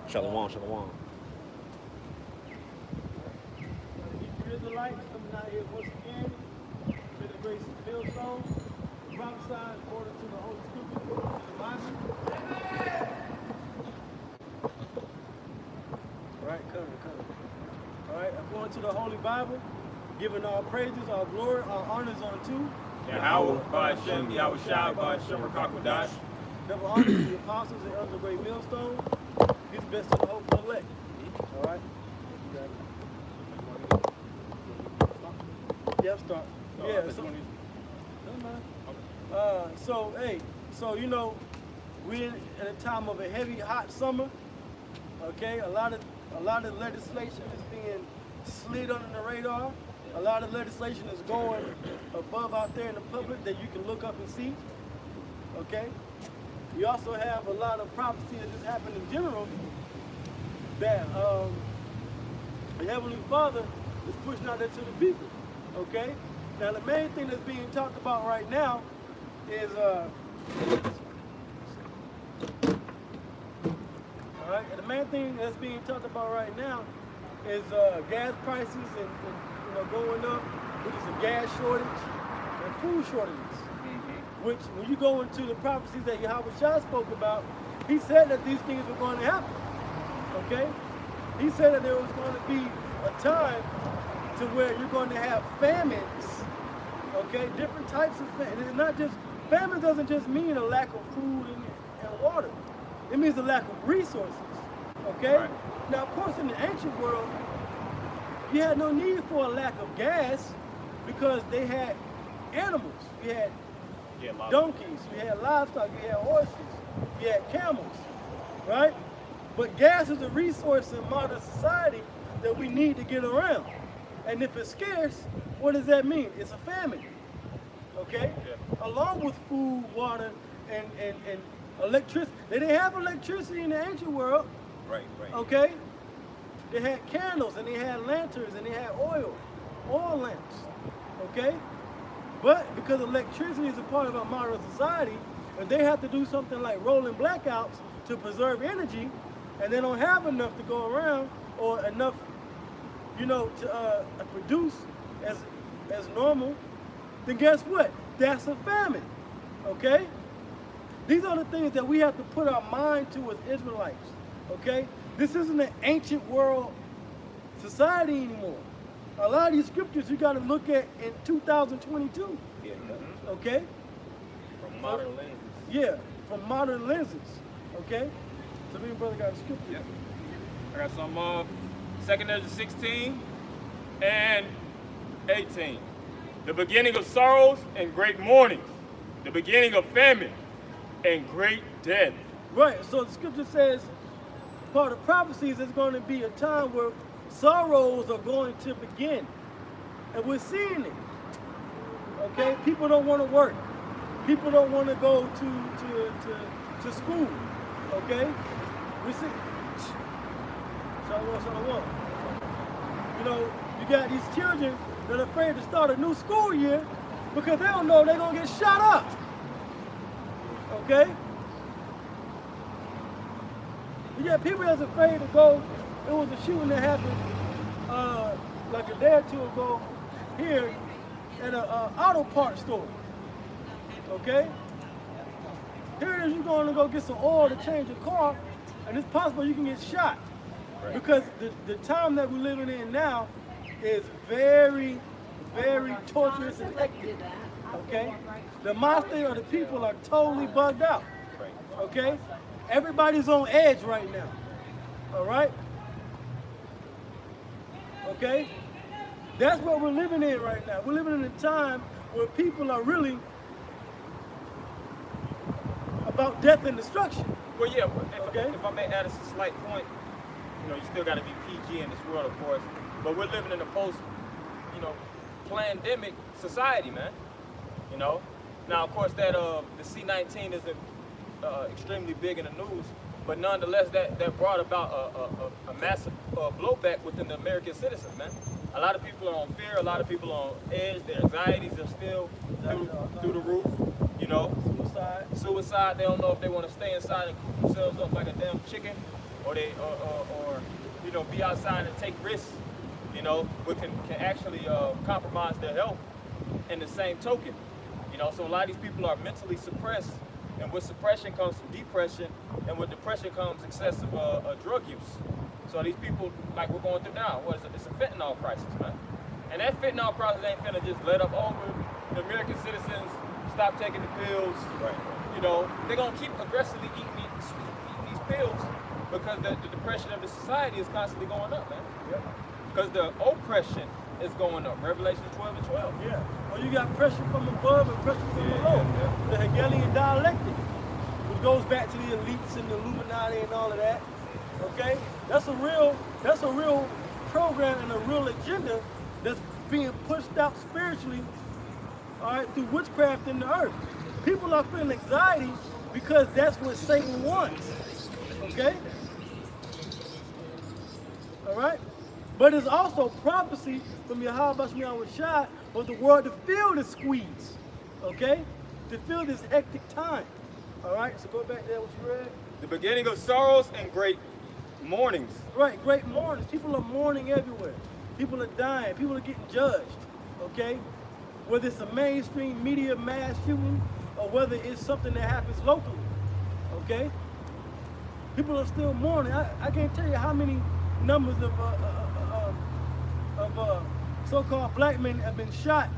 Shalom, shalom. Hebrew Israelites coming out here once again to the grace millstone, prophesied according to the Holy Scripture, the Bible. All right, coming. All right, according to the Holy Bible, giving our praises, our glory, our honors unto Yahweh, Ba'ashem, Yahweh Shai, Ba'ashem, Rakakwadash. double honor to the apostles and elders of great millstone. Give the best to the hope of the elect. All right. Yeah, start. Yeah. So you know, we're in a time of a heavy, hot summer. Okay, a lot of legislation is being slid under the radar. A lot of legislation is going above out there in the public that you can look up and see. Okay. We also have a lot of prophecy that just happened in general that the Heavenly Father is pushing out there to the people. Okay. Now the main thing that's being talked about right now is all right. The main thing that's being talked about right now is gas prices and going up, which is a gas shortage and food shortages. Which, when you go into the prophecies that Yahweh Shah spoke about, he said that these things were going to happen. Okay? He said that there was going to be a time to where you're going to have famines. Okay? Different types of famine. It's not just, famine doesn't just mean a lack of food and water. It means a lack of resources. Okay? Right. Now, of course, in the ancient world, you had no need for a lack of gas because they had animals. You had donkeys, you had livestock, you had horses, you had camels, right? But gas is a resource in modern society that we need to get around. And if it's scarce, what does that mean? It's a famine, okay? Yeah. Along with food, water, and electricity. They didn't have electricity in the ancient world, right. Okay? They had candles, and they had lanterns, and they had oil lamps, okay? But because electricity is a part of our modern society, and they have to do something like rolling blackouts to preserve energy, and they don't have enough to go around or enough, to produce as normal, then guess what? That's a famine, okay? These are the things that we have to put our mind to as Israelites, okay? This isn't an ancient world society anymore. A lot of these scriptures you got to look at in 2022. Yeah. Okay? From modern lenses. Yeah, from modern lenses. Okay? So me and brother got a scripture. Yep. I got some 2nd Ezra 16 and 18. The beginning of sorrows and great mournings. The beginning of famine and great death. Right, so the scripture says, part of prophecies is going to be a time where sorrows are going to begin. And we're seeing it. Okay? People don't want to work. People don't want to go to school. Okay? We see. Shalom. You got these children that are afraid to start a new school year because they don't know they're going to get shot up. Okay? You got people that's afraid to go. There was a shooting that happened like a day or two ago here at an auto parts store. Okay? Here it is, you're going to go get some oil to change your car, and it's possible you can get shot. Right. Because the time that we're living in now is very, very torturous and hectic. Okay? The monster or the people are totally bugged out. Okay? Everybody's on edge right now. All right? Okay? That's what we're living in right now. We're living in a time where people are really about death and destruction. Well, yeah, if I may add a slight point, you still got to be PG in this world, of course, but we're living in a post-pandemic society, man. Now, of course, that the C-19 isn't extremely big in the news, but nonetheless, that brought about a massive blowback within the American citizens, man. A lot of people are on fear, a lot of people are on edge, their anxieties are still through the roof, Suicide, they don't know if they want to stay inside and coop themselves up like a damn chicken, or you know, be outside and take risks, you know, which can actually compromise their health. In the same token, you know, so a lot of these people are mentally suppressed, and with suppression comes depression, and with depression comes excessive drug use. So these people, like we're going through now, it's a fentanyl crisis, man. And that fentanyl crisis ain't finna just let up over. The American citizens stop taking the pills. Right. You know, they're gonna keep aggressively eating these pills because the depression of the society is constantly going up, man. Yep. Because the oppression is going up. Revelation 12 and 12. Yeah. Well, you got pressure from above and pressure from below. Yeah. The Hegelian dialectic, which goes back to the elites and the Illuminati and all of that. Okay? That's a real program and a real agenda that's being pushed out spiritually, all right, through witchcraft in the earth. People are feeling anxiety because that's what Satan wants. Okay? All right? But it's also prophecy from Yahweh Shai for the world to feel the squeeze. Okay? To feel this hectic time. All right? So go back there, what you read. The beginning of sorrows and great mournings. Right, great mournings. People are mourning everywhere. People are dying. People are getting judged. Okay? Whether it's a mainstream media mass shooting or whether it's something that happens locally. Okay? People are still mourning. I can't tell you how many numbers of so-called black men have been shot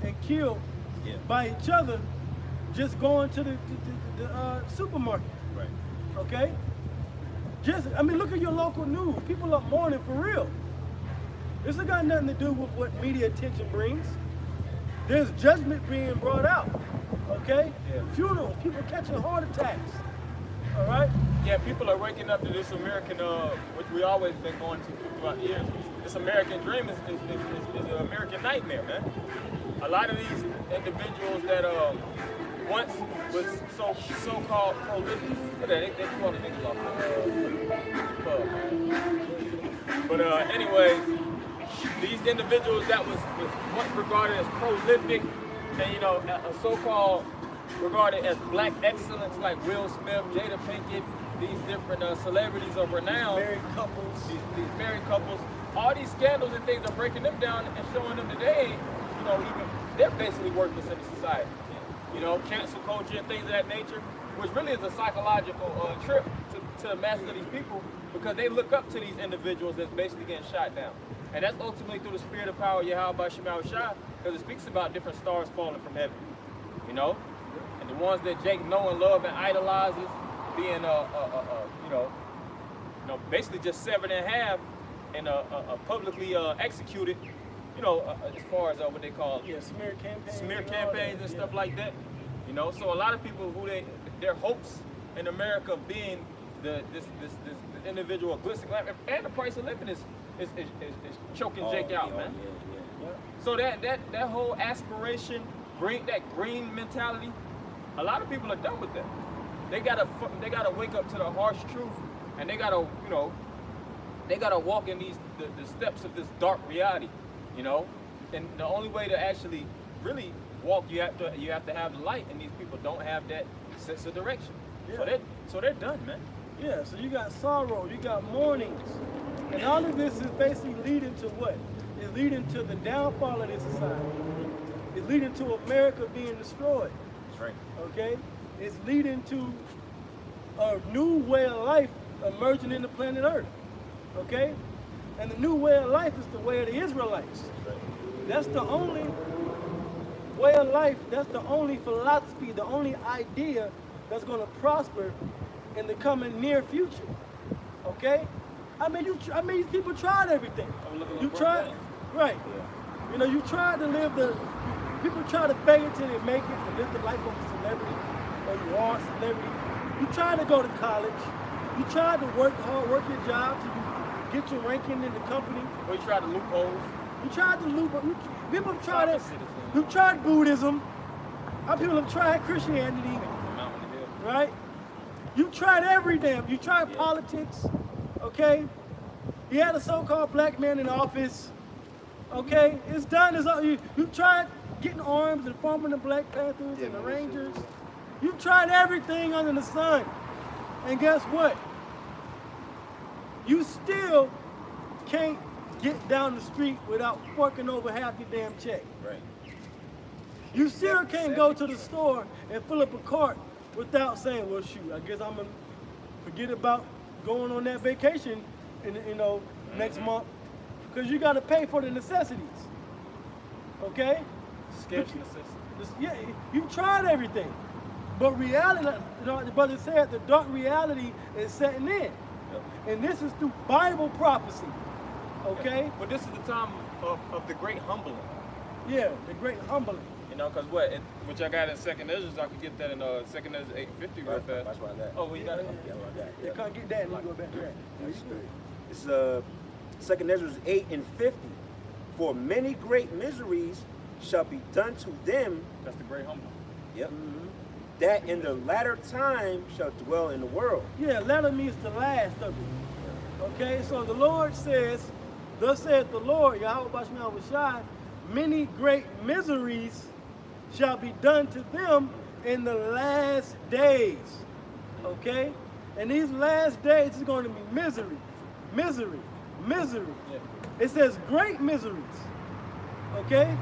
and killed by each other just going to the supermarket. Right. Okay? I mean, look at your local news. People are mourning for real. This has got nothing to do with what media attention brings. There's judgment being brought out. Okay? Yeah. Funerals, people catching heart attacks. All right? Yeah, people are waking up to this American, which we always been going to throughout the years. This American dream is an American nightmare, man. A lot of these individuals that once was so-called prolific, look at that, they threw all the niggas off the pub. But anyways, these individuals that was once regarded as prolific and, you know, so-called regarded as black excellence like Will Smith, Jada Pinkett, these different celebrities of renown, Married couples. these married couples, all these scandals and things are breaking them down and showing them today, you know, even they're basically worthless in the society. You know, cancel culture and things of that nature, which really is a psychological trip to the masses of these people because they look up to these individuals that's basically getting shot down. And that's ultimately through the spirit of power, Yahweh Shai, because it speaks about different stars falling from heaven. You know? And the ones that Jake know and love and idolizes being, you know, basically just severed in half and publicly executed, you know, as far as what they call Smear campaigns. Smear campaigns and stuff like that. You know, so a lot of people who their hopes in America of being this individual glistening life and the price of living is choking Jake out, man. Yeah. So that whole aspiration, that green mentality, a lot of people are done with that. They gotta wake up to the harsh truth, and they gotta walk in the steps of this dark reality, you know. And the only way to actually really walk, you have to have the light, and these people don't have that sense of direction. Yeah. So they're done, man. Yeah, so you got sorrow, you got mournings. And all of this is basically leading to what? It's leading to the downfall of this society. It's leading to America being destroyed. That's right. Okay? It's leading to a new way of life emerging in the planet Earth. Okay? And the new way of life is the way of the Israelites. That's right. That's the only way of life, that's the only philosophy, the only idea that's going to prosper in the coming near future. Okay? I mean, people tried everything. You tried, right? Yeah. You know, you tried to live people try to fake it till they make it, to live the life of a celebrity, or you are a celebrity. You tried to go to college. You tried to work hard, work your job till you get your ranking in the company. Or you try to loopholes. You tried to people have tried it. You tried Buddhism. Other people have tried Christianity, right? You tried every damn. You tried politics. Okay, you had a so-called black man in office. Okay, it's done. You tried getting arms and forming the Black Panthers and the Rangers. You tried everything under the sun, and guess what? you still can't get down the street without forking over half your damn check. Right. You still can't go to the store and fill up a cart without saying, well, shoot, I guess I'm going to forget about going on that vacation next month, because you got to pay for the necessities. Okay? Scarce necessity. Yeah, you've tried everything. But reality, like the brother said, the dark reality is setting in. Yep. And this is through Bible prophecy. Okay? But this is the time of the great humbling. Yeah, the great humbling. You know, because which I got in 2nd Ezra, I could get that in 2nd Ezra 850 real fast. That's what I got. Oh, well, you got it? Yeah, what I got. You can't get that and you go back to that. It's 2nd Ezra 8 and 50. For many great miseries shall be done to them. That's the great humbling. Yep. That in the latter time shall dwell in the world. Yeah, latter means the last of it. Okay, so the Lord says, thus saith the Lord, Yahweh Bashman Washai, many great miseries shall be done to them in the last days. Okay? And these last days is going to be misery, misery, misery. Yeah. It says great miseries. Okay?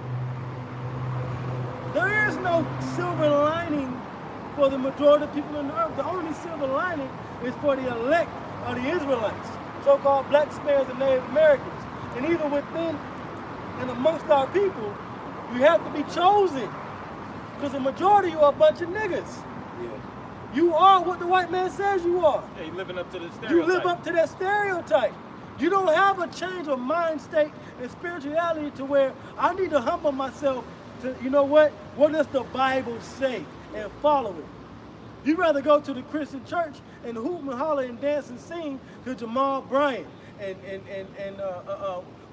There is no silver lining for the majority of people on the earth. The only silver lining is for the elect of the Israelites, so-called black Spaniards and Native Americans. And even within and amongst our people, you have to be chosen. Because the majority of you are a bunch of niggas. Yeah. You are what the white man says you are. Yeah, you living up to the stereotype. You live up to that stereotype. You don't have a change of mind state and spirituality to where I need to humble myself to, you know what does the Bible say, and follow it. You'd rather go to the Christian church and hoop and holler and dance and sing to Jamal Bryant and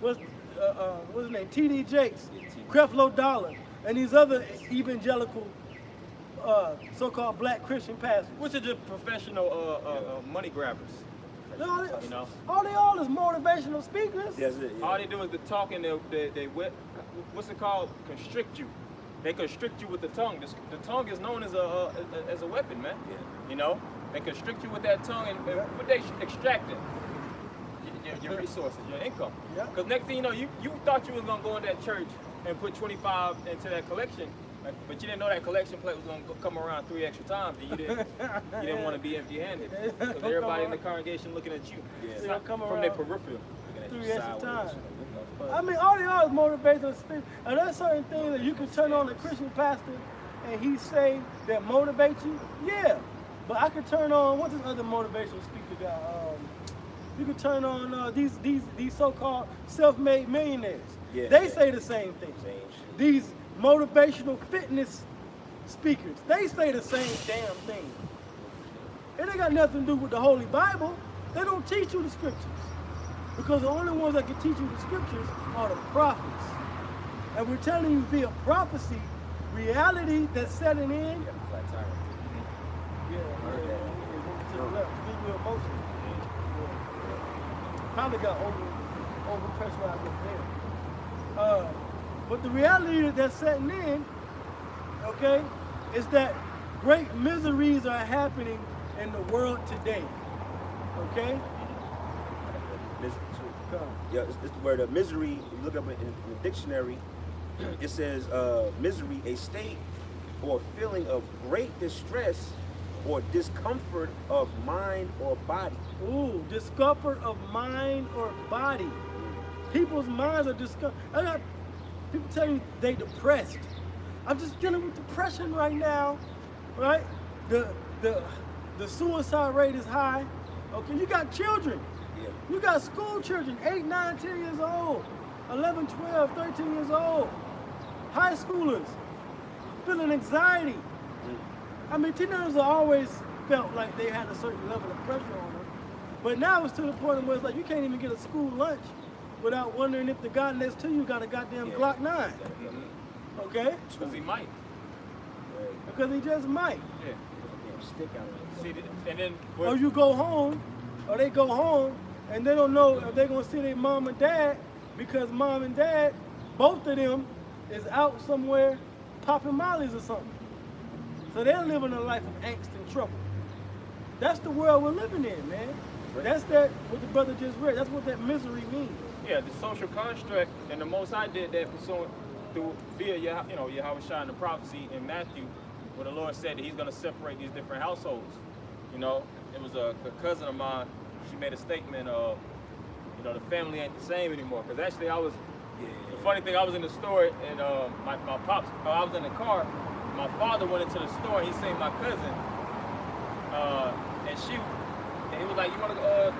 what's his name, T.D. Jakes, Creflo Dollar, and these other evangelical so-called black Christian pastors. Which are just professional money grabbers. You know? All they all is motivational speakers. That's it. Yeah. All they do is the talk and they what's it called? Constrict you. They constrict you with the tongue. The tongue is known as a weapon, man. Yeah. You know, they constrict you with that tongue, and what they extracting your resources, your income. Yeah. Because next thing you know, you thought you was gonna go in that church and put 25 into that collection, but you didn't know that collection plate was gonna come around 3 extra times, and you didn't want to be empty-handed. Because everybody in the congregation looking at you Yeah. from their peripheral. 3 extra times. I mean, all they are is motivational speakers. And there's certain things that you can turn on a Christian pastor and he say that motivate you. Yeah, but I could turn on, what's this other motivational speaker guy? You could turn on these so-called self-made millionaires. Yeah, They yeah. say the same thing. Same shit. These motivational fitness speakers, they say the same damn thing. It ain't got nothing to do with the Holy Bible. They don't teach you the scriptures. Because the only ones that can teach you the scriptures are the prophets. And we're telling you via prophecy, reality that's setting in. You got a flat tire. Yeah, to the left, give you emotion. Yeah. Probably got over pressurized up there. But the reality that's setting in, okay, is that great miseries are happening in the world today. Okay? Yeah, it's where the misery, if you look up in the dictionary, it says misery, a state or feeling of great distress or discomfort of mind or body. Ooh, discomfort of mind or body. People's minds are discomfort. I got people telling you they depressed. I'm just dealing with depression right now, right? The suicide rate is high. Okay, you got children. Yeah. You got school children, 8, 9, 10 years old, 11, 12, 13 years old. High schoolers feeling anxiety. I mean, teenagers have always felt like they had a certain level of pressure on them. But now it's to the point where it's like you can't even get a school lunch without wondering if the guy next to you got a goddamn Glock 9. Okay? Because he might. Because he just might. Yeah. Stick out of it. See, and then Or you go home, or they go home, and they don't know if they're going to see their mom and dad because mom and dad, both of them, is out somewhere popping mollies or something. So they're living a life of angst and trouble. That's the world we're living in, man. That's that what the brother just read. That's what that misery means. Yeah, the social construct, and the Most High did that pursuant through via Yahweh Shai in the prophecy in Matthew, where the Lord said that He's going to separate these different households. You know, it was a cousin of mine. She made a statement of, the family ain't the same anymore. Because actually, the funny thing, I was in the store and my pops. I was in the car. My father went into the store. And he seen my cousin, and he was like, "You want to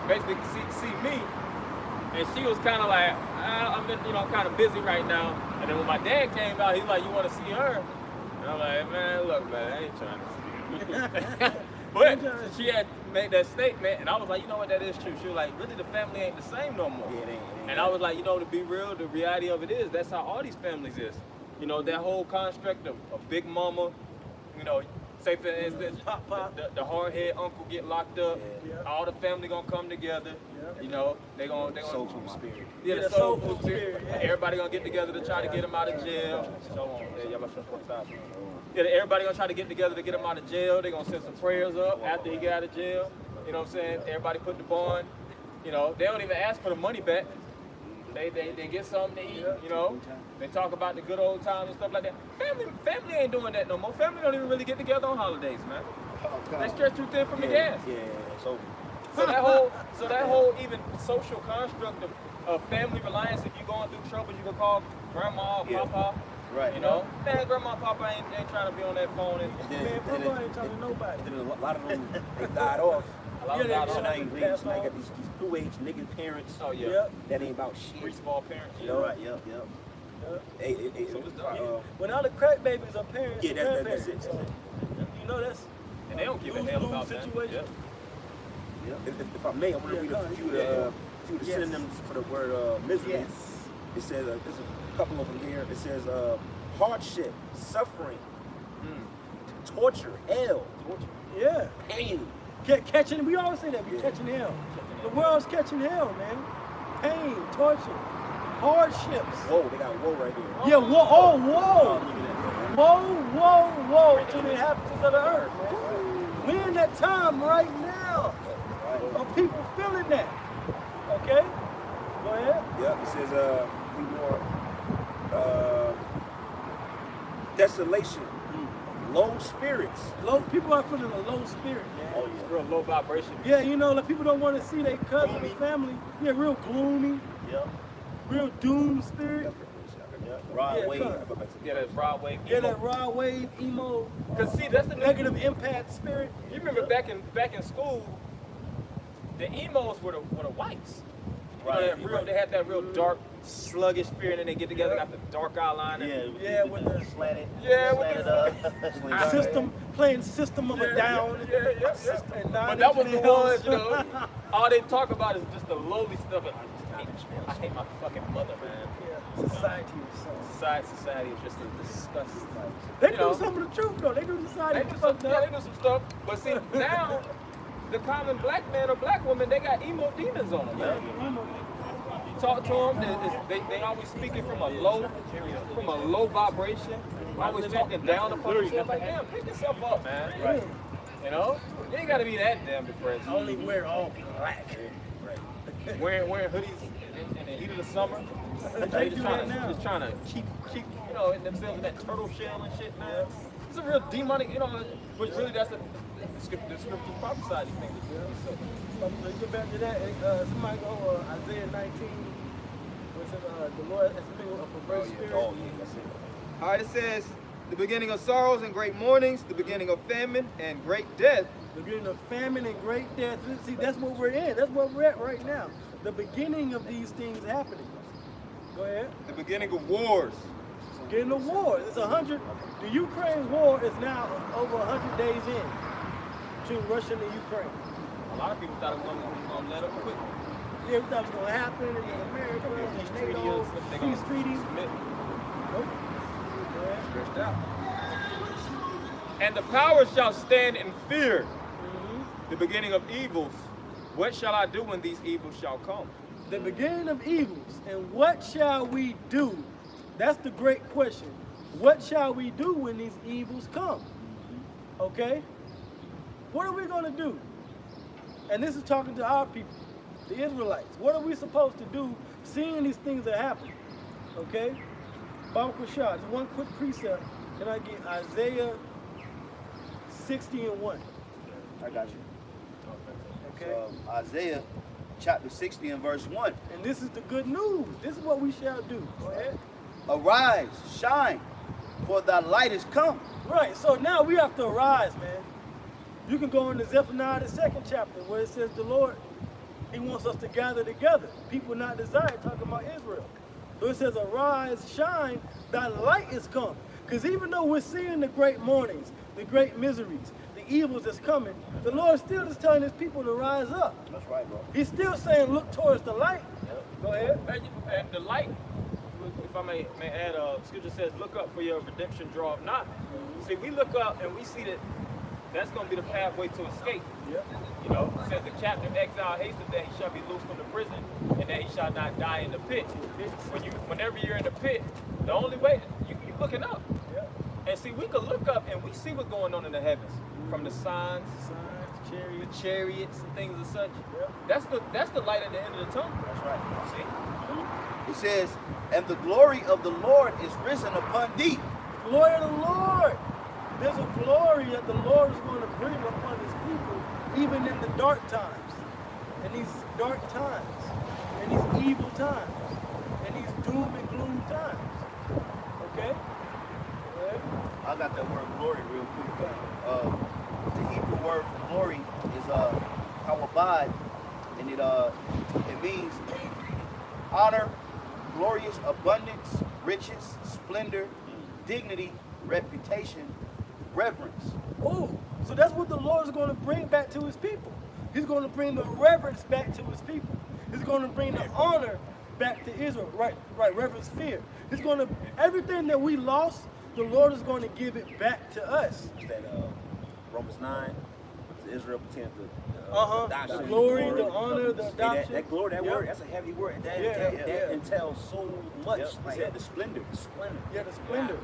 basically see me?" And she was kind of like, I'm kind of busy right now. And then when my dad came out, he's like, "You want to see her?" And I'm like, "Man, look, man, I ain't trying to see you." But she had made that statement, and I was like, you know what, that is true. She was like, really, the family ain't the same no more. Yeah, it ain't. And I was like, to be real, the reality of it is, that's how all these families is. That whole construct of a big mama, say for instance, the hard-head uncle get locked up, all the family gonna come together, they gonna Soul food spirit. Yeah, the soul food spirit. Everybody gonna get together to try to get him out of jail. Yeah, everybody gonna try to get together to get him out of jail. They gonna send some prayers up after he get out of jail. You know what I'm saying? Everybody put the bond. They don't even ask for the money back. They get something to eat. They talk about the good old times and stuff like that. Family ain't doing that no more. Family don't even really get together on holidays, man. They stretch too thin from the gas. Yeah, so that whole even social construct of family reliance. If you're going through trouble, you can call grandma or papa. Right. Man, grandma and papa ain't trying to be on that phone. Man, grandma ain't talking to nobody. Then a lot of them, they died off. A lot of Yeah, them So now died you off. raised, now you got these new age nigga parents. Oh yeah. Yep. That ain't about shit. Free small parents. You know? Right, yep. Hey, So it's When all the crack babies are parents, yeah, and that's grandparents. it. That's And they don't give a hell about that. situation. If I may, I want to read a few of the synonyms for the word misery. Yes. It says, there's a couple of them here. It says hardship, suffering, torture, hell, Yeah. pain. Catching, we always say that, we're catching hell. The world's catching hell, man. Pain, torture, hardships. Whoa, they got whoa right here. Yeah, whoa, whoa. Whoa, to the inhabitants of the earth, man. We're in that time right now of people feeling that. Okay? Go ahead. Yep, it says a few more. Desolation, low spirits. People are feeling a low spirit, man. Oh, it's real low vibration. Yeah, like people don't want to see their cousin and family. Yeah, real gloomy, real doom spirit. Rod wave. Yeah, that raw wave. Yeah, that raw wave, emo. Cause see, that's the Negative impact spirit. You remember back in school, the emos were the whites. They had that real dark, sluggish spirit, and they get together, got the dark outline. Yeah, with the slanted. system, playing System of a Down. Yeah. And But Nine that was Inch the Nails. ones, all they talk about is just the lowly stuff. And I hate my fucking mother, man. Yeah, society is so. Society is just a disgusting. They do some of the truth though. They do society. They do some stuff. But see, now the common black man or black woman, they got emo demons on them, man. You talk to them, they always speaking from a low vibration. Always talking down upon themselves. Like, damn, pick yourself up, man. Right. You ain't gotta be that damn depressed. Only wear all black. Wearing hoodies in the heat of the summer. They just trying to keep themselves in that turtle shell and shit, man. It's a real demonic, which really that's the scriptures prophesy these things. Let's get back to that. Somebody go Isaiah 19. What's it? The Lord has been a perverse spirit. Oh yeah, that's it. All right, it says, the beginning of sorrows and great mournings, the beginning of famine and great death. The beginning of famine and great death. See, that's what we're in. That's what we're at right now. The beginning of these things happening. Go ahead. The beginning of wars. Getting the war. It's 100. The Ukraine war is now over 100 days in between Russia and the Ukraine. A lot of people thought it was going to let up quick. Yeah, we thought it was going to happen. And then America, and NATO, peace treaties. Nope. Stretched out. And the powers shall stand in fear. The beginning of evils. What shall I do when these evils shall come? The beginning of evils. And what shall we do? That's the great question. What shall we do when these evils come? Okay? What are we going to do? And this is talking to our people, the Israelites. What are we supposed to do seeing these things that happen? Okay? Bible Shah, just one quick precept. Can I get Isaiah 60:1? I got you. Okay? Isaiah chapter 60 and verse 1. And this is the good news. This is what we shall do. Go ahead. Arise, shine, for thy light is come. Right, so now we have to arise, man. You can go into Zephaniah, the 2nd chapter, where it says the Lord, he wants us to gather together. People not desired, talking about Israel. So it says, arise, shine, thy light is come. Because even though we're seeing the great mournings, the great miseries, the evils that's coming, the Lord still is telling his people to rise up. That's right, bro. He's still saying, look towards the light. Go ahead. And the light, if I may add, scripture says, look up for your redemption draweth nigh. See, we look up and we see that that's going to be the pathway to escape. Yep. You know, it says the captive exile hasteth that he shall be loosed from the prison and that he shall not die in the pit. Whenever you're in the pit, the only way, you're looking up. Yep. And see, we can look up and we see what's going on in the heavens. From the signs, Chariots. the chariots and things of such. Yep. That's the light at the end of the tunnel. That's right. See? It says, and the glory of the Lord is risen upon thee. Glory of the Lord. There's a glory that the Lord is going to bring upon his people, even in the dark times, in these dark times, in these evil times, in these doom and gloom times. Okay? Yeah. I got that word glory real quick. The Hebrew word for glory is kawabad, and it means honor, glorious abundance, riches, splendor, dignity, reputation, reverence. Oh, so that's what the Lord is going to bring back to his people. He's going to bring the reverence back to his people. He's going to bring the honor back to Israel. Right, reverence, fear. He's going to, everything that we lost, the Lord is going to give it back to us. What's that, Romans 9, Israel pretend to The glory, the honor, the adoption. That glory, that Yep. word, that's a heavy word. That Yeah. entails so much. Yep. Like, He said the splendor. splendor. Yeah, the splendor.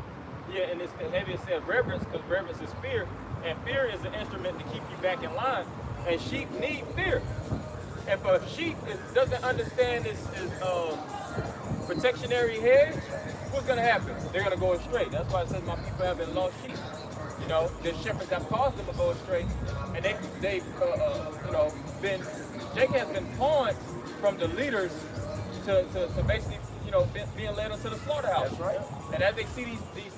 Yeah, and it's heavy it says reverence because reverence is fear. And fear is an instrument to keep you back in line. And sheep need fear. And for a sheep doesn't understand this protectionary hedge, what's going to happen? They're going to go astray. That's why it says my people have been lost sheep. You know, the shepherds have caused them to go astray. And they've Jake has been pawned from the leaders to basically, you know, being led into the slaughterhouse. That's right. And as they see these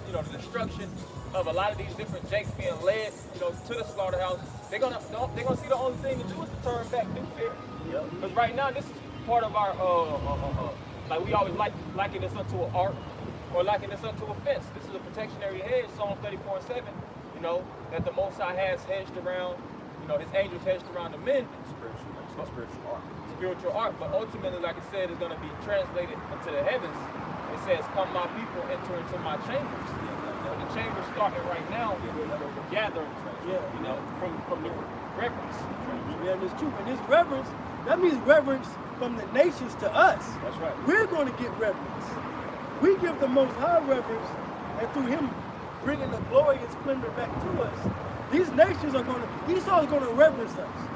you know, the destruction of a lot of these different jakes being led, you know, to the slaughterhouse, they're gonna see the only thing to do is to turn back to fear. Because right now this is part of our like we always liken this unto an ark or liken this unto a fence. This is a protectionary hedge, Psalm 34:7. You know that the Most High has hedged around, you know, his angels hedged around the men. Spiritual ark, but ultimately, like I said, it's going to be translated into the heavens. It says, "Come, my people, enter into my chambers." So the chambers starting right now, gathering, you know, from the reverence. Yeah, and it's true. And this reverence, that means reverence from the nations to us. That's right. We're going to get reverence. We give the Most High reverence, and through him bringing the glory and splendor back to us, these nations are going to, Esau is going to reverence us.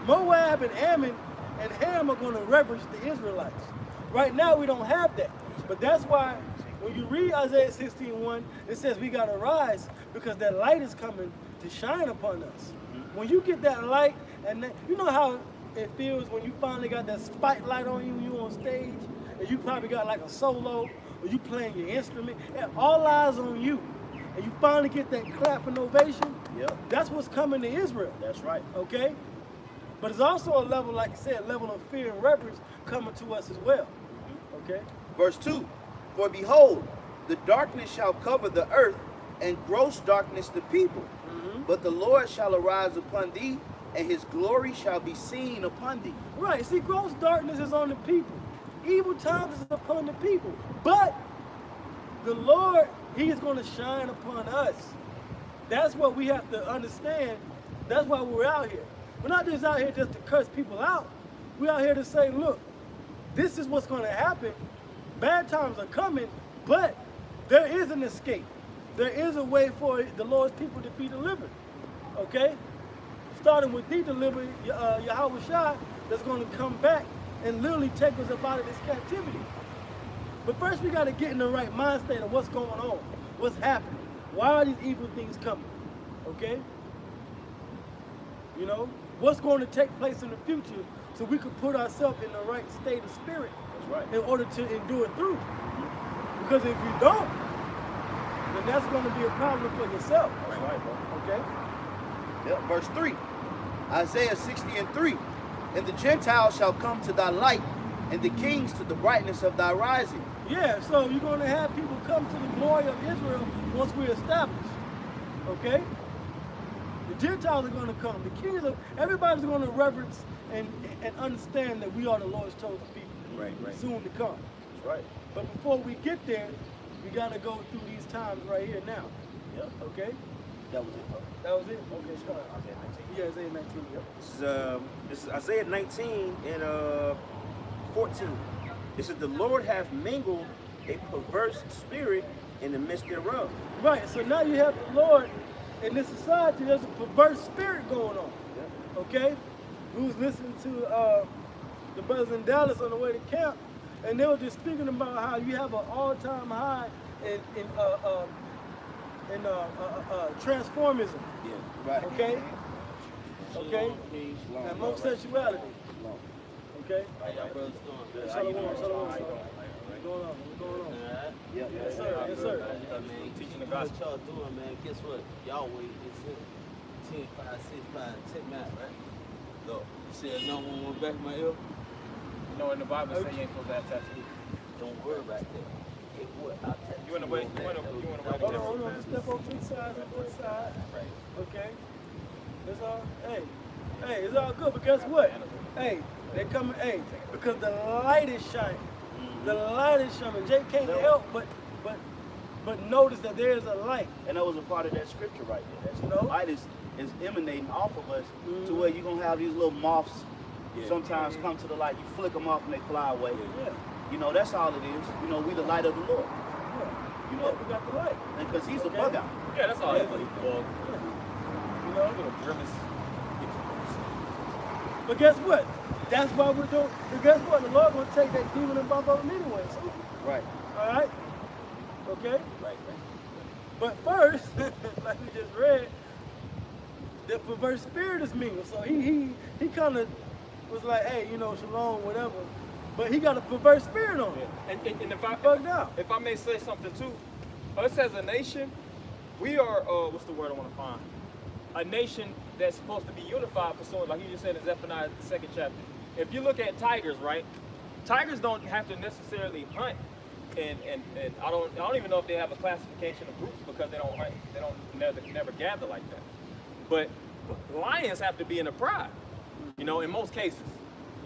Moab and Ammon and Ham are going to reverence the Israelites. Right now, we don't have that. But that's why when you read Isaiah 16:1, it says we got to rise because that light is coming to shine upon us. When you get that light, and then, you know how it feels when you finally got that spotlight on you when you're on stage, and you probably got like a solo, or you playing your instrument, and all eyes on you, and you finally get that clap and ovation. Yep. That's what's coming to Israel. That's right. Okay? But it's also a level, like I said, a level of fear and reverence coming to us as well. Okay? Verse 2, for behold, the darkness shall cover the earth, and gross darkness the people. But the Lord shall arise upon thee, and his glory shall be seen upon thee. Right. See, gross darkness is on the people. Evil times is upon the people. But the Lord, he is going to shine upon us. That's what we have to understand. That's why we're out here. We're not just out here just to curse people out. We're out here to say, look, this is what's going to happen. Bad times are coming, but there is an escape. There is a way for the Lord's people to be delivered. Okay? starting with the delivery, Yahweh Shai, that's going to come back and literally take us up out of this captivity. But first we got to get in the right mind state of what's going on, what's happening. Why are these evil things coming? Okay? You know, what's going to take place in the future so we could put ourselves in the right state of spirit in order to endure through. Because if you don't, then that's going to be a problem for yourself. That's right, bro. Okay? Yep, verse 3. Isaiah 60:3. And the Gentiles shall come to thy light, and the kings to the brightness of thy rising. Yeah, so you're going to have people come to the glory of Israel once we're established. Okay? The Gentiles are going to come. The kings are, everybody's going to reverence and understand that we are the Lord's chosen people. Right. Soon to come. That's right. But before we get there, we got to go through these times right here now. Yep. Okay? That was it, bro. That was it? Okay, start. Isaiah 19. Yeah, Isaiah 19. Yep. This is Isaiah 19 and 14. It says, the Lord hath mingled a perverse spirit in the midst thereof. Right, so now you have the Lord in this society, there's a perverse spirit going on. Yep. Okay? We was listening to the brothers in Dallas on the way to camp, and they were just speaking about how you have an all-time high in transformism. Yeah. Right. Okay? Okay? And homosexuality. Okay? How y'all brothers doing? Shalom. What's going on? What's going on? Yep. Yes, sir. Yes, sir. Hey, man, Teaching the what gospel. y'all doing, man? Guess what? Y'all wait. It's 10, 5, 6, 5, 10 minutes, right? Look, you see that number one back in my ear? You know, in the Bible, say you ain't supposed to have tattoos. Don't worry about that. Guess what? I'll tell You in the way, you in the way. Hold on. Just step over to the side. Step over to the side. Okay? It's all, hey, it's all good, but guess what? Hey, they coming, because the light is shining. The light is shining. Jay can't help but notice that there is a light. And that was a part of that scripture right there. That's, You know? light is emanating off of us to where you're going to have these little moths sometimes come to the light. You flick them off and they fly away. Yeah. You know, that's all it is. You know, we the light of the Lord. Yeah. You know, We got the light. because he's a Okay. bug out. Yeah, that's all it is. Well, You know? little grimace. But guess what? That's why we're doing. But guess what? The Lord gonna take that demon and bump over anyway. So, Right. all right. Okay. Right. But first, like we just read, the perverse spirit is mean. So he kind of was like, hey, you know, shalom, whatever. But he got a perverse spirit on him. And Bugged out. if I may say something too, us as a nation, we are, what's the word I want to find? A nation that's supposed to be unified pursuant, like you just said in Zephaniah, the 2nd chapter. If you look at tigers, right? Tigers don't have to necessarily hunt. And I don't even know if they have a classification of groups because they don't hunt, they don't never gather like that. But lions have to be in a pride, you know, in most cases.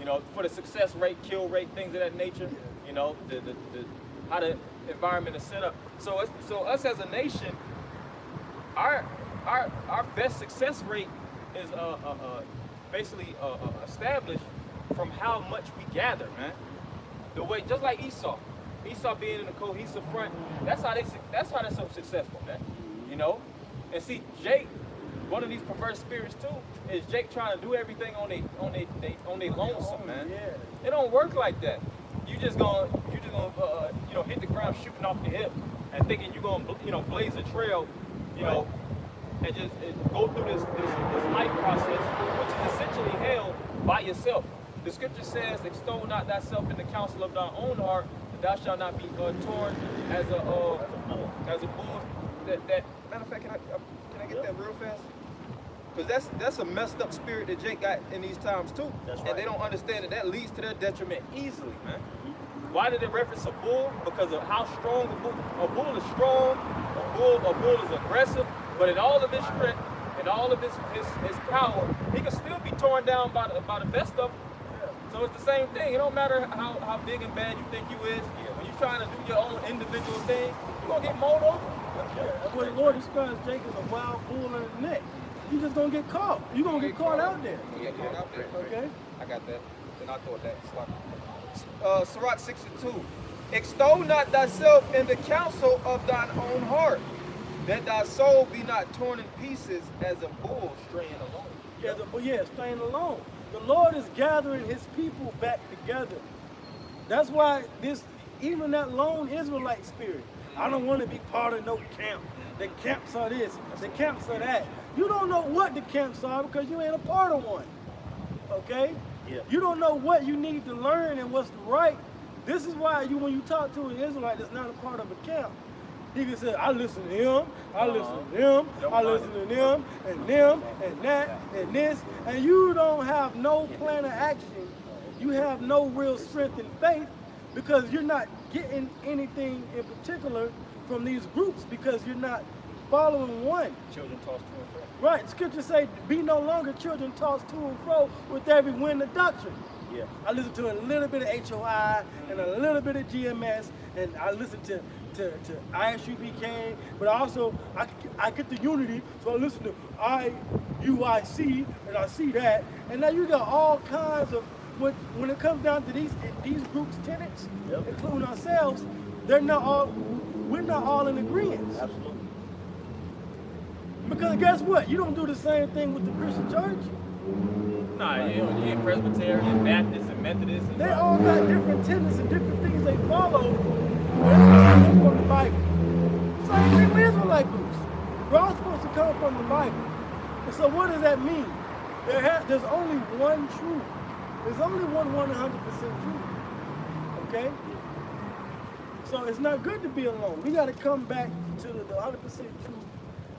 You know, for the success rate, kill rate, things of that nature, you know, the how the environment is set up. So us as a nation, our best success rate is basically established from how much we gather, man. The way, just like Esau being in a cohesive front, that's how they're so successful, man. You know, and see Jake, one of these perverse spirits too, is Jake trying to do everything on they lonesome, man. Yeah. It don't work like that. You just gonna you know, hit the ground shooting off the hip and thinking you're gonna, you know, blaze a trail, you know, and just go through this life process, which is essentially hell by yourself. The scripture says, "Extol not thyself in the counsel of thy own heart, that thou shalt not be torn as a bull." That Matter of fact, can I get that real fast? Because that's a messed up spirit that Jake got in these times too. That's And right. they don't understand that leads to their detriment easily, man. Why did it reference a bull? Because of how strong a bull. A bull is strong. A bull is aggressive. But in all of his strength, in all of his power, he can still be torn down by the best of them. So it's the same thing. It don't matter how big and bad you think you is. When you're trying to do your own individual thing, you're gonna get mowed over. That's what the Lord describes Jake as a wild bull in the neck. You just gonna get caught. You gonna get caught out there. Yeah, caught out there. Okay? I got that. Then I thought that. Sirach 62. Extol not thyself in the counsel of thine own heart, that thy soul be not torn in pieces as a bull straying alone. staying alone. The Lord is gathering his people back together. That's why even that lone Israelite spirit, I don't want to be part of no camp. The camps are this, the camps are that. You don't know what the camps are because you ain't a part of one. Okay? Yeah. You don't know what you need to learn and what's right. This is why when you talk to an Israelite that's not a part of a camp, he can say, I listen to him, I listen to them, I listen to them, and that, and this. And you don't have no plan of action. You have no real strength and faith because you're not getting anything in particular from these groups because you're not following one. Children tossed to and fro. Right, scripture say, be no longer children tossed to and fro with every wind of doctrine. Yeah. I listen to a little bit of HOI and a little bit of GMS, and I listen to ISUBK, but also I get the unity, so I listen to IUIC, and I see that. And now you got all kinds of, when it comes down to these groups' tenets, including ourselves, we're not all in agreement. Absolutely. Because guess what? You don't do the same thing with the Christian church. Nah, you ain't Presbyterian, Baptist, and Methodist. And They all got different tenets and different things they follow from the Bible. Same thing with Israelite groups. We're all supposed to come from the Bible. And so what does that mean? There's only one truth. There's only one 100% truth. Okay? So it's not good to be alone. We got to come back to the 100% truth.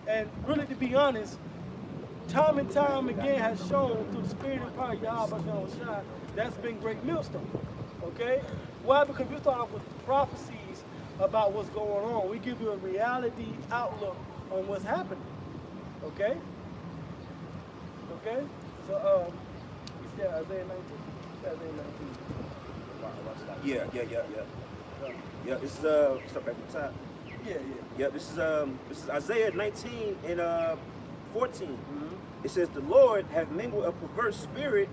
And really, to be honest, time and time again has shown through the spirit and power of Yahweh Shai, that's been great millstone. Okay? Why? Because we start off with prophecies about what's going on. We give you a reality outlook on what's happening. Okay? Okay? So, you said Isaiah 19? Isaiah 19. Yeah. This is start back at the top. Yeah. This is Isaiah 19 and 14. Mm-hmm. It says, the Lord hath mingled a perverse spirit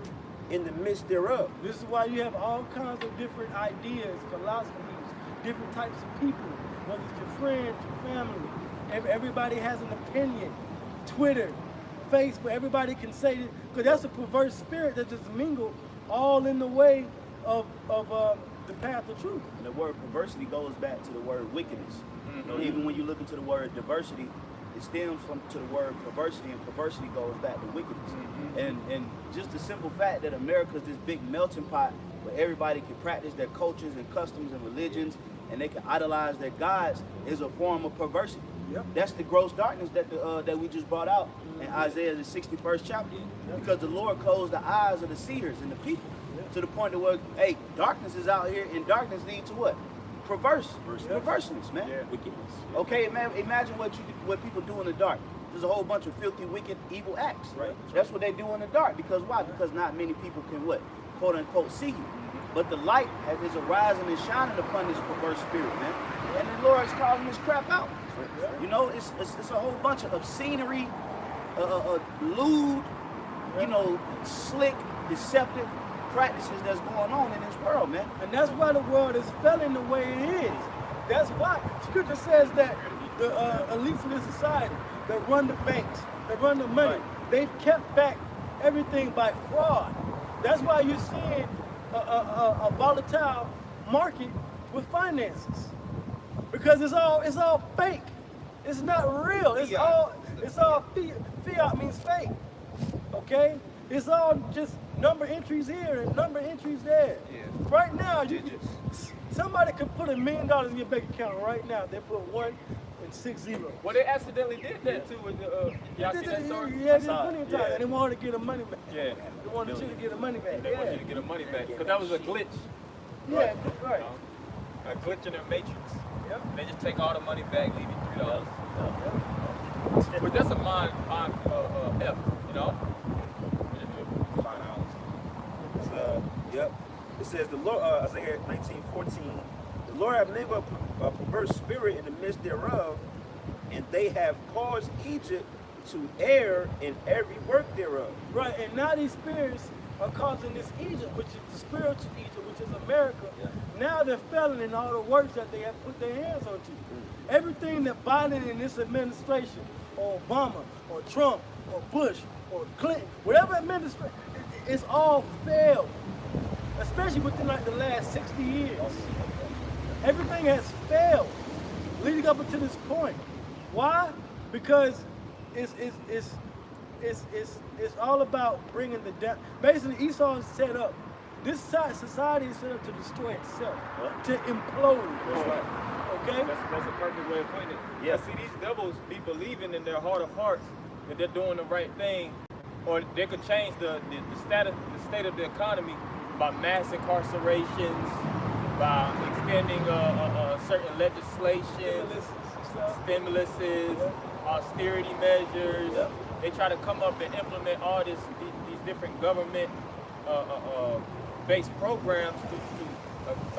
in the midst thereof. This is why you have all kinds of different ideas, philosophies, different types of people, whether it's your friends, your family. Everybody has an opinion. Twitter, Facebook, everybody can say that, because that's a perverse spirit that just mingled all in the way of the path of truth. And the word perversity goes back to the word wickedness. You know, even when you look into the word diversity, it stems to the word perversity, and perversity goes back to wickedness. And just the simple fact that America is this big melting pot where everybody can practice their cultures and customs and religions, and they can idolize their gods, is a form of perversity. Yep. That's the gross darkness that that we just brought out in Isaiah the 61st chapter. Because the Lord closed the eyes of the seers and the people to the point that, hey, darkness is out here, and darkness leads to what? Perverseness, man. Yeah. Wickedness. Okay, man, imagine what people do in the dark. There's a whole bunch of filthy, wicked, evil acts. Right. That's what they do in the dark. Because why? Because not many people can what? Quote unquote see you. But the light is arising and shining upon this perverse spirit, man. And the Lord is calling this crap out. You know, it's a whole bunch of obscenery, lewd, you know, slick, deceptive practices that's going on in this world, man. And that's why the world is failing the way it is. That's why Scripture says that the elites of this society that run the banks, that run the money, they've kept back everything by fraud. That's why you're seeing a volatile market with finances, because it's all fake. It's not real. It's all fiat means fake. Okay, it's all just number entries here and number entries there. Yeah. Right now, somebody could put $1 million in your bank account right now. They put 1 and 6 0. Well, they accidentally did that too with y'all see that story? Yeah, there's plenty of times. And they wanted to get the money back. Yeah. They wanted you to get the money back. They want you to get the money back because that was a glitch. Yeah, right. A glitch in their matrix. Yep. They just take all the money back, leave you $3. But that's a mind F, you know. Yep. It says the Lord, Isaiah 19:14. The Lord hath mingled a perverse spirit in the midst thereof, and they have caused Egypt to err in every work thereof. Right, and now these spirits are causing this Egypt, which is the spiritual Egypt, which is America. Yeah. Now they're failing in all the works that they have put their hands onto. Everything that Biden and this administration, or Obama, or Trump, or Bush, or Clinton, whatever administration, it's all failed. Especially within like the last 60 years. Everything has failed leading up until this point. Why? Because it's all about bringing the down. Basically, Esau is set up. This society is set up to destroy itself, to implode. That's right. Okay? That's a perfect way of putting it. Yeah. See, these devils be believing in their heart of hearts that they're doing the right thing, or they could change the state of the economy by mass incarcerations, by extending certain legislation, stimuluses, austerity measures. They try to come up and implement all these different government based programs to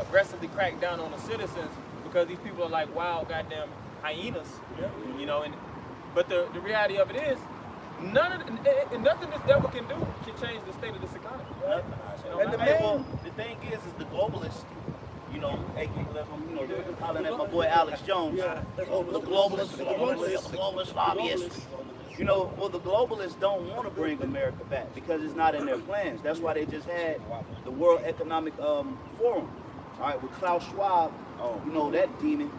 aggressively crack down on the citizens, because these people are like wild goddamn hyenas, you know. But the reality of it is, nothing this devil can do can change the state of this economy. You know? And the thing is the globalists, you know, hollering at my boy Alex Jones, the globalist lobbyists. You know, well, the globalists don't want to bring America back because it's not in their plans. That's why they just had the World Economic Forum, all right, with Klaus Schwab, you know, that demon,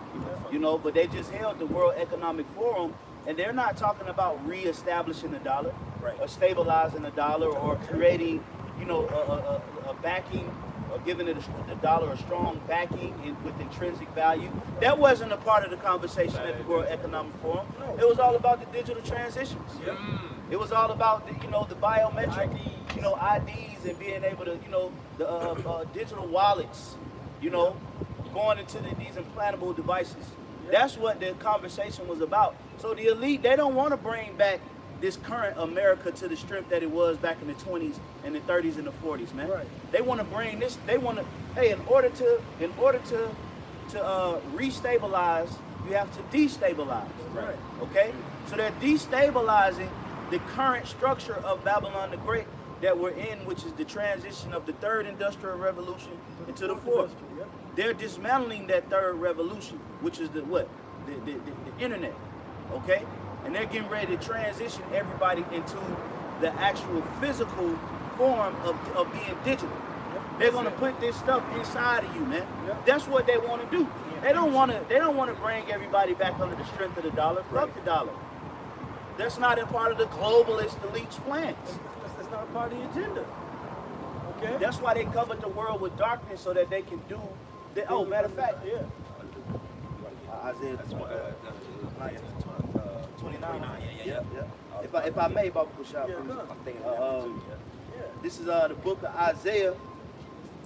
you know, but they just held the World Economic Forum, and they're not talking about reestablishing the dollar, or stabilizing the dollar, or creating, you know, a backing, or giving the dollar a strong backing with intrinsic value. That wasn't a part of the conversation at the World Economic Forum. It was all about the digital transitions. It was all about the, you know, the biometric, you know, IDs, and being able to, you know, the digital wallets, you know, going into these implantable devices. That's what the conversation was about. So the elite, they don't want to bring back this current America to the strength that it was back in the 20s and the 30s and the 40s, man. Right. They want to bring this. They want to. Hey, in order to restabilize, you have to destabilize. Right. Okay. So they're destabilizing the current structure of Babylon the Great that we're in, which is the transition of the third industrial revolution into the fourth. They're dismantling that third revolution, which is the what? The internet. Okay. And they're getting ready to transition everybody into the actual physical form of being digital. They're gonna put this stuff inside of you, man. That's what they want to do. They don't want to bring everybody back under the strength of the dollar. Fuck the dollar. That's not a part of the globalist elite's plans. That's not a part of the agenda. Okay. That's why they covered the world with darkness so that they can do. Oh, matter of fact, Isaiah 29. Yeah. If I may, Baba Kushab, this is the book of Isaiah,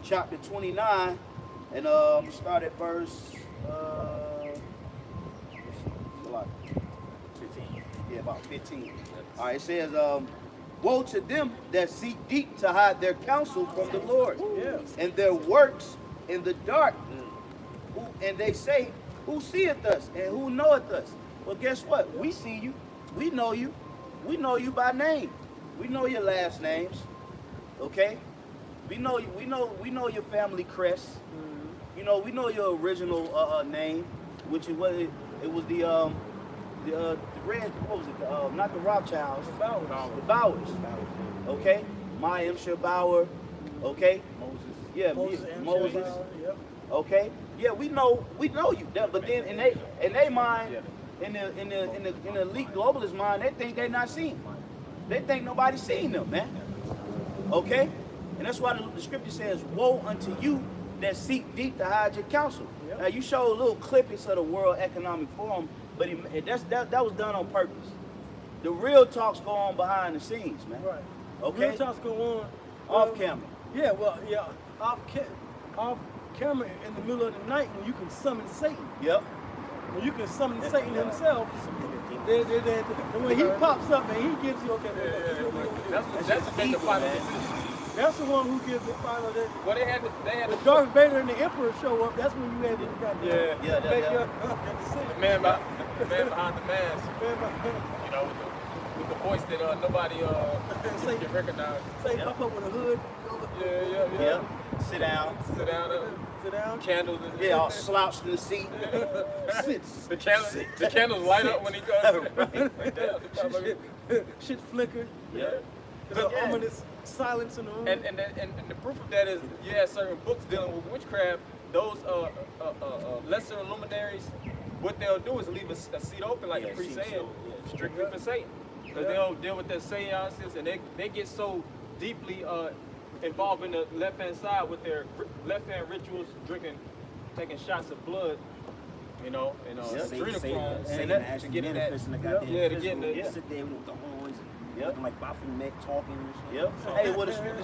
chapter 29, and I'm start at verse 15. Yeah, about 15. All right, it says, "Woe to them that seek deep to hide their counsel from the Lord, and their works in the dark. And they say, who seeth us and who knoweth us?" Well, guess what? We see you. We know you. We know you by name. We know your last names. Okay? We know you. We know your family crest. You know, we know your original name, which it was the red. What was it? Not the Rothschilds. The Bowers. Okay? Mayim Bauer. Okay? Moses. Okay? Yeah, we know you. But then in they mind, in the elite globalist mind, they think they're not seen. They think nobody's seen them, man. Okay? And that's why the scripture says, "Woe unto you that seek deep to hide your counsel." Now you show a little clippings of the World Economic Forum, but that was done on purpose. The real talks go on behind the scenes, man. Right. Okay? Real talks go on Off camera. Yeah, well, yeah, off camera in the middle of the night when you can summon Satan. Yep. When you can summon Satan himself, and when he pops up and he gives you, That's the thing. The final that's the one who gives the final. Well, they had when Darth Vader and the Emperor show up, that's when you had to make your decision. the man behind the mask. You know, with the voice that nobody Say- can recognize. Say pop up with a hood. Yeah. Sit down. Sit down. Sit down. Candles. And, Yeah, all slouched in the seat. The candles light up when he comes. Like that. Shit flicker. Yeah. There's an ominous silence in the room. And the proof of that is, you have certain books dealing with witchcraft. Those lesser luminaries, what they'll do is leave a seat open, like the priest saying, strictly for Satan. Because they'll deal with their seances, and they get so deeply involved in the left-hand side with their left-hand rituals, taking shots of blood, adrenochrome, Satan to actually get in that. manifesting the goddamn Yeah, to get in physical. the. Sit there with the horns, looking like Baphomet talking and shit. Yep. Hey, what the scripture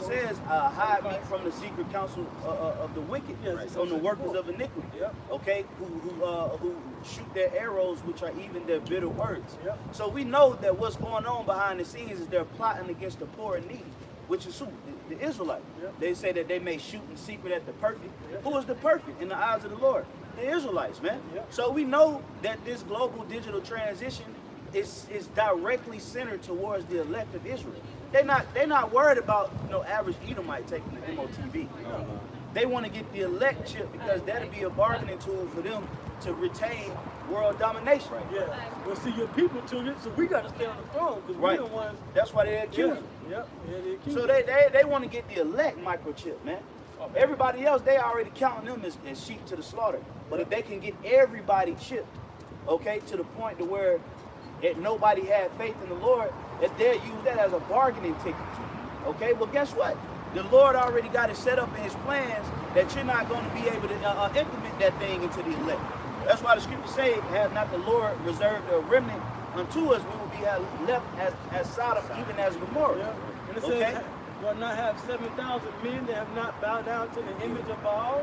says, hide me from the secret counsel of the wicked, from the workers of iniquity. Okay, who shoot their arrows, which are even their bitter words. So we know that what's going on behind the scenes is they're plotting against the poor and needy, which is who? The Israelites. They say that they may shoot in secret at the perfect. Who is the perfect in the eyes of the Lord? The Israelites, man. So we know that this global digital transition is directly centered towards the elect of Israel. They're not worried about no average Edomite taking the MOTV. They want to get the elect chip because that'll be a bargaining tool for them to retain world domination. Yeah. Well, see, your people took it, so we got to stay on the throne because we're the ones. That's why they accuse them. Yep. Yeah, they accuse So them. they want to get the elect microchip, man. Everybody else, they already counting them as sheep to the slaughter. But if they can get everybody chipped, okay, to the point to where nobody had faith in the Lord, that they'll use that as a bargaining ticket. Okay, well, guess what? The Lord already got it set up in his plans that you're not going to be able to implement that thing into the elect. That's why the scriptures say, have not the Lord reserved a remnant unto us, we will be left as Sodom, even as Gomorrah. And it says, will not have 7,000 men that have not bowed down to the image of Baal.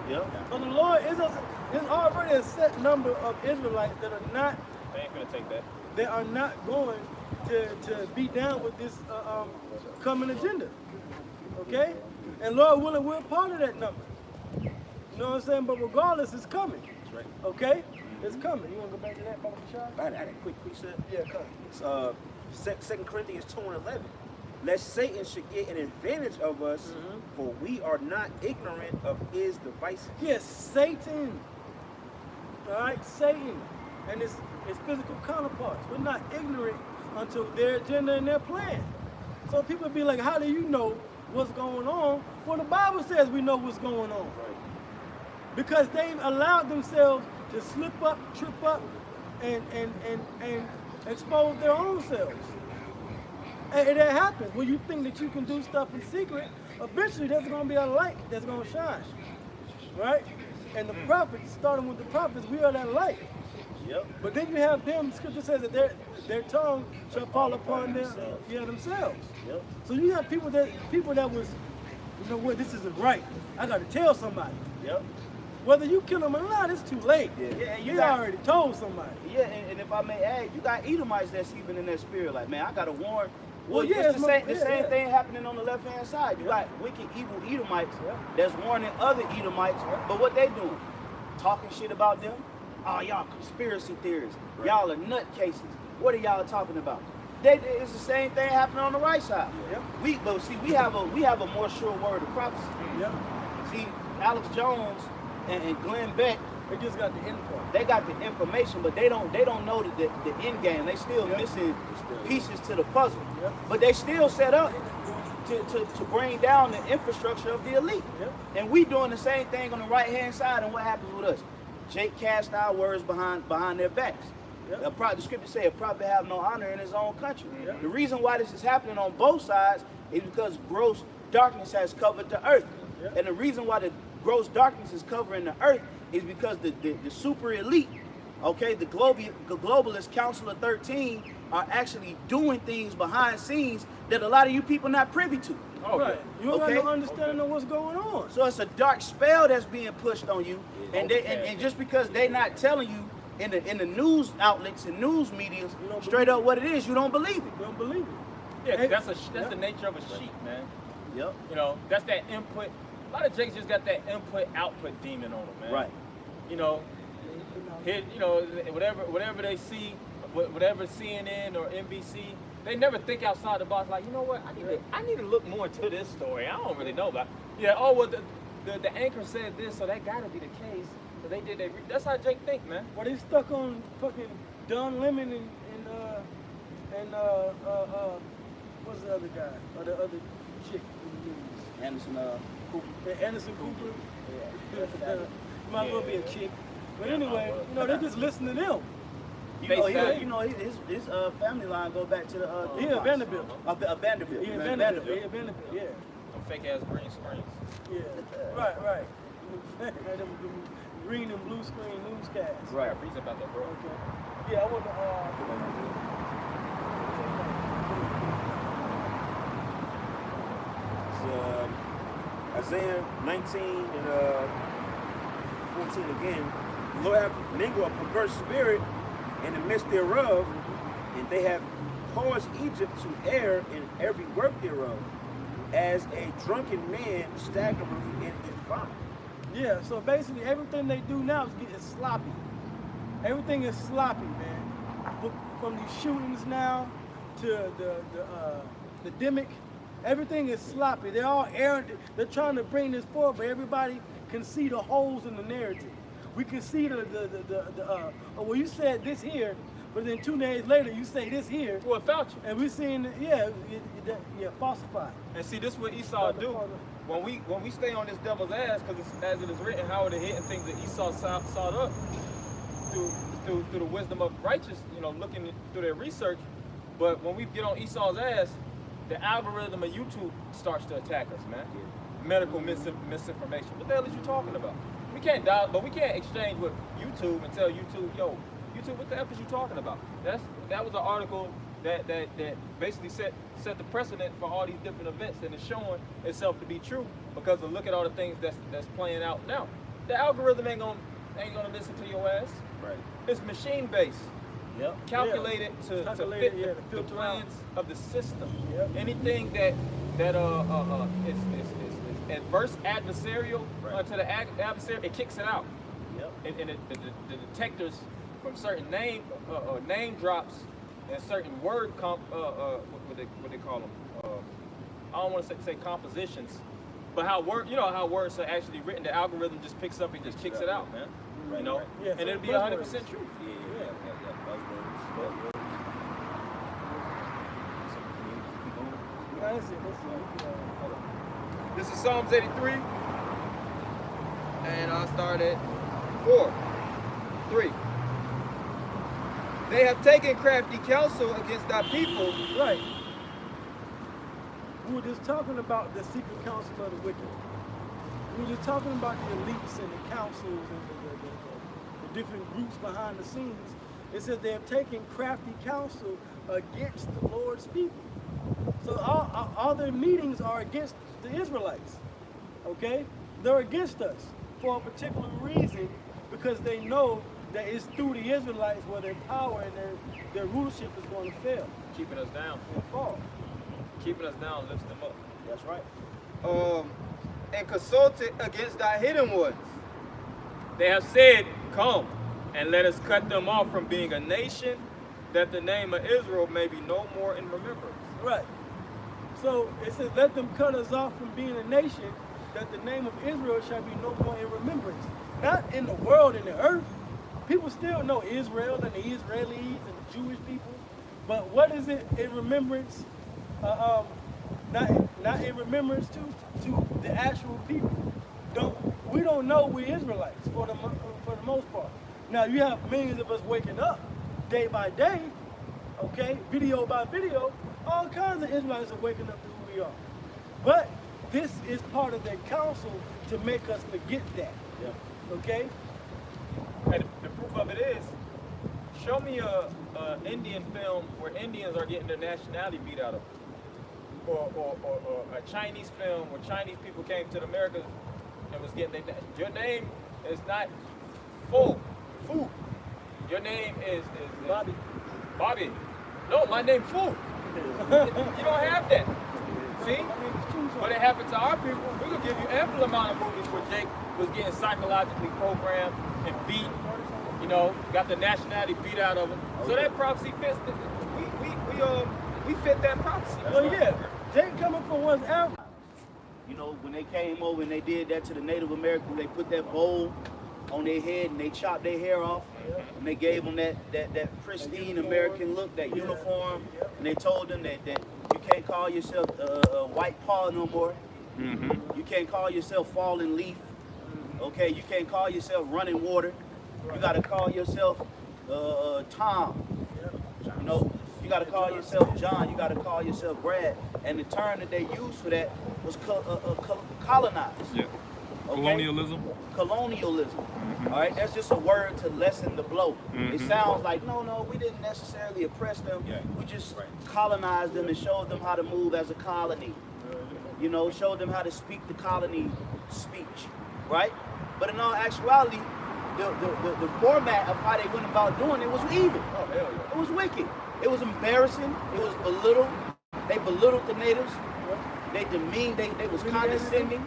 So the Lord is already a set number of Israelites that are not. They ain't gonna take that. They are not going to be down with this coming agenda. Okay? And Lord willing, we're part of that number. You know what I'm saying? But regardless, it's coming. That's right. Okay? It's coming. You want to go back to that, Papa Bashar? I had a quick precept. Yeah, come. It's 2 Corinthians 2:11. Lest Satan should get an advantage of us, for we are not ignorant of his devices. Yes, Satan. All right, Satan and his physical counterparts. We're not ignorant unto their agenda and their plan. So people be like, how do you know what's going on? Well, the Bible says we know what's going on. Because they've allowed themselves to slip up, trip up, and expose their own selves. And that happens. When you think that you can do stuff in secret, eventually there's going to be a light that's going to shine. Right? And the prophets, starting with the prophets, we are that light. But then you have them, scripture says that their tongue shall fall upon themselves. So you have people that was, you know what, this isn't right. I got to tell somebody. Whether you kill them or not, it's too late. You already told somebody. And if I may add, you got Edomites that's even in that spirit. Like, man, I got to warn. Well, it's the same thing happening on the left-hand side. You got wicked, evil Edomites that's warning other Edomites. But what they doing? Talking shit about them? Oh, y'all conspiracy theorists. Y'all are nutcases. What are y'all talking about? It's the same thing happening on the right side. We have a more sure word of prophecy. See, Alex Jones and Glenn Beck, they just got the info. They got the information, but they don't know the end game. They still missing pieces to the puzzle. But they still set up to bring down the infrastructure of the elite. And we doing the same thing on the right hand side. And what happens with us? Jake cast our words behind their backs. The scripture say a prophet have no honor in his own country. The reason why this is happening on both sides is because gross darkness has covered the earth. And the reason why the gross darkness is covering the earth is because the super elite, okay, the globalist Council of 13 are actually doing things behind scenes that a lot of you people not privy to. Right. You don't got no understanding of what's going on. So it's a dark spell that's being pushed on you, and just because they not telling you in the news outlets and news medias straight up what it is, you don't believe it. You don't believe it. Yeah, that's the nature of a sheep, man. You know, that's that input. A lot of Jakes just got that input-output demon on them, man. Right. You know, whatever they see, whatever CNN or NBC, they never think outside the box. Like, you know what? I need to look more into this story. I don't really know about. Yeah. Oh well, the anchor said this, so that gotta be the case. So they did. That's how Jake think, man. Well, they stuck on fucking Don Lemon and what's the other guy or the other chick in the news? Anderson Cooper. Yeah, Anderson Cooper. Yeah. Might as well be a chick. But anyway, you know, they just listen to them. You know, his family line go back to the Yeah, Vanderbilt. Vanderbilt. Yeah, Vanderbilt. Yeah. Some fake ass green screens. Yeah. Right. Them green and blue screen newscasts. Right. Yeah, reason about that, bro. Okay. Yeah, I want to. Isaiah 19 and 14 again. The Lord have mingled a perverse spirit in the midst thereof, and they have caused Egypt to err in every work thereof, as a drunken man staggereth in his vomit. Yeah, so basically everything they do now is getting sloppy. Everything is sloppy, man. From these shootings now to the demic, everything is sloppy. They're all errant. They're trying to bring this forward, but everybody can see the holes in the narrative. We can see well, you said this here, but then 2 days later you say this here. Well, Fauci. And we're seeing, falsified. And see, this is what Esau do. When we stay on this devil's ass, because as it is written, how are the hidden things that Esau sought up through the wisdom of righteous, looking through their research. But when we get on Esau's ass, the algorithm of YouTube starts to attack us, man. Medical misinformation. What the hell is you talking about? We can't dial, but we can't exchange with YouTube and tell YouTube, yo, YouTube, what the F is you talking about? That was an article that basically set the precedent for all these different events, and it's showing itself to be true because of look at all the things that's playing out now. The algorithm ain't gonna listen to your ass. Right. It's machine based. Yep. Calculated to fit the plans of the system. Yep. Anything that is adverse adversarial to the adversary, it kicks it out. Yep. And the detectors from certain name drops and certain word what they call them. I don't want to say compositions, but how words are actually written, the algorithm just picks up and just kicks it out, man. Right. Yeah, and it'll be 100% true. Yeah. This is Psalms 83, and I'll start at 4, 3. They have taken crafty counsel against thy people. Right. We were just talking about the secret counsel of the wicked. We were just talking about the elites and the councils and the different groups behind the scenes. It says they have taken crafty counsel against the Lord's people. So all their meetings are against the Israelites. Okay? They're against us for a particular reason, because they know that it's through the Israelites where their power and their rulership is going to fail. Keeping us down. And fall. Keeping us down lifts them up. That's right. And consulted against thy hidden ones. They have said, come, and let us cut them off from being a nation, that the name of Israel may be no more in remembrance. Right. So it says, let them cut us off from being a nation, that the name of Israel shall be no more in remembrance. Not in the world and the earth. People still know Israel and the Israelis and the Jewish people. But what is it in remembrance? Not in remembrance to the actual people. We don't know we're Israelites for the most part. Now you have millions of us waking up day by day, okay, video by video. All kinds of Israelites are waking up to who we are. But this is part of their counsel to make us forget that. Yeah. Okay? And the proof of it is, show me a Indian film where Indians are getting their nationality beat out of them. Or a Chinese film where Chinese people came to America and was getting their your name is not Fu. Your name is Bobby. Bobby. No, my name Fu. You don't have that. See? But it happened to our people. We could give you ample amount of movies where Jake was getting psychologically programmed and beat you know, got the nationality beat out of them. So that prophecy fits. We fit that prophecy. Well, yeah, Jake coming from one's Africa. You know, when they came over and they did that to the Native Americans, they put that bowl on their head and they chopped their hair off. And they gave them that pristine American look, that uniform. And they told them that you can't call yourself a white paw no more. You can't call yourself fallen leaf. Okay, you can't call yourself running water. You got to call yourself Tom. You know, you got to call yourself John. You got to call yourself Brad. And the term that they used for that was colonized. Yeah. Okay? Colonialism. Colonialism. All right, that's just a word to lessen the blow. It sounds like no, we didn't necessarily oppress them. We just colonized them and showed them how to move as a colony. You know, showed them how to speak the colony speech, right? But in all actuality, the format of how they went about doing it was evil. Oh, hell yeah. It was wicked. It was embarrassing. It was belittled. They belittled the natives. They demeaned. They was condescending.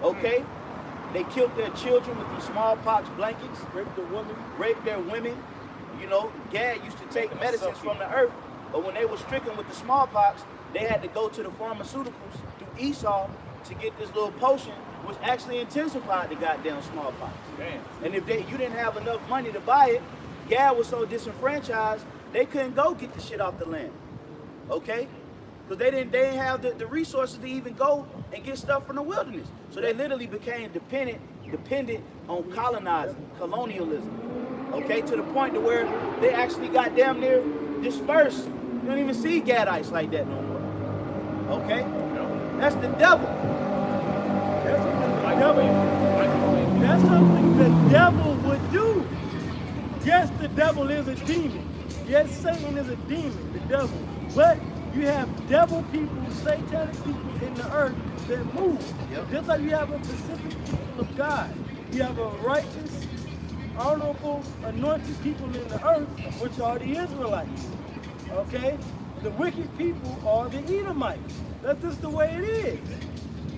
Okay. They killed their children with the smallpox blankets. Raped their women. You know, Gad used to take medicines from the earth, but when they were stricken with the smallpox, they had to go to the pharmaceuticals through Esau to get this little potion, which actually intensified the goddamn smallpox. Damn. And if you didn't have enough money to buy it, Gad was so disenfranchised, they couldn't go get the shit off the land. Okay? Because they didn't have the resources to even go and get stuff from the wilderness. So they literally became dependent on colonialism. Okay, to the point to where they actually got damn near dispersed. You don't even see Gadites like that no more. Okay? That's the devil. That's something the devil would do. Yes, the devil is a demon. Yes, Satan is a demon, the devil. But you have devil people, satanic people in the earth that move. Just like you have a specific people of God. You have a righteous, honorable, anointed people in the earth, which are the Israelites. Okay? The wicked people are the Edomites. That's just the way it is.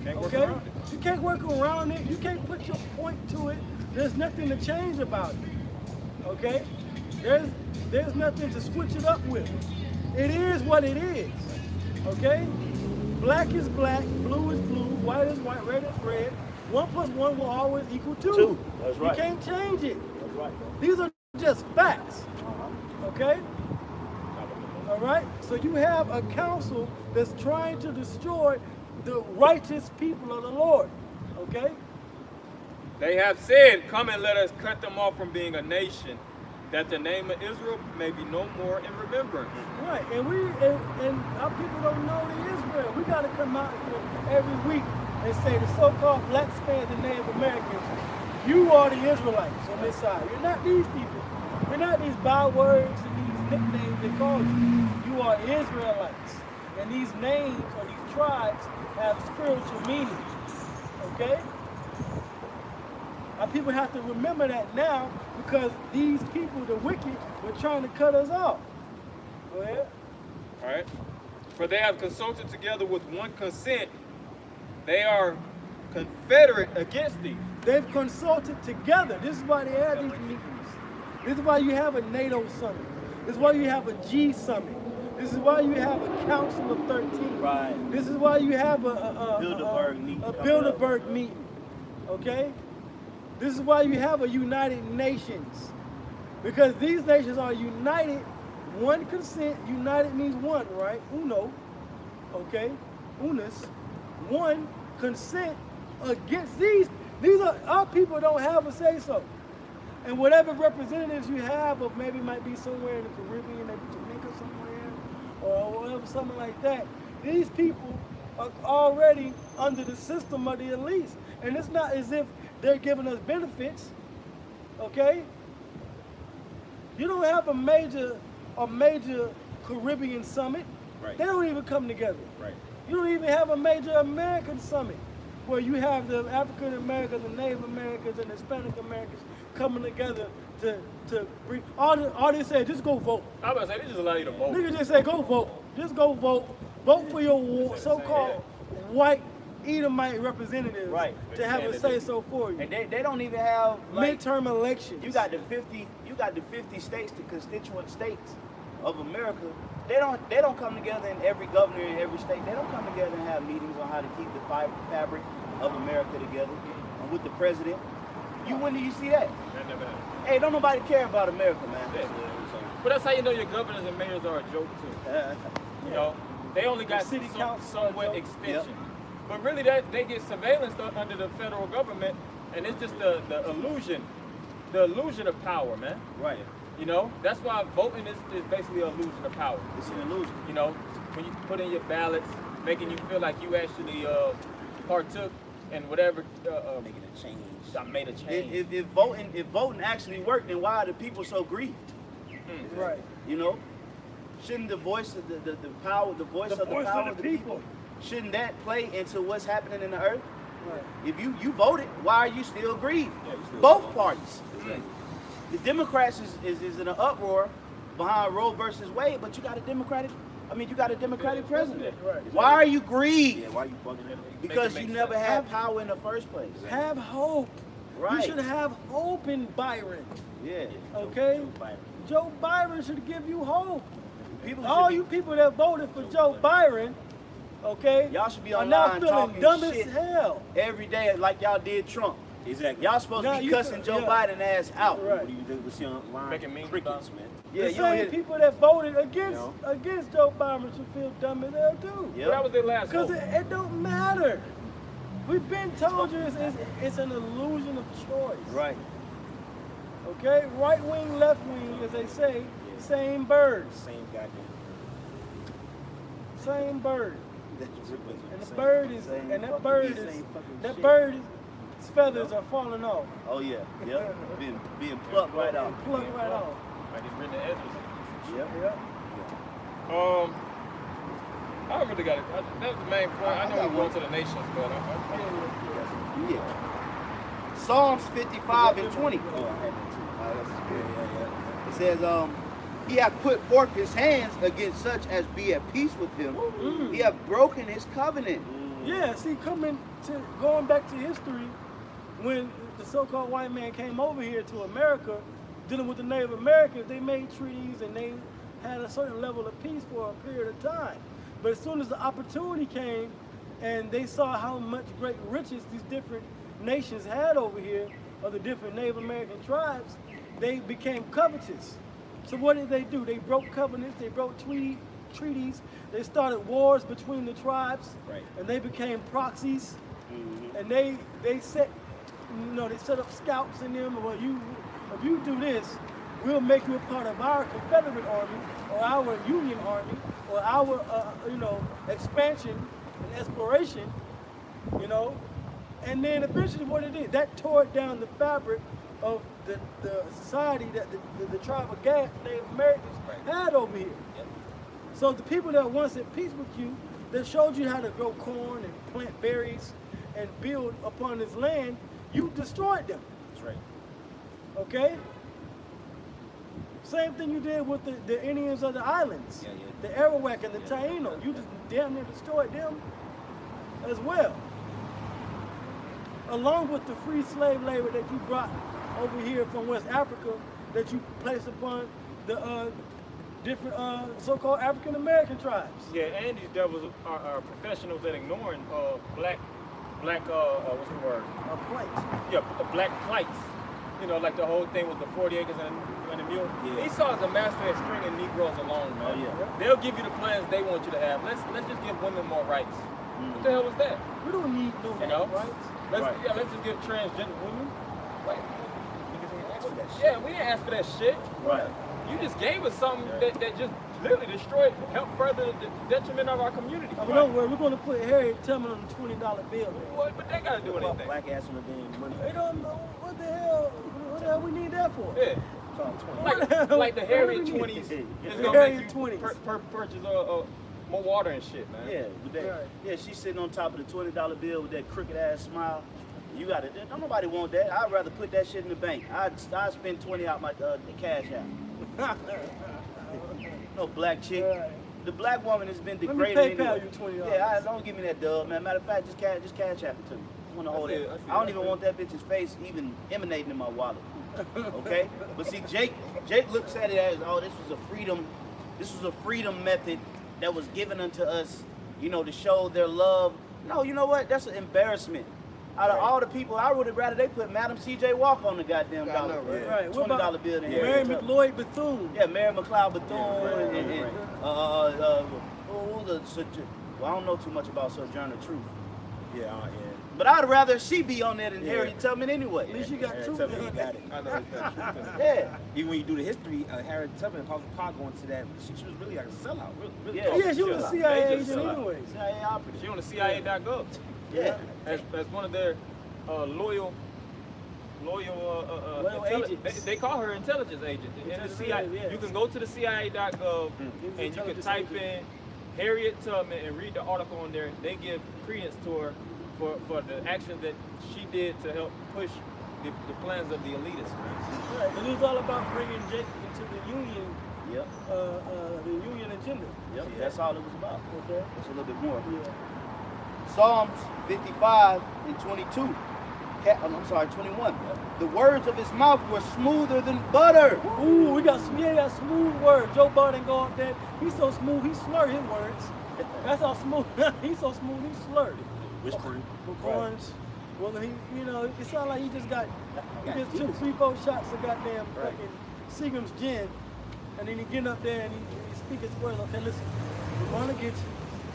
Okay? You can't work around it. You can't put your point to it. There's nothing to change about it. Okay? There's nothing to switch it up with. It is what it is. Okay? Black is black, blue is blue, white is white, red is red. 1 + 1 will always equal 2. That's right. You can't change it. That's right. These are just facts. Okay? All right? So you have a council that's trying to destroy the righteous people of the Lord. Okay? They have said, come and let us cut them off from being a nation, that the name of Israel may be no more in remembrance. Right, and our people don't know the Israel. We got to come out here every week and say the so-called black Spanish and Native Americans, you are the Israelites on this side. You're not these people. You're not these bywords and these nicknames they call you. You are Israelites. And these names or these tribes have spiritual meaning. Okay? Our people have to remember that now because these people, the wicked, were trying to cut us off. Go ahead. All right. For they have consulted together with one consent. They are confederate against thee. They've consulted together. This is why they have these meetings. This is why you have a NATO summit. This is why you have a G summit. This is why you have a Council of 13. Right. This is why you have a Bilderberg meeting. Okay? This is why you have a United Nations. Because these nations are united, one consent, united means one, right? Uno, okay? Unus, one consent against these. These are, our people don't have a say-so. And whatever representatives you have of maybe might be somewhere in the Caribbean, maybe Jamaica somewhere, or whatever, something like that, these people are already under the system of the elites. And it's not as if they're giving us benefits, okay? You don't have a major Caribbean summit. Right. They don't even come together. Right. You don't even have a major American summit where you have the African Americans, the Native Americans, and the Hispanic Americans coming together to bring. All they say, just go vote. I was about to say, they just allow you to vote. Niggas just say, go vote. Just go vote. Vote for your so-called white Edomite representatives Right. to have a say so for you. And they don't even have like, Midterm elections. you got the 50 states, the constituent states of America. They don't come together in every governor in every state. They don't come together and have meetings on how to keep the fabric of America together. And with the president, when do you see that? That never happened. Hey, don't nobody care about America, man. Yeah. But that's how you know your governors and mayors are a joke too. You know, they only got City council somewhat joke. extension. But really, they get surveillance under the federal government, and it's just the illusion of power, man. Right. You know, that's why voting is basically an illusion of power. It's an illusion. You know, when you put in your ballots, making you feel like you actually partook in whatever. Making a change. I made a change. If voting actually worked, then why are the people so grieved? Right. You know, shouldn't the voice of the power, the voice of the people, shouldn't that play into what's happening in the earth? Right. If you voted, why are you still grieved? Yeah, you still Both vote. parties. Exactly. The Democrats is in an uproar behind Roe versus Wade, but you got a Democratic president. Right. Why are you grieved? Yeah, why you bugging it? Because Make you it never sense. had power in the first place. Have hope. Right. You should have hope in Byron. Yeah. Okay? Joe Biden. Joe Byron should give you hope. People All should you people that voted for Joe Byron, okay, Y'all should be are now online feeling talking dumb shit as hell. every day like y'all did Trump. Exactly. Y'all supposed Now to be you cussing feel- Joe yeah. Biden ass out. Right. What do you do with online? Making memes crickets, about- man. Yeah, The you don't same hear. people that voted against You against Joe Biden should feel dumb as hell too. Yeah. But that was their last Because vote. it don't matter. We've been told you it's an illusion of choice. Right. Okay? Right wing, left wing, as they say, same bird. Same goddamn. Same bird. That's ridiculous. And the Same. bird is Same and that fucking- bird same is fucking that shit. bird's feathers are falling off. Oh yeah. Yep. Being plucked right out. Plucked right off. Like it's written in Ezra. Yep. Yep. I really got it. That's the main point. I know got we're going one. to the nations, but Yeah. Psalms 55 and 20. Oh, I had that too. Yeah. It says, he hath put forth his hands against such as be at peace with him. He hath broken his covenant. Yeah, see, going back to history, when the so-called white man came over here to America, dealing with the Native Americans, they made treaties and they had a certain level of peace for a period of time. But as soon as the opportunity came and they saw how much great riches these different nations had over here, of the different Native American tribes, they became covetous. So what did they do? They broke covenants, they broke treaties, they started wars between the tribes, Right. and they became proxies, and they set up scouts in them. Well, if you do this, we'll make you a part of our Confederate army or our Union army or our expansion and exploration, and then eventually what it did, that tore down the fabric of the society that the tribe of Native Americans had over here. Yep. So the people that once at peace with you, that showed you how to grow corn and plant berries and build upon this land, you destroyed them. That's right. Okay? Same thing you did with the Indians of the islands, Yeah. the Arawak and the Taino. You just damn near destroyed them as well. Along with the free slave labor that you brought over here from West Africa, that you placed upon the different so-called African American tribes. yeah, and these devils are professionals at ignoring black what's the word? A plate. Yeah, the black plights. You know, like the whole thing with the 40 acres and a mule. Yeah. Esau is a master at stringing Negroes along, man. Oh, yeah. They'll give you the plans they want you to have. Let's just give women more rights. What the hell was that? We don't need no You know? rights. Let's just give transgender women. Wait. Niggas ain't asked for that shit. Yeah, we didn't ask for that shit. Right. You just gave us something that just literally destroyed, helped further the detriment of our community. But don't worry, we're going to put Harriet Tubman on the $20 bill. What? But they gotta do What about anything. black ass on the damn money? They don't know what the hell we need that for. Yeah. Like the Harriet 20s is gonna Harriet make you 20s. purchase more water and shit, man. Yeah, with that. Right. Yeah, she's sitting on top of the $20 bill with that crooked ass smile. You got it. Don't nobody want that. I'd rather put that shit in the bank. I'd spend 20 out my the cash out. No black chick. Right. the black woman has been Let me degraded PayPal anyway. you $20. Yeah, don't give me that dub, man. Matter of fact, just cash app it to me. I want to hold it. I don't even want that bitch's face even emanating in my wallet. Okay? But see, Jake looks at it as, oh, this was a freedom method that was given unto us, you know, to show their love. No, you know what? That's an embarrassment. Out of all the people, I would have rather they put Madam C.J. Walker on the goddamn dollar. Right. What about $20 bill. Mary McLeod Bethune? Yeah, Mary McLeod Bethune and well, I don't know too much about Sojourner Truth. Yeah. But I'd rather she be on there than Harriet Tubman anyway. At least you got truth. Tubman, you got it. I know he's got truth in it. Yeah. Even when you do the history, Harriet Tubman, Apostle Paul going to that, she was really like a sellout. Really Yeah. Yeah, she was a CIA Major agent sellout. anyways. CIA operative. She on the CIA.gov. Yeah. As one of their loyal agents. they call her intelligence agent. In the Intelligence CIA, agent, yes. you can go to the CIA.gov and you can Intelligence type agent. in Harriet Tubman and read the article on there. They give credence to her for the action that she did to help push the plans of the elitists. Right, but it was all about bringing Jake into the union, Yep. the union agenda. Yep. That's all it was about. Okay. It's a little bit more. Yeah. Psalms 55 and 22. I'm sorry, 21. The words of his mouth were smoother than butter. Ooh, we got smooth words. Joe Biden go up there. He's so smooth. He slurred his words. That's how smooth. He's so smooth. He slurred it. Whispering. Corns. Well, it sounded like he just took 3-4 shots of goddamn fucking Seagram's gin, and then he get up there and he speak his words. Okay, listen, we're gonna get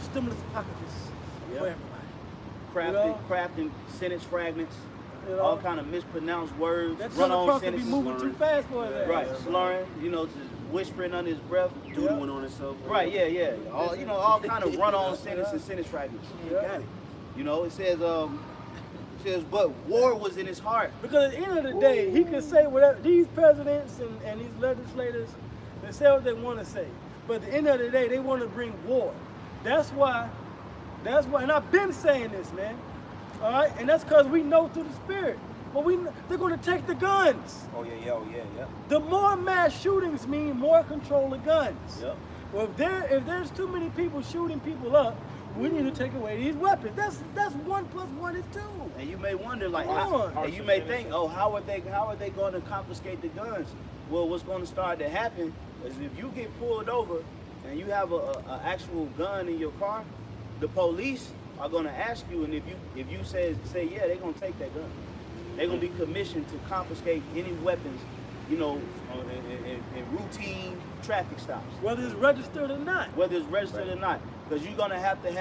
stimulus packages for everybody. Crafting sentence fragments, You know? all kind of mispronounced words, That run-on Trump could be sentences, moving too fast for his ass. right? Slurring, just whispering under his breath. Doodling on himself. Right, yeah. All kind of run-on sentences, sentence fragments. You got it. It says, but war was in his heart. Because at the end of the day, he can say whatever, these presidents and these legislators, they say what they want to say. But at the end of the day, they want to bring war. That's why, and I've been saying this, man. All right? And that's because we know through the spirit. But they're going to take the guns. Oh, yeah. The more mass shootings mean more control of guns. Yep. Well, if there's too many people shooting people up, we need to take away these weapons. That's 1 + 1 is 2. And you may wonder, like, Come on. and you may think, oh, how are they going to confiscate the guns? Well, what's going to start to happen is if you get pulled over and you have a actual gun in your car, the police are going to ask you, and if you say yeah, they're going to take that gun. They're going to be commissioned to confiscate any weapons, in routine traffic stops. Whether it's registered or not. Whether it's registered or not, because you're gonna have to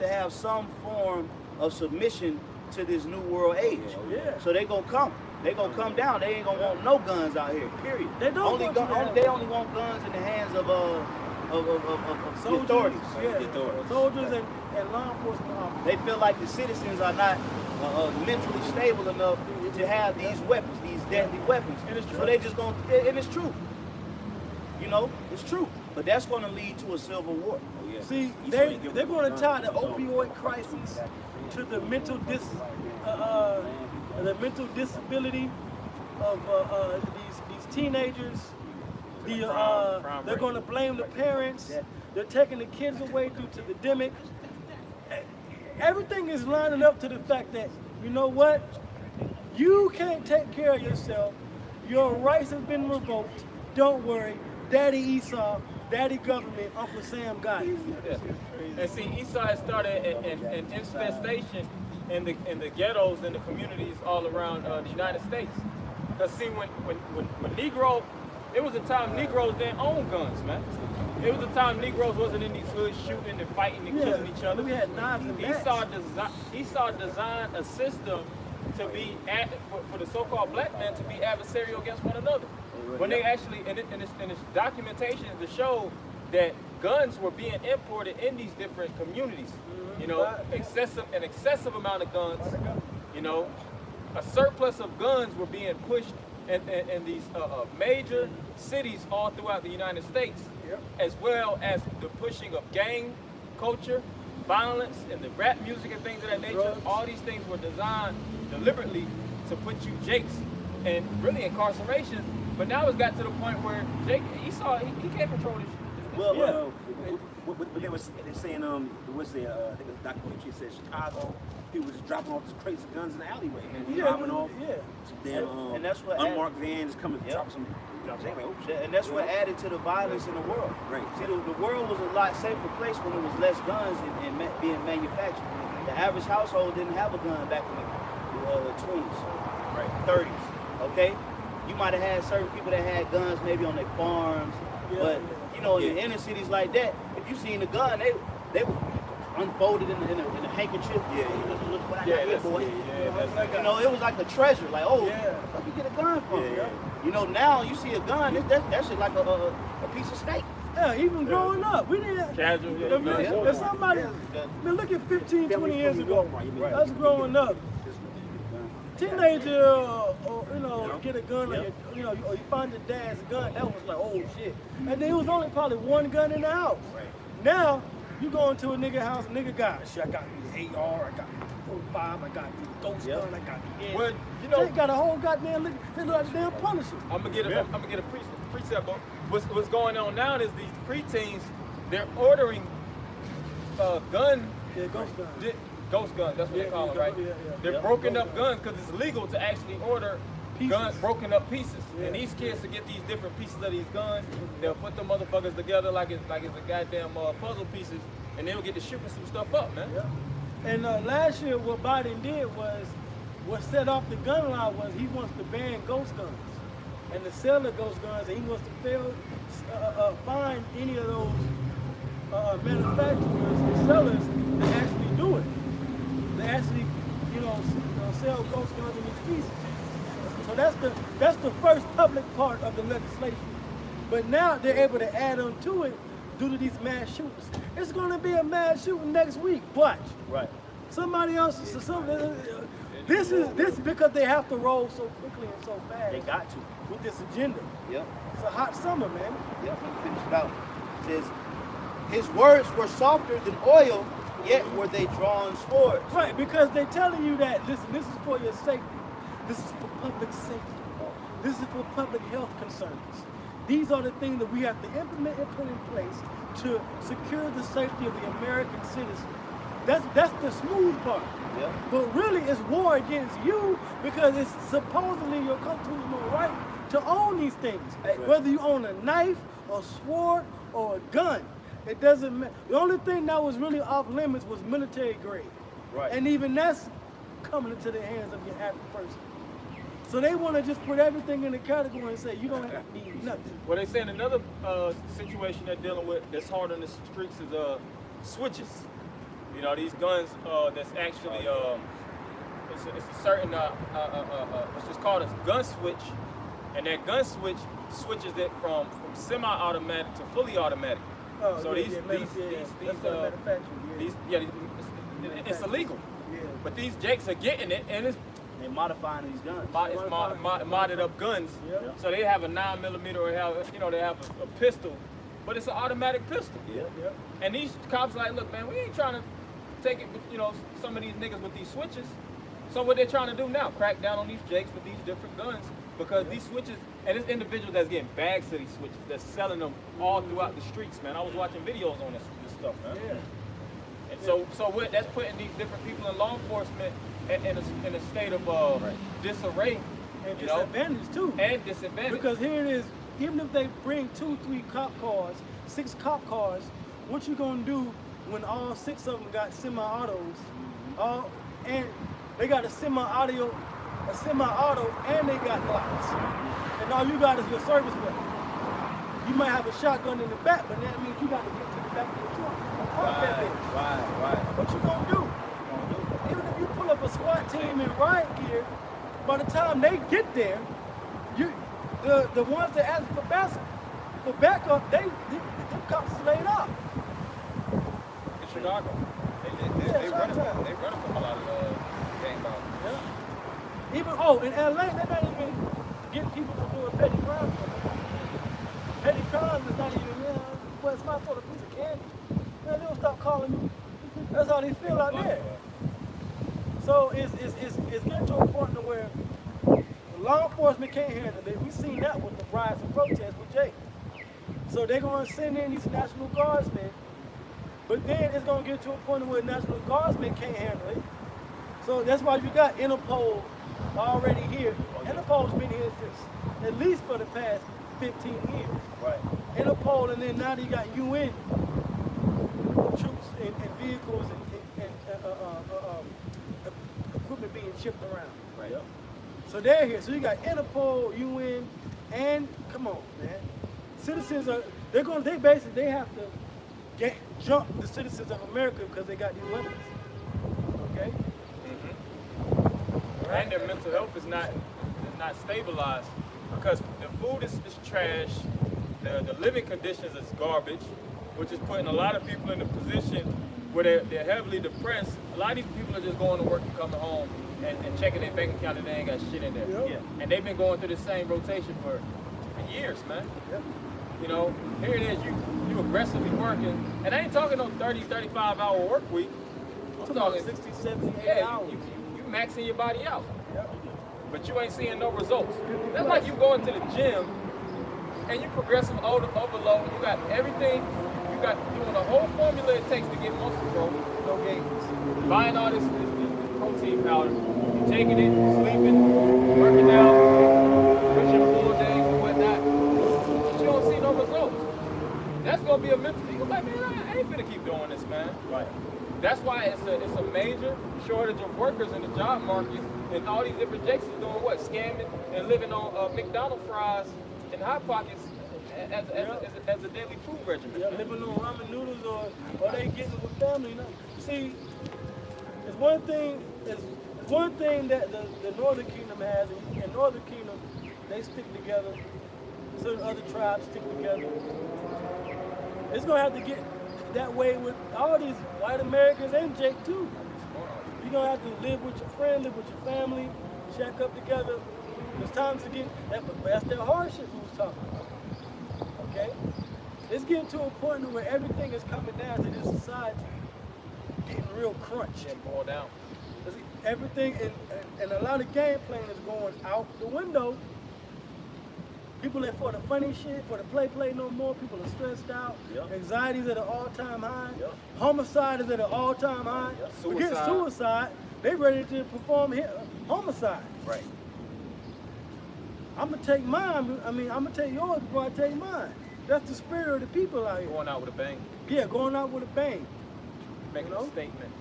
have some form of submission to this new world age. Yeah. So they gonna come down. They ain't gonna want no guns out here. Period. They don't They only want guns in the hands of the Soldiers, authorities. yeah. Soldiers and law enforcement officers. They feel like the citizens are not mentally stable enough to have these weapons, these deadly weapons. And it's true. So they just gonna, and it's true. It's true. But that's gonna lead to a civil war. Oh, yeah. See, You they're still ain't going giving to them tie the guns. opioid crisis to the mental disability of these teenagers. They're going to blame the parents. They're taking the kids away due to the demic. Everything is lining up to the fact that, you know what? You can't take care of yourself. Your rights have been revoked. Don't worry. Daddy Esau, Daddy Government, Uncle Sam got it. Yeah. And see, Esau has started an infestation in the ghettos and the communities all around the United States. Because see, when Negro, it was a time Negroes didn't own guns, man. It was a time Negroes wasn't in these hoods shooting and fighting and killing each other. We had knives and bats. Esau designed a system to be for the so-called black men to be adversarial against one another. When they actually, and it's documentation to show that guns were being imported in these different communities. An excessive amount of guns. A surplus of guns were being pushed in these major cities all throughout the United States, as well as the pushing of gang culture, violence, and the rap music and things of that nature. Drugs. All these things were designed deliberately to put you jakes and really incarceration. But now it's got to the point where Esau, he can't control Well, But they were saying, what's the, I think it was Dr. Petrie said Chicago, people just dropping off these crates of guns in the alleyway, man. Dropping off some damn and that's what unmarked vans coming to drop some. And that's what added to the violence in the world. Right. See, the world was a lot safer place when there was less guns and being manufactured. The average household didn't have a gun back in the 20s, Right. 30s. Okay, you might have had certain people that had guns maybe on their farms, but you know, in the inner cities like that, if you seen a gun, they would unfold it in a handkerchief. Look what I got here, boy. You know, it was like a treasure. Like, oh, where the fuck you get a gun from? You know, now you see a gun, that shit like a piece of steak. Yeah, even growing up, we didn't. Casual. If somebody, man, look at 15, 20 years ago, us growing up, teenager, or, you know, get a gun, or you find your dad's gun, that was like, oh shit. And there was only probably one gun in the house. Now, you go into a nigga house, nigga got shit. I got me the AR, I got me the 45, I got me the ghost gun, I got the Well, you know, they got a whole goddamn, they look like damn Punisher. I'm gonna get a precept. What's going on now is these preteens, they're ordering gun. Yeah, ghost gun. Ghost guns, that's what they call them, right? They're broken up guns because it's legal to actually order guns, broken up pieces. And these kids to get these different pieces of these guns, they'll put them motherfuckers together like it's a goddamn puzzle pieces, and they'll get to shipping some stuff up, man. And last year, what Biden did was, what set off the gun law was he wants to ban ghost guns and the sale of ghost guns, and he wants to find any of those manufacturers and sellers that actually do it. They actually, sell ghost guns in these pieces. So that's the first public part of the legislation. But now they're able to add on to it due to these mass shootings. It's going to be a mass shooting next week. Watch. Right. Somebody else. This is because they have to roll so quickly and so fast. They got to. With this agenda. Yep. It's a hot summer, man. Yep. Let me finish it out. It says, his words were softer than oil, yet were they drawn swords. Right, because they're telling you that, listen, this is for your safety. This is for public safety. This is for public health concerns. These are the things that we have to implement and put in place to secure the safety of the American citizen. That's the smooth part. Yep. But really, it's war against you because it's supposedly your constitutional right to own these things. Right. Whether you own a knife, a sword, or a gun. It doesn't matter. The only thing that was really off limits was military grade. Right. And even that's coming into the hands of your average person. So they want to just put everything in the category and say you don't have to need nothing. Well, they saying another situation they're dealing with that's hard on the streets is switches. You know, these guns that's actually it's a certain it's just called a gun switch, and that gun switch switches it from semi-automatic to fully automatic. Oh, So yeah, it's illegal. Yeah. But these jakes are getting it, and it's They modifying these guns. modded up guns. Yeah. So they have a 9mm or they have a pistol, but it's an automatic pistol. Yeah. Yeah. And these cops are like, look, man, we ain't trying to take it with, some of these niggas with these switches. So what they're trying to do now, crack down on these jakes with these different guns, because these switches, and it's individuals that's getting bags of these switches, that's selling them all throughout the streets, man. I was watching videos on this stuff, man. Yeah. And so that's putting these different people in law enforcement in a state of disarray, And disadvantage too. and disadvantage. Because here it is, even if they bring 2, 3 cop cars, 6 cop cars, what you gonna do when all 6 of them got semi-autos, and they got a semi-auto, and they got Glocks, and all you got is your service weapon. You might have a shotgun in the back, but that means you got to get to the back of the truck and park that bitch. Right. What you gonna do? Even if you pull up a SWAT team in riot gear, by the time they get there, the ones that ask for backup, them cops is laid off. In Chicago, they run from a lot of gang violence. Yeah. Even in LA, they're not even getting people for doing petty crimes. Petty crimes is not even, well, it's my fault, a piece of candy. Man, they don't stop calling me. That's how they feel out there. So it's getting to a point to where law enforcement can't handle it. We've seen that with the riots and protests with Jake. So they're going to send in these National Guardsmen, but then it's going to get to a point where National Guardsmen can't handle it. So that's why you got Interpol already here. Interpol's been here since, at least for the past 15 years. Right. Interpol, and then now you got UN troops and vehicles and equipment being shipped around. Right. Yep. So they're here. So you got Interpol, UN, and come on, man. Citizens are they have to jump the citizens of America because they got these weapons. Okay? Right. And their mental health is not stabilized because the food is trash, the living conditions is garbage, which is putting a lot of people in a position where they're heavily depressed. A lot of these people are just going to work and coming home and checking their bank account and they ain't got shit in there. Yep. Yeah. And they've been going through the same rotation for years, man. Yep. You know, here it is, you aggressively working, and I ain't talking no 30, 35-hour work week. I'm talking 60, 70, 80 yeah, hours. you maxing your body out, Yep. but you ain't seeing no results. That's like you going to the gym and you progressive overload. You got everything. You got doing the whole formula it takes to get muscle growth. No games. Buying all this protein powder, you taking it, sleeping, working out, pushing full days and whatnot. But you don't see no results. That's gonna be a mental thing. You're like, man, I ain't finna keep doing this, man. Right. That's why it's a major shortage of workers in the job market, and all these different jakes is doing what? Scamming and living on McDonald's fries and Hot Pockets as a daily food regimen. Yeah, living on ramen noodles or they getting it with family. You know? See, it's one thing that the Northern Kingdom has, and Northern Kingdom, they stick together. Certain other tribes stick together. It's gonna have to get that way with all these white Americans and Jake too. You're gonna have to live with your friend, live with your family, check up together. There's times to get that's that hardship we was talking about. Okay? It's getting to a point where everything is coming down to this society getting real crunch. And boil down. Everything and a lot of game playing is going out the window. People are for the funny shit, for the play no more. People are stressed out. Yep. Anxiety is at an all-time high. Yep. Homicide is at an all-time high. Yep. Forget suicide. They ready to perform homicide. Right. I'm gonna take mine. I'm gonna take yours before I take mine. That's the spirit of the people out here. Going out with a bang. Yeah, going out with a bang. Making You know? a statement.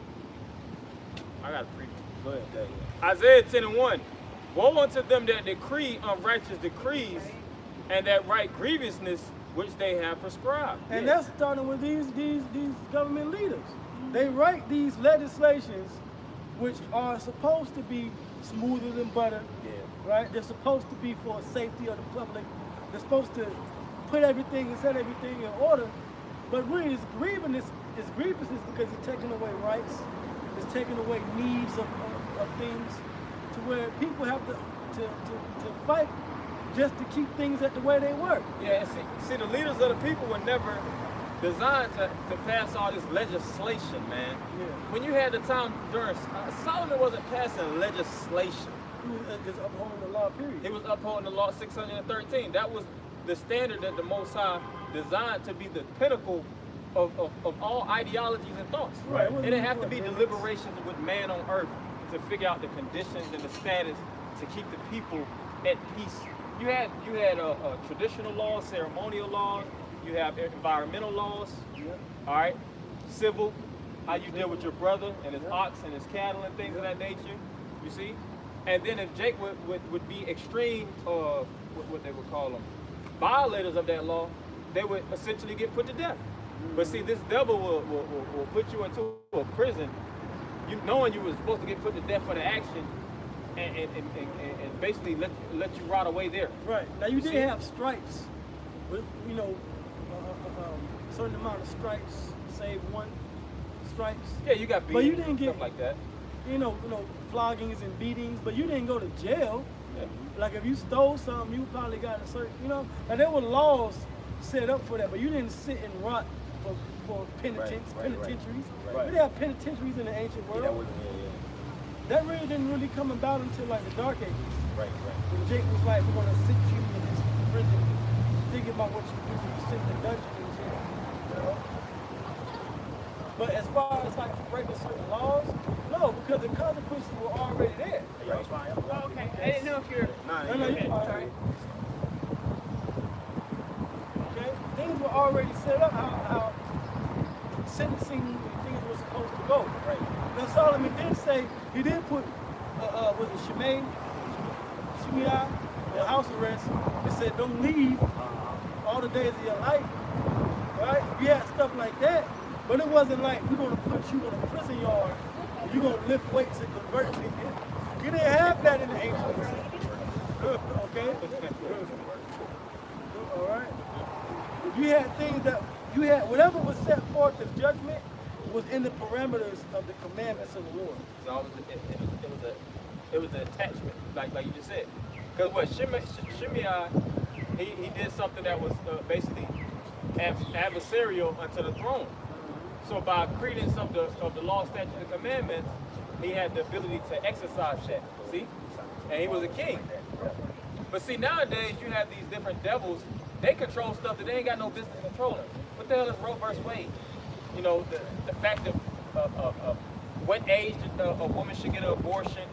I got a preview. Go ahead. There you Isaiah 10:1. Woe unto them that decree unrighteous decrees, and that write grievousness which they have prescribed. And that's starting with these government leaders. They write these legislations which are supposed to be smoother than butter, Yeah. right? They're supposed to be for safety of the public. They're supposed to put everything and set everything in order. But really, it's grievousness because it's taking away rights. It's taking away needs of things to where people have to fight just to keep things at the way they were. Yeah, and see, the leaders of the people were never designed to pass all this legislation, man. Yeah. When you had the time during Solomon wasn't passing legislation. He was just upholding the law, period. He was upholding the law 613. That was the standard that the Most High designed to be the pinnacle of all ideologies and thoughts. Right. It didn't have to be deliberations with man on earth to figure out the conditions and the status to keep the people at peace. You had traditional laws, ceremonial laws. You have environmental laws. Yeah. All right, civil, how you deal with your brother and his ox and his cattle and things of that nature. You see, and then if Jake would be extreme, what they would call them, violators of that law, they would essentially get put to death. But see, this devil will put you into a prison, you knowing you were supposed to get put to death for the action, and basically let you rot away there. Right. Now you did have stripes, but a certain amount of stripes save one stripes. Yeah, you got beatings, But you didn't get stuff like that. Floggings and beatings, but you didn't go to jail. Yeah. Like if you stole something, you probably got a certain, and there were laws set up for that, but you didn't sit and rot for penitentiaries. Right. We didn't have penitentiaries in the ancient world. Yeah, that wasn't. That really didn't really come about until like the Dark Ages. Right. When Jake was like, we're gonna sit you in this prison thinking about what you do when you sit in the dungeon and shit. You know? But as far as like breaking certain laws, no, because the consequences were already there. Right. Oh, okay. I didn't know if you're. No, you're fine. Sorry. Okay? Things were already set up how sentencing things were supposed to go. Right. Now Solomon did say he did put was it Shimei on house arrest and said don't leave all the days of your life. Right? You had stuff like that, but it wasn't like we're gonna put you in a prison yard and you're gonna lift weights and convert people. You didn't have that in the ancient world. Okay? All right. You had things that you had whatever was set forth as judgment was in the parameters of the commandments of the Lord. So it was an attachment, like you just said. Because what Shimei, he did something that was basically adversarial unto the throne. So by credence of the law, statutes, and commandments, he had the ability to exercise that. See, and he was a king. But see, nowadays you have these different devils. They control stuff that they ain't got no business controlling. What the hell is Roe versus Wade? You know, the fact of what age a woman should get an abortion.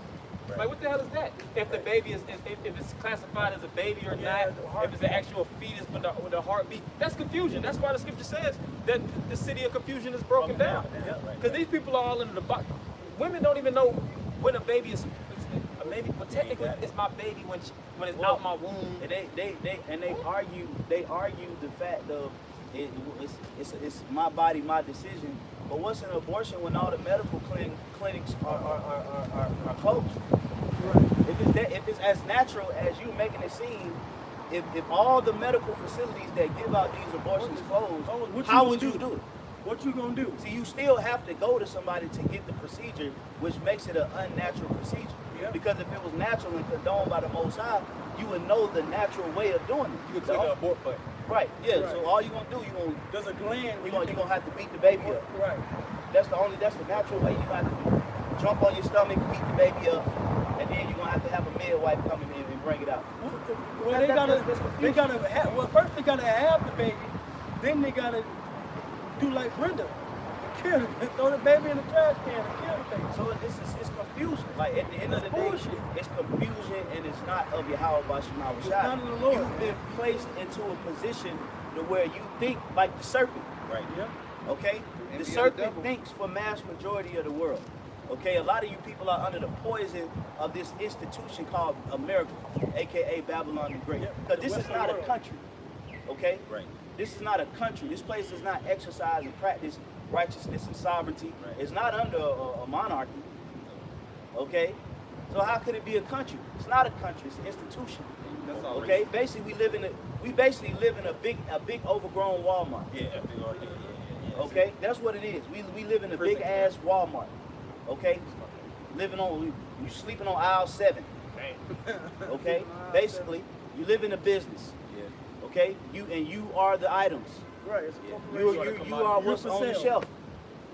Like, what the hell is that? If the baby if it's classified as a baby or not, if it's an actual fetus with a heartbeat, that's confusion. That's why the scripture says that the city of confusion is broken down. Because these people are all in the box. Women don't even know when a baby is a baby. But technically, it's my baby when it's out my womb. And they argue the fact of it's my body, my decision. But what's an abortion when all the medical clinics are closed? Right. If it's as natural as you making it seem, if all the medical facilities that give out these abortions closed, how would you do it? What you gonna do? See, you still have to go to somebody to get the procedure, which makes it an unnatural procedure. Yeah. Because if it was natural and condoned by the Most High, you would know the natural way of doing it. You could click an abort button. Right. Yeah. Right. So all you gonna do, There's a gland. you gonna have to beat the baby up. Right. That's the natural way. You have to do. Jump on your stomach, beat the baby up, and then you're gonna have a midwife come in and bring it out. Well, they gotta have, well, first they gotta have the baby, then they gotta do like Brenda, kill it, throw the baby in the trash can and kill the baby. So it's confusion. Like at the end of the day, bullshit. it's confusion, and it's not of Yahweh Bashimah It's not of the Lord. You've been placed into a position to where you think like the serpent. Right. Yeah. Okay? The serpent thinks for mass majority of the world. Okay, a lot of you people are under the poison of this institution called America, aka Babylon the Great. Yeah, Because this the is not a Western world. country. Okay? Right. This is not a country. This place does not exercise and practice righteousness and sovereignty. Right. It's not under a monarchy. Okay? So how could it be a country? It's not a country, it's an institution. That's all. Okay? Basically we basically live in a big overgrown Walmart. Yeah. Okay, that's what it is. We live in a big ass Walmart. Okay, you sleeping on aisle 7. Okay, basically you live in a business. Yeah. Okay, you are the items. Right. It's a Yeah. corporation. You are what's You're on for the sale. shelf.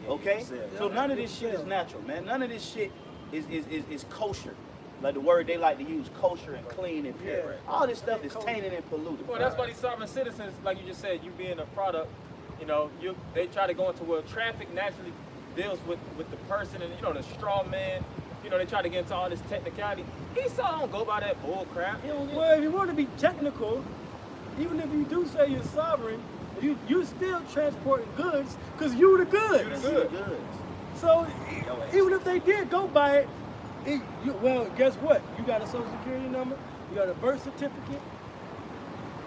Yeah, Okay, you're for sale. so none of this shit is natural, man. None of this shit is kosher. Like the word they like to use, kosher and clean and pure. Yeah, right. All this stuff is tainted and polluted. Well, that's why these sovereign citizens, like you just said, you being a product, you know, they try to go into where traffic naturally deals with the person and, you know, the straw man. You know, they try to get into all this technicality. Esau don't go by that bull crap. Well, if you want to be technical, even if you do say you're sovereign, you still transporting goods because you the goods. Good. So even if they did go by it, well, guess what? You got a social security number, you got a birth certificate.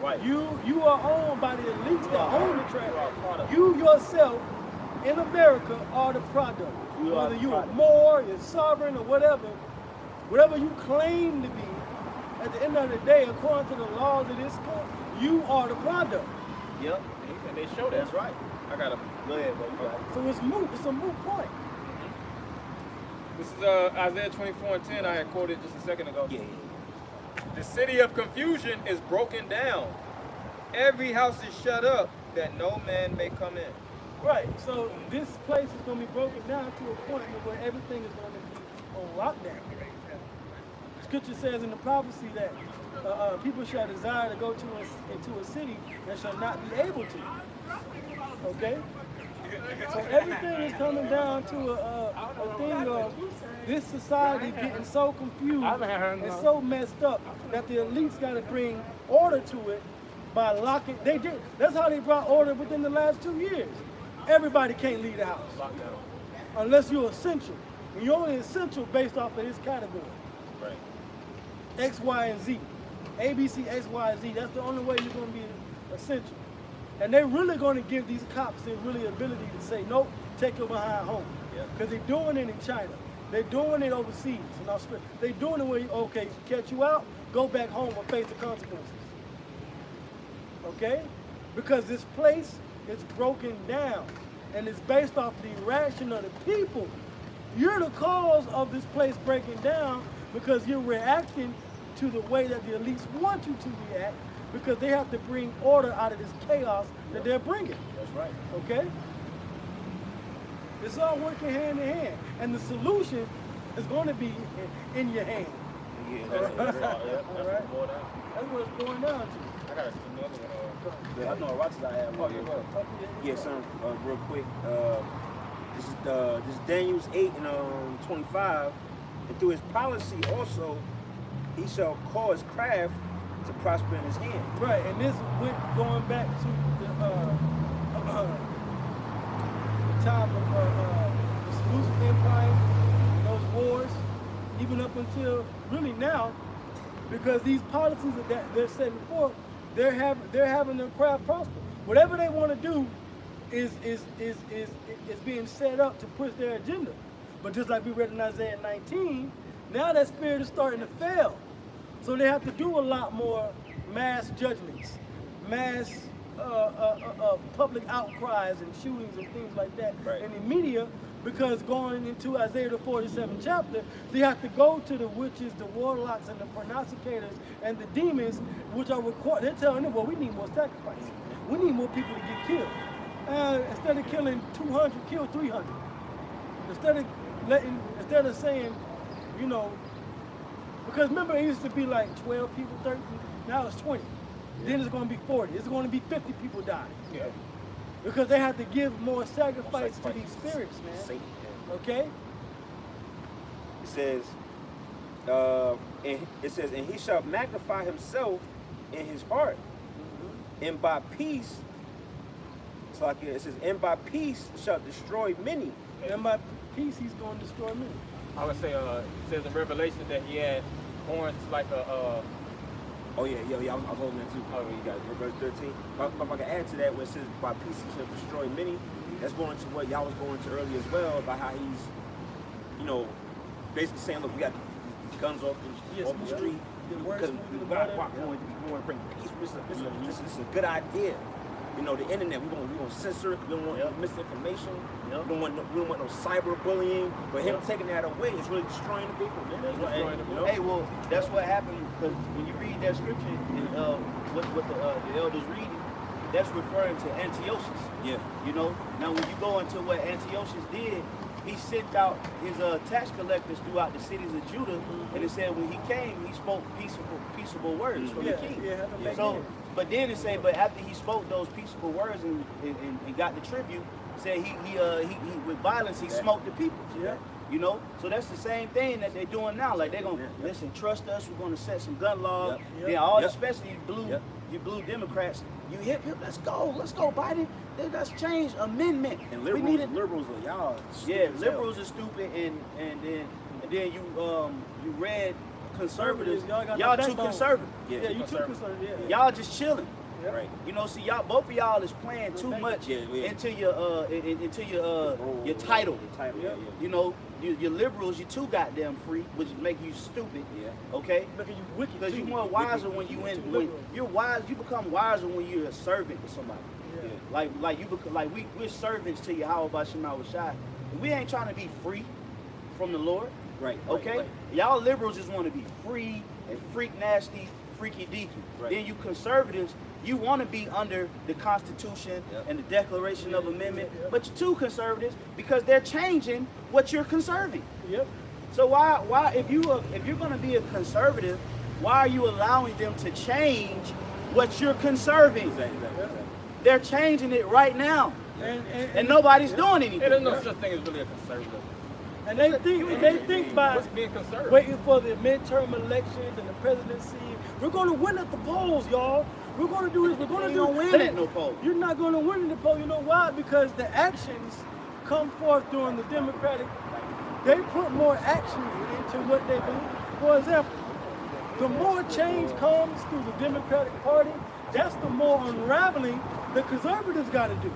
Right. You are owned by the elites that own the You are a traffic. product. You yourself in America are the product. You are Whether the you are product. more, you're sovereign or whatever you claim to be, at the end of the day, according to the laws of this country, you are the product. Yep. And they show that. That's right. I got a. Go ahead, bro. You got it. So it's moot. It's a moot point. This is Isaiah 24:10. I had quoted just a second ago. Yeah. The city of confusion is broken down. Every house is shut up that no man may come in. Right. So this place is going to be broken down to a point where everything is going to be on lockdown. Scripture says in the prophecy that people shall desire to go into a city and shall not be able to. Okay? So everything is coming down to a thing of this society getting so confused and so messed up that the elites got to bring order to it by locking. They did. That's how they brought order within the last 2 years. Everybody can't leave the house unless you're essential. And you're only essential based off of this category. Right. X, Y, and Z. ABC, X, Y, and Z. That's the only way you're going to be essential. And they're really going to give these cops the really ability to say, nope, take your behind home. Because they're doing it in China. They're doing it overseas in Australia. They're doing it where, okay, catch you out, go back home or face the consequences. Okay? Because this place is broken down. And it's based off the reaction of the people. You're the cause of this place breaking down because you're reacting to the way that the elites want you to react because they have to bring order out of this chaos that they're bringing. That's right. Okay? It's all working hand in hand. And the solution is going to be in your hand. Yeah, All right? That's what it's going down to. I got another one. I know Roxas I have one. Yeah, son, real quick. This is Daniel's 8 and 25. And through his policy also, he shall cause craft to prosper in his hand. Right, and this went going back to the time of the Seleucid Empire, and those wars, even up until really now, because these policies that they're setting forth, they're having their craft prosper. Whatever they want to do is being set up to push their agenda. But just like we read in Isaiah 19, now that spirit is starting to fail. So they have to do a lot more mass judgments, mass public outcries and shootings and things like that in the media, because going into Isaiah the 47th chapter, they have to go to the witches, the warlocks, and the prognosticators and the demons, which are required. They're telling them, well, we need more sacrifices. We need more people to get killed. Instead of killing 200, kill 300. Instead of saying, you know, because remember it used to be like 12 people, 13, now it's 20. Then it's going to be 40. It's going to be 50 people dying. Yeah. Because they have to give more sacrifice to these spirits, man. Okay? It says, and he shall magnify himself in his heart, and by peace, it's like it says, and by peace shall destroy many. And by peace, he's going to destroy many. I would say it says in Revelation that he had horns like a. Oh yeah, I was holding that too. Oh, you got it. Verse 13. If I can add to that, where it says, by peace he shall destroy many, that's going to what y'all was going to earlier as well, about how he's, you know, basically saying, look, we got these guns off the street, because we want to bring peace. This is a good idea. You know, the internet, we want to censor it. We don't want misinformation. We don't want no cyberbullying. But him taking that away is really destroying the people, man. Hey, well, that's what happened, because when you read that scripture, what the elders reading, that's referring to Antiochus. Yeah. You know, now when you go into what Antiochus did, he sent out his tax collectors throughout the cities of Judah, and it said when he came, he spoke peaceable words from the king. So, but then it said, but after he spoke those peaceable words and got the tribute, said he with violence he smote the people. Yeah. You know, so that's the same thing that they're doing now. Like they're gonna listen, trust us. We're gonna set some gun laws. Then all, especially you blue Democrats, you hip. Let's go, Biden. Let's change amendment. And liberals are y'all. Yeah, liberals are stupid, and then you red conservatives. Y'all too conservative. Yeah, you too conservative. Yeah. Y'all just chilling. Yep. Right. You know, see y'all, both of y'all is playing too much into your title. You know, your liberals, you too goddamn free, which make you stupid. Yeah. Okay. Making you wicked. Because you're more wiser when you're wise. You become wiser when you're a servant to somebody. Yeah. Like you become we're servants to Yahweh Bashim Shai. We ain't trying to be free from the Lord. Right. Okay. Right. Y'all liberals just want to be free and freak nasty, freaky deaky. Right. Then you conservatives, you want to be under the Constitution and the Declaration of Amendment, but you're too conservatives because they're changing what you're conserving. Yep. So why if you're going to be a conservative, why are you allowing them to change what you're conserving? Exactly. They're changing it right now, And nobody's doing Hey, there's anything. no such thing as really a conservative. And they think by What's being conservative? waiting for the midterm elections and the presidency, we're going to win at the polls, y'all. We're going to do this. We're going to You do don't win at no poll. You're not going to win in the poll. You know why? Because the actions come forth during the Democratic. They put more actions into what they believe. For example, the more change comes through the Democratic Party, that's the more unraveling the conservatives got to do.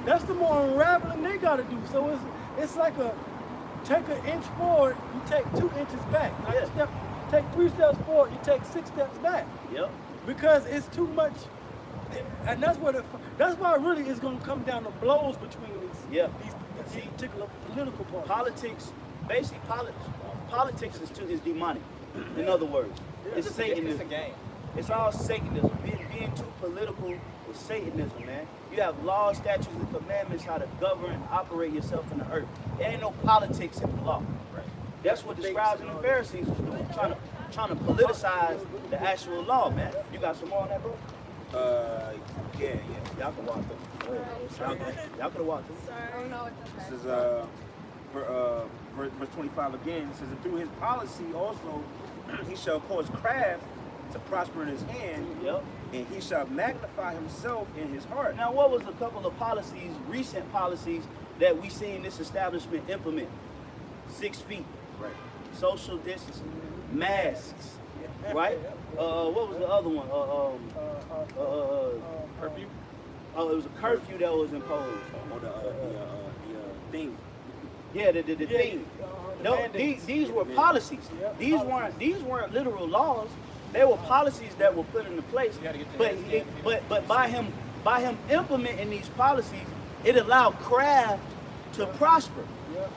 That's the more unraveling they got to do. So it's like take an inch forward, you take 2 inches back. Like take 3 steps forward, you take 6 steps back. Yep. Because it's too much, and that's why really it's going to come down to blows between these particular political parties. Politics, basically politics is demonic. In other words, it's Satanism. It's a game. It's all Satanism. Being too political is Satanism, man. You have laws, statutes, and commandments how to govern and operate yourself in the earth. There ain't no politics in the law. Right. That's what the scribes and the Pharisees was doing, trying to politicize the actual law, man. You got some more on that, bro? Yeah. Y'all can walk through. Y'all could have walked through. Oh, no, it's okay. This is verse 25 again. It says, and through his policy also he shall cause craft to prosper in his hand, Yep. and he shall magnify himself in his heart. Now, what was a couple of policies, recent policies, that we seen this establishment implement? 6 feet, Right. social distancing, masks, right? What was the other one? Curfew? Oh, it was a curfew that was imposed. Or the thing. Yeah, the thing. No, these were policies. Yep, These weren't literal laws. They were policies that were put into place. You gotta get your But hands in. but by him implementing these policies, it allowed craft to prosper.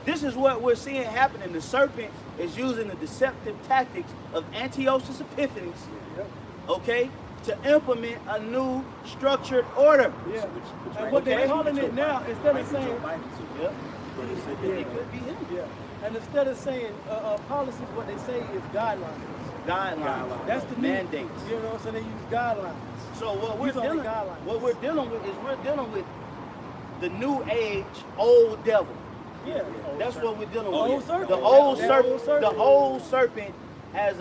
This is what we're seeing happening. The serpent is using the deceptive tactics of Antiochus Epiphanes, okay, to implement a new structured order. Yeah. And what they're Okay. calling it now, instead of saying, Yeah. It could be him. and instead of saying policies, what they say is guidelines. Guidelines. That's the new, mandates. You know, so they use guidelines. So what we're These are the dealing, guidelines. what we're dealing with is we're dealing with the new age old devil. Yeah. That's what we're dealing Old with. serpent. The old That serpent. old serpent. The old serpent as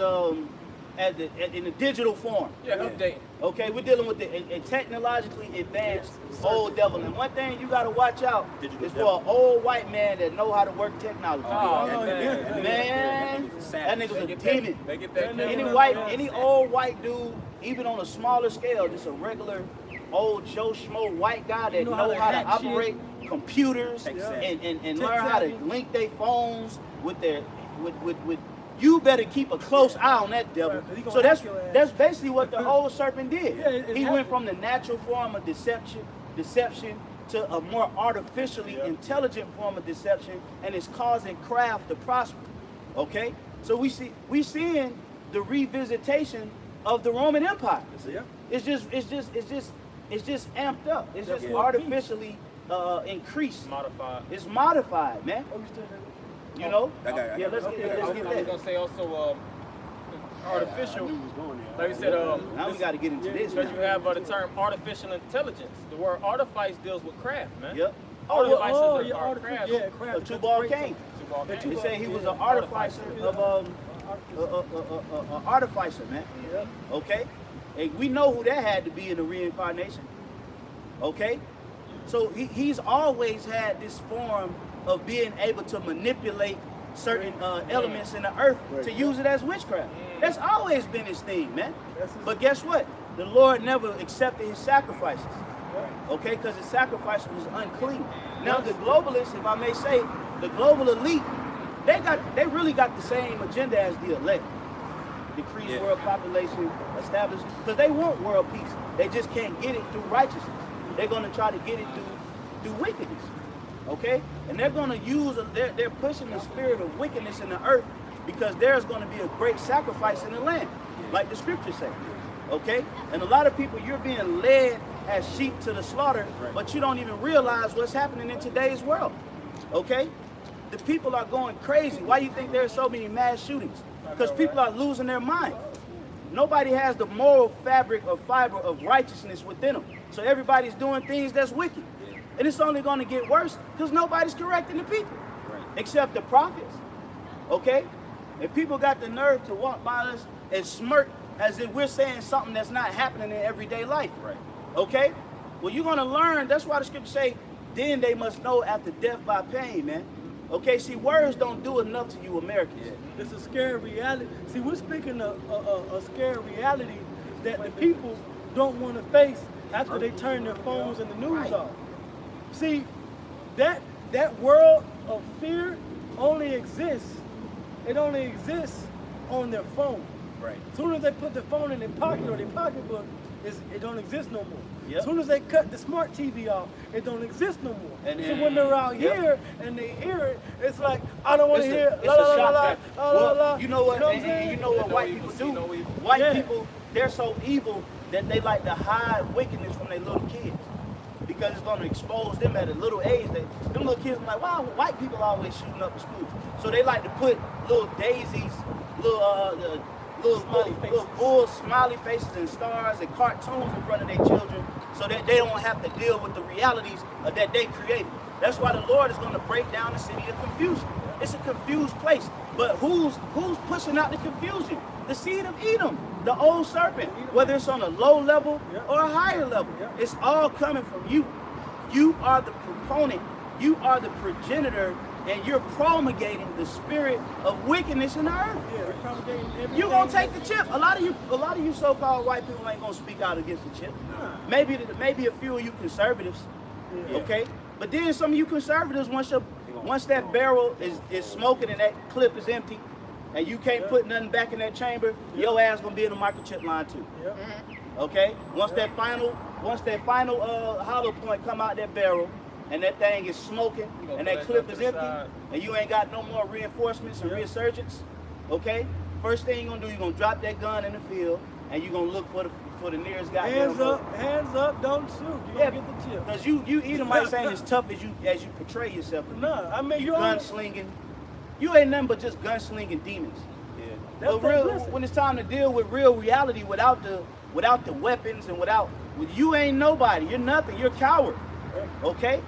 in a digital form. Yeah, updating. Okay, we're dealing with a technologically advanced old devil. And one thing you gotta watch out Digital is for devil. an old white man that know how to work technology. Oh, yeah. Man, that nigga's a demon. They get that Any old white dude, even on a smaller scale, just a regular old Joe Schmo white guy that know how to hack operate computers Tech and, savvy. and Tech learn how to savvy. link their phones with their with you better keep a close eye on that devil. Right, 'cause he gonna So that's hack your ass. that's basically what the old serpent did. Yeah, it's He went happening. from the natural form of deception to a more artificially intelligent form of deception, and it's causing craft to prosper. Okay? So we seeing the revisitation of the Roman Empire. It's just amped up. It's just Yeah. artificially increased. modified. It's modified, man. Oh, you still there? You know? I got it. Yeah, let's I get was that. gonna say also artificial. I knew he was going there. Like we said, Now we got to get into this. because you now. have the term artificial intelligence. The word artifice deals with craft, man. Yep. Artifices Oh, are yeah, craft. artificial. Yeah, craft. A two-ball king. Two-ball Yeah, game. They say he was Yeah. an artificer of artificer, man. Yep. Okay? And we know who that had to be in the reincarnation. Okay? So he's always had this form of being able to manipulate certain elements in the earth to use it as witchcraft. That's always been his thing, man. But guess what? The Lord never accepted his sacrifices. Okay? Because his sacrifice was unclean. Now the globalists, if I may say, the global elite, they really got the same agenda as the elect. Decrease Yeah. world population, establish, because they want world peace. They just can't get it through righteousness. They're going to try to get it through wickedness. Okay? And they're going to use, they're pushing the spirit of wickedness in the earth because there's going to be a great sacrifice in the land, like the scriptures say. Okay? And a lot of people, you're being led as sheep to the slaughter, but you don't even realize what's happening in today's world. Okay? the people are going crazy. Why do you think there are so many mass shootings? Because people are losing their mind. Nobody has the moral fabric or fiber of righteousness within them. So everybody's doing things that's wicked. And it's only going to get worse because nobody's correcting the people. Except the prophets. Okay? And people got the nerve to walk by us and smirk as if we're saying something that's not happening in everyday life. Okay? Well, you're going to learn. That's why the scriptures say, then they must know after death by pain, man. Okay, see, words don't do enough to you Americans. It's a scary reality. See, we're speaking of a scary reality that the people don't want to face after they turn their phones and the news off. See, that world of fear only exists. It only exists on their phone. Right. As soon as they put the phone in their pocket or their pocketbook, it don't exist no more. Yep. As soon as they cut the smart TV off, it don't exist no more. And so when they're out here and they hear it, it's like, I don't want to hear It's a shock factor. You know what? And you know what white people do? White people, they're so evil that they like to hide wickedness from their little kids because it's going to expose them at a little age. Them little kids are like, wow, white people always shooting up the schools. So they like to put little daisies, little bull smiley faces and stars and cartoons in front of their children so that they don't have to deal with the realities that they created. That's why the Lord is going to break down the city of confusion. It's a confused place. But who's pushing out the confusion? The seed of Edom, the old serpent, whether it's on a low level or a higher level. It's all coming from you. You are the proponent. You are the progenitor, and you're promulgating the spirit of wickedness in the earth. You're gonna take the chip. A lot of you so-called white people ain't gonna speak out against the chip. Maybe a few of you conservatives, okay? But then some of you conservatives, once that barrel is smoking and that clip is empty, and you can't put nothing back in that chamber, your ass gonna be in the microchip line too. Okay? Once that final hollow point come out that barrel, and that thing is smoking, and that clip is empty, and you ain't got no more reinforcements and resurgence, okay? First thing you're gonna do, you're gonna drop that gun in the field, and you're gonna look for the nearest guy. Hands up, don't shoot. You gonna get the chip. Because you Edomites ain't as tough as you portray yourself to be. No, I mean you gunslinging. You ain't nothing but just gunslinging demons. But when it's time to deal with real reality without the weapons and you ain't nobody. You're nothing. You're a coward. Okay?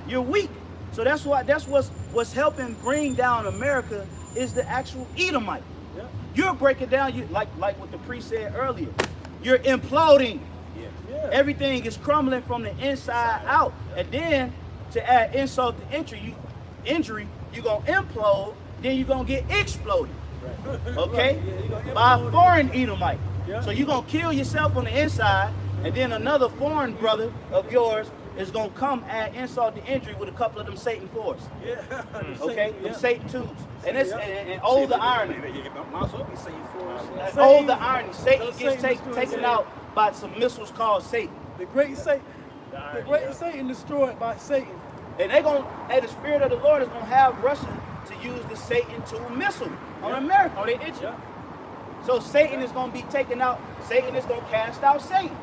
You're weak. So that's what's helping bring down America is the actual Edomite. You're breaking down, like what the priest said earlier. You're imploding. Everything is crumbling from the inside out. And then to add insult to injury, you're gonna implode, then you're gonna get exploded. Okay? By a foreign Edomite. So you're gonna kill yourself on the inside, and then another foreign brother of yours is gonna come add insult to injury with a couple of them Satan 4s. Okay? Them Satan 2s. And all the irony. All the irony. Satan gets taken out by some missiles called Satan. The great Satan destroyed by Satan. And the spirit of the Lord is gonna have Russia to use the Satan 2 missile on America. Oh, they itching. So Satan is gonna be taken out. Satan is gonna cast out Satan.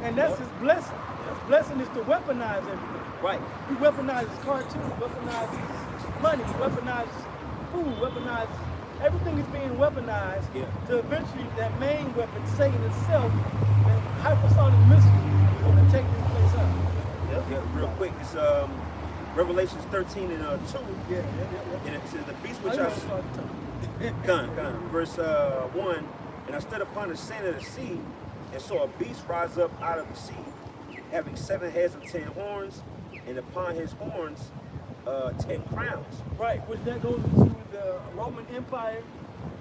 And that's his blessing. His blessing is to weaponize everything. Right. He weaponizes cartoons, weaponizes money, weaponizes food, weaponizes everything is being weaponized to eventually that main weapon, Satan itself, that hypersonic missile is going to take this place out. Real quick, it's Revelations 13 and 2. And it says the beast which verse 1, and I stood upon the sand of the sea and saw a beast rise up out of the sea, having 7 heads and 10 horns, and upon his horns 10 crowns. Right, which that goes into the Roman Empire,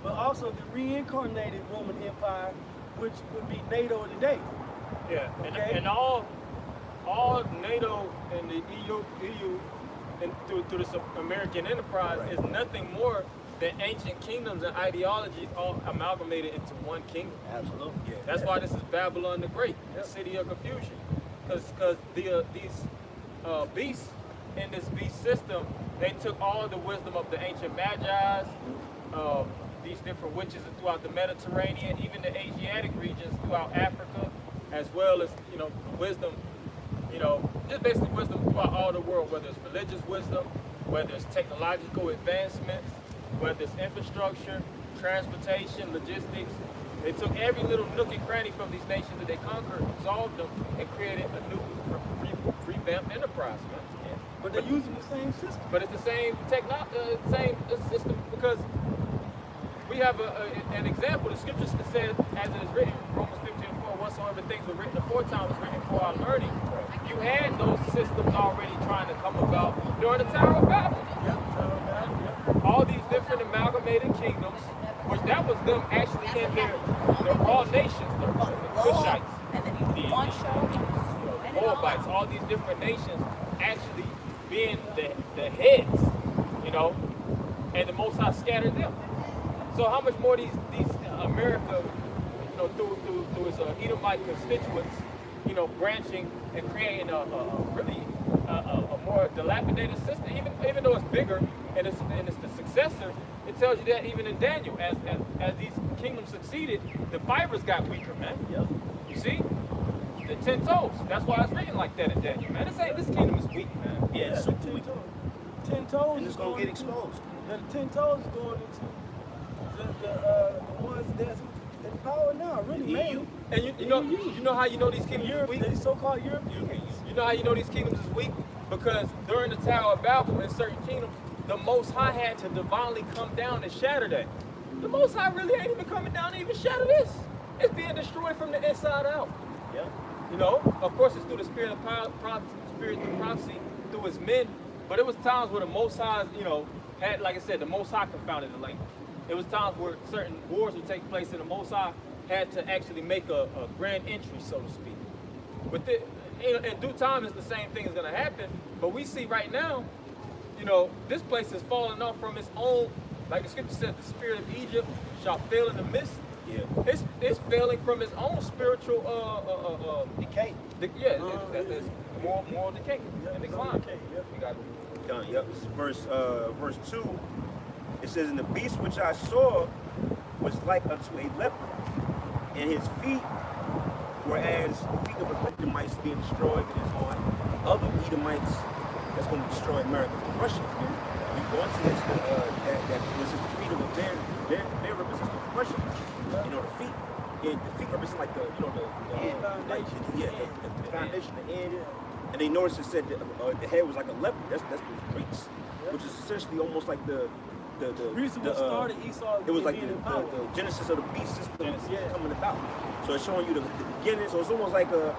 but also the reincarnated Roman Empire, which would be NATO today. And all NATO and the EU and through this American enterprise is nothing more than ancient kingdoms and ideologies all amalgamated into one kingdom. Absolutely. That's why this is Babylon the Great, the city of confusion. Because these beasts in this beast system, they took all the wisdom of the ancient magi's, these different witches throughout the Mediterranean, even the Asiatic regions throughout Africa, as well as wisdom, just basically wisdom throughout all the world, whether it's religious wisdom, whether it's technological advancements, whether it's infrastructure, transportation, logistics. They took every little nook and cranny from these nations that they conquered, absorbed them, and created a new revamped enterprise, man. But they're using the same system. But it's the same same system, because we have an example. The scripture says, as it is written, Romans 15:4, whatsoever things were written aforetime was written for our learning. You had those systems already trying to come about during the Tower of Babel. All these different amalgamated kingdoms, which that was them actually in their raw nations, the Cushites, the Moabites, all these different nations actually being the heads, you know, and the Most High scattered them. So how much more these America, you know, through its Edomite constituents, you know, branching and creating a more dilapidated system, even though it's bigger and it's the successor. It tells you that even in Daniel, as these kingdoms succeeded, the fibers got weaker, man. Yep. You see, the 10 toes. That's why it's written like that in Daniel, man. This kingdom is weak, man. Yeah, it's super weak. 10 toes. And it's gonna get exposed. The 10 toes is going into the ones that's in power now, really, man. And you know how you know these kingdoms are weak? The so-called Europeans. You know how you know these kingdoms is weak? Because during the Tower of Babel, in certain kingdoms, the Most High had to divinely come down and shatter that. The Most High really ain't even coming down to even shatter this. It's being destroyed from the inside out. Yeah. You know, of course, it's through the spirit of prophecy, through his men. But it was times where the Most High, you know, had, like I said, the Most High confounded the language. It was times where certain wars would take place, and the Most High had to actually make a grand entry, so to speak. But in due time, it's the same thing is going to happen. But we see right now, you know, this place is falling off from its own, like the scripture says, the spirit of Egypt shall fail in the midst. Yeah. It's failing from its own spiritual Decay. That's moral decay and decline. We got Done. Yep. This is verse 2. It says, "And the beast which I saw was like unto a leopard, and his feet were as the feet of a Edomites being destroyed, and his on other Edomites that's going to destroy America, the Russians, man. You go into this, that was the feet of a bear. Bear represents the Russians. You know, the feet. Yeah, the feet represent like the foundation, the end. And they noticed it said the head was like a leopard. That's the Greeks, which is essentially almost like the reason what started Esau. it was like the genesis of the beast system coming about. So it's showing you the beginning. So it's almost like a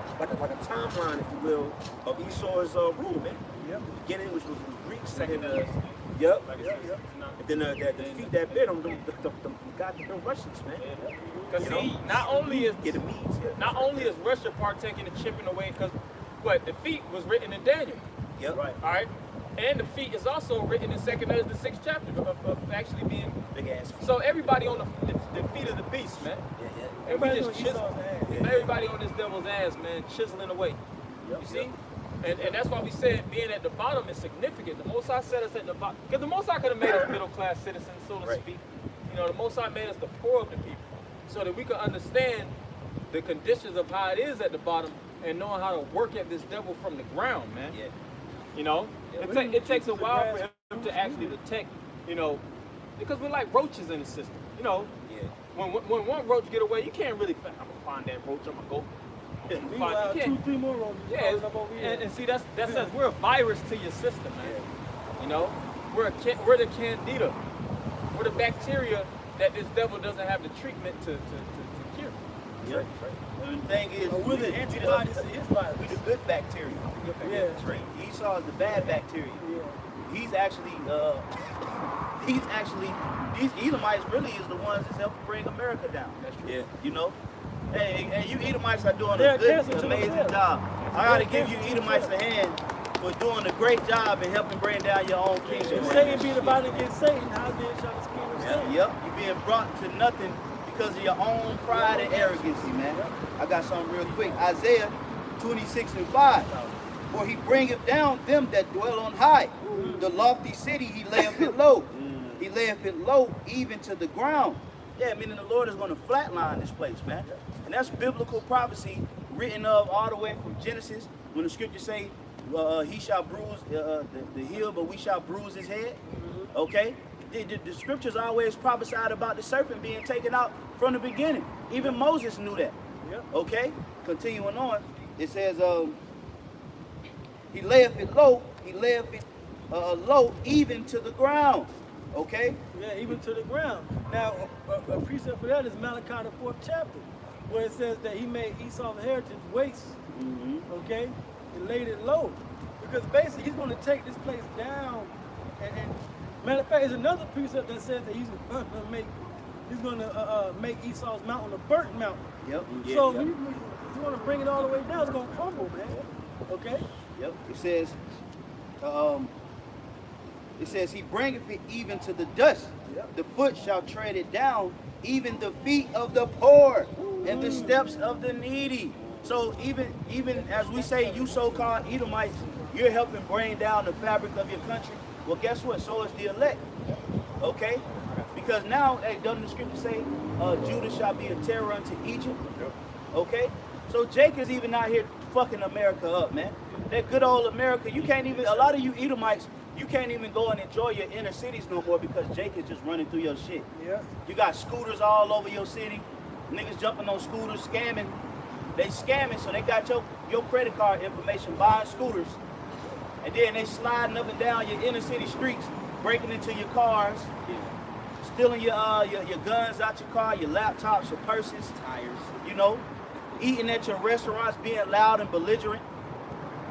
timeline, if you will, of Esau's rule, man. Yep. The beginning, which was Greeks, second. and then, yep. And then the feet that bit them, the Russians, man. Because see, not only is Russia partaking and chipping away, because the feet was written in Daniel. Yep. Right. All right. And the feet is also written in 2 Ezra, the 6th chapter of actually being big ass. So everybody on the feet of the beast, man. And we just chisel. Everybody on this devil's ass, man, chiseling away. You see? And that's why we said being at the bottom is significant. The Most High set us at the bottom. Because the Most High could have made us middle-class citizens, so to speak. You know, the Most High made us the poor of the people, so that we could understand the conditions of how it is at the bottom and knowing how to work at this devil from the ground, man. Yeah. You know? It takes a while for him to actually detect, you know, because we're like roaches in the system. You know, when one roach get away, you can't really I'm gonna find that roach, I'm gonna go. Meanwhile, 2-3 more roaches. Yeah, and see that's us. We're a virus to your system, man. You know, we're the candida. We're the bacteria that this devil doesn't have the treatment to cure. Yep. And the thing is, we're the antibodies to his virus. we the good bacteria. Yeah. Esau is the bad bacteria. Yeah. He's actually, these Edomites really is the ones that's helping bring America down. That's true. Yeah. You know? And you Edomites are doing They're a good, cancer to amazing themselves. job. I gotta They're give you cancer to Edomites a themselves. hand for doing a great job in helping bring down your own kingdom. If Satan being about to get Satan, how then shall his kingdom stand? Yep, you're being brought to nothing because of your own pride and arrogancy, man. I got something real quick. Isaiah 26:5. For he bringeth down them that dwell on high. The lofty city he layeth it low. He layeth it low even to the ground. Yeah, meaning the Lord is going to flatline this place, man. And that's biblical prophecy written of all the way from Genesis when the scriptures say he shall bruise the heel, but we shall bruise his head. Okay? The scriptures always prophesied about the serpent being taken out from the beginning. Even Moses knew that. Yep. Okay? Continuing on, it says, he layeth it low, low even to the ground. Okay? Yeah, even to the ground. Now, a precept for that is Malachi the 4th chapter, where it says that he made Esau's heritage waste, okay, and laid it low. Because basically he's going to take this place down. And matter of fact, there's another precept that says that he's going to make Esau's mountain a burnt mountain. Yep. So he's going to bring it all the way down. It's going to crumble, man. Okay? Yep. It says, he bringeth it even to the dust. Yep. The foot shall tread it down, even the feet of the poor and the steps of the needy. So even as we say, you so-called Edomites, you're helping bring down the fabric of your country. Well, guess what? So is the elect. Okay? Because now, hey, doesn't the scripture say, Judah shall be a terror unto Egypt? Okay? So Jake is even out here fucking America up, man. That good old America, you can't even, a lot of you Edomites, you can't even go and enjoy your inner cities no more because Jake is just running through your shit. Yeah. You got scooters all over your city. Niggas jumping on scooters, scamming. They scamming, so they got your credit card information, buying scooters. And then they sliding up and down your inner city streets, breaking into your cars, stealing your guns out your car, your laptops, your purses, tires, you know, eating at your restaurants, being loud and belligerent.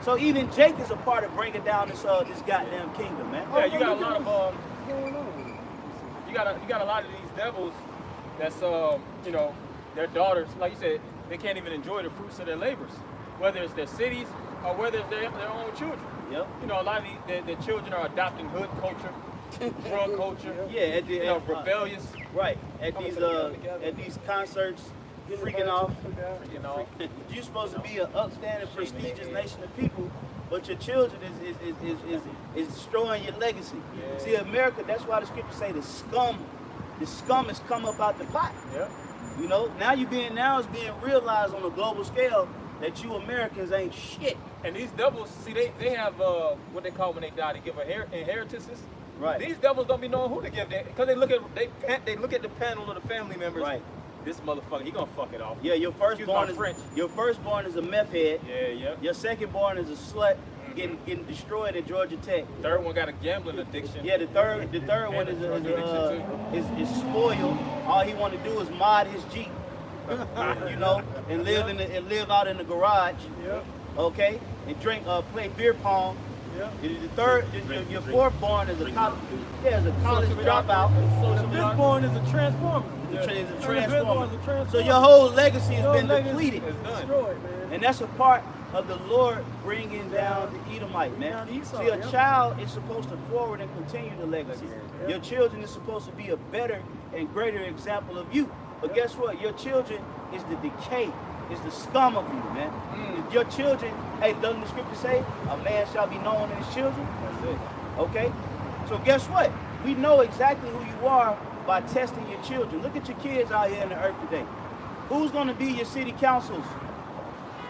So even Jake is a part of bringing down this goddamn kingdom, man. Yeah, you got a lot of you got a lot of these devils that's you know, their daughters, like you said, they can't even enjoy the fruits of their labors, whether it's their cities or whether it's their own children. Yep. You know, a lot of the children are adopting hood culture, drug culture. Yeah, rebellious. Right. At these concerts, freaking off. You're supposed to be an upstanding, prestigious nation of people, but your children is destroying your legacy. Yeah. See, America, that's why the scriptures say the scum has come up out the pot. Yeah. You know, now it's being realized on a global scale that you Americans ain't shit. And these devils, see, they have what they call when they die, they give inheritances. Right. These devils don't be knowing who to give that, because they look at the panel of the family members. Right. This motherfucker, he gonna fuck it off. Yeah, your firstborn is a meth head. Yeah. Your secondborn is a slut getting destroyed at Georgia Tech. Third one got a gambling addiction. Yeah, the third one is spoiled. All he want to do is mod his Jeep, you know, and live out in the garage. Yep. Okay, and play beer pong. Yep. Your fourth born is a college dropout. The fifth born is a transformer. Is a transformer. So your whole legacy has been depleted. It's done. Destroyed, man. And that's a part of the Lord bringing down the Edomite, man. See, a child is supposed to forward and continue the legacy. Your children is supposed to be a better and greater example of you. But guess what? Your children is the decay, is the scum of you, man. Your children, hey, doesn't the scripture say, a man shall be known in his children? That's it. Okay? So guess what? We know exactly who you are by testing your children. Look at your kids out here in the earth today. Who's going to be your city councils?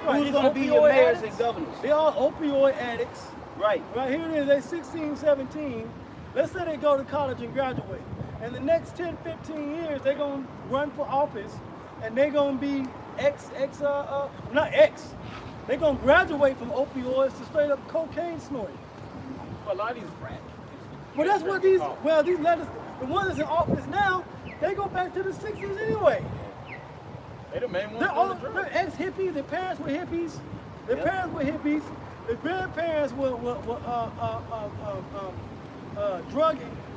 Right, Who's going to be your mayors and governors? They all opioid addicts. Right. Right, here it is, they 16, 17. Let's say they go to college and graduate. And the next 10, 15 years, they're going to run for office and they're going to be they're going to graduate from opioids to straight up cocaine snorting. A lot of these rats. Well, that's what these letters, the ones that's in office now, they go back to the 60s anyway. They the main ones. They're ex-hippies, their parents were hippies, their grandparents were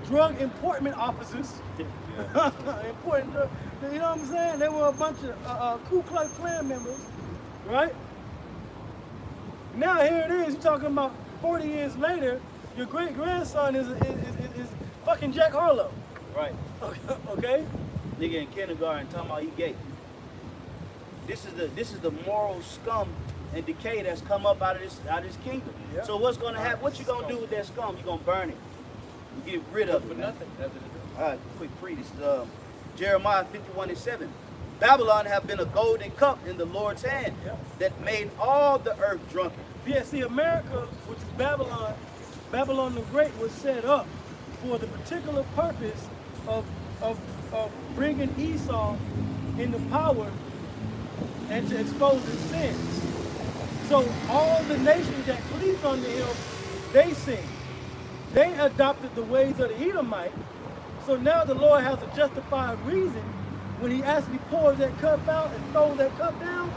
drug importment officers. Important, you know what I'm saying? They were a bunch of Ku Klux Klan members, right? Now here it is, you're talking about 40 years later, your great-grandson is fucking Jack Harlow. Right. Okay? Nigga in kindergarten talking about he gay. This is the moral scum and decay that's come up out of this kingdom. Yep. So what's gonna happen? What you gonna do with that scum? You gonna burn it. You get rid of it. For nothing. All right, quick pre. This is Jeremiah 51:7. Babylon have been a golden cup in the Lord's hand that made all the earth drunken. Yeah, see, America, which is Babylon, Babylon the Great was set up for the particular purpose of bringing Esau into power and to expose his sins. So all the nations that cleaved unto him, they sinned. They adopted the ways of the Edomite. So now the Lord has a justified reason when he actually pours that cup out and throws that cup down.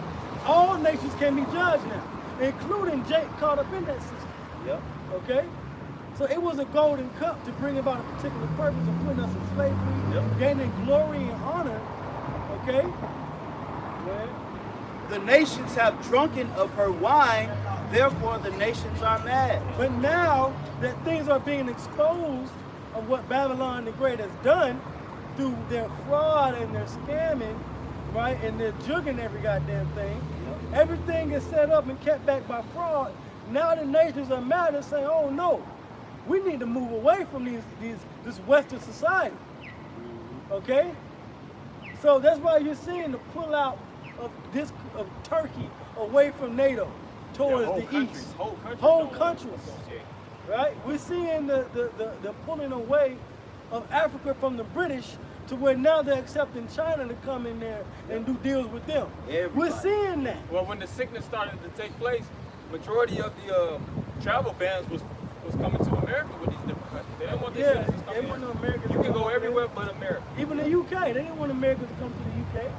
All nations can be judged now, including Jake caught up in that system. Yep. Okay? So it was a golden cup to bring about a particular purpose of putting us in slavery, gaining glory and honor. Okay? Go ahead. The nations have drunken of her wine, therefore the nations are mad. But now that things are being exposed of what Babylon the Great has done through their fraud and their scamming, right, and their jugging every goddamn thing, everything is set up and kept back by fraud. Now the nations are mad and saying, oh no, we need to move away from this Western society. Okay? So that's why you're seeing the pull out of Turkey away from NATO towards the east. Whole countries. Right? We're seeing the pulling away of Africa from the British to where now they're accepting China to come in there and do deals with them. We're seeing that. Well, when the sickness started to take place, majority of the travel bans was coming to America with these different countries. They didn't want the citizens they coming want in. no Americans. You can go everywhere but America. Even the UK, they didn't want Americans to come to the UK.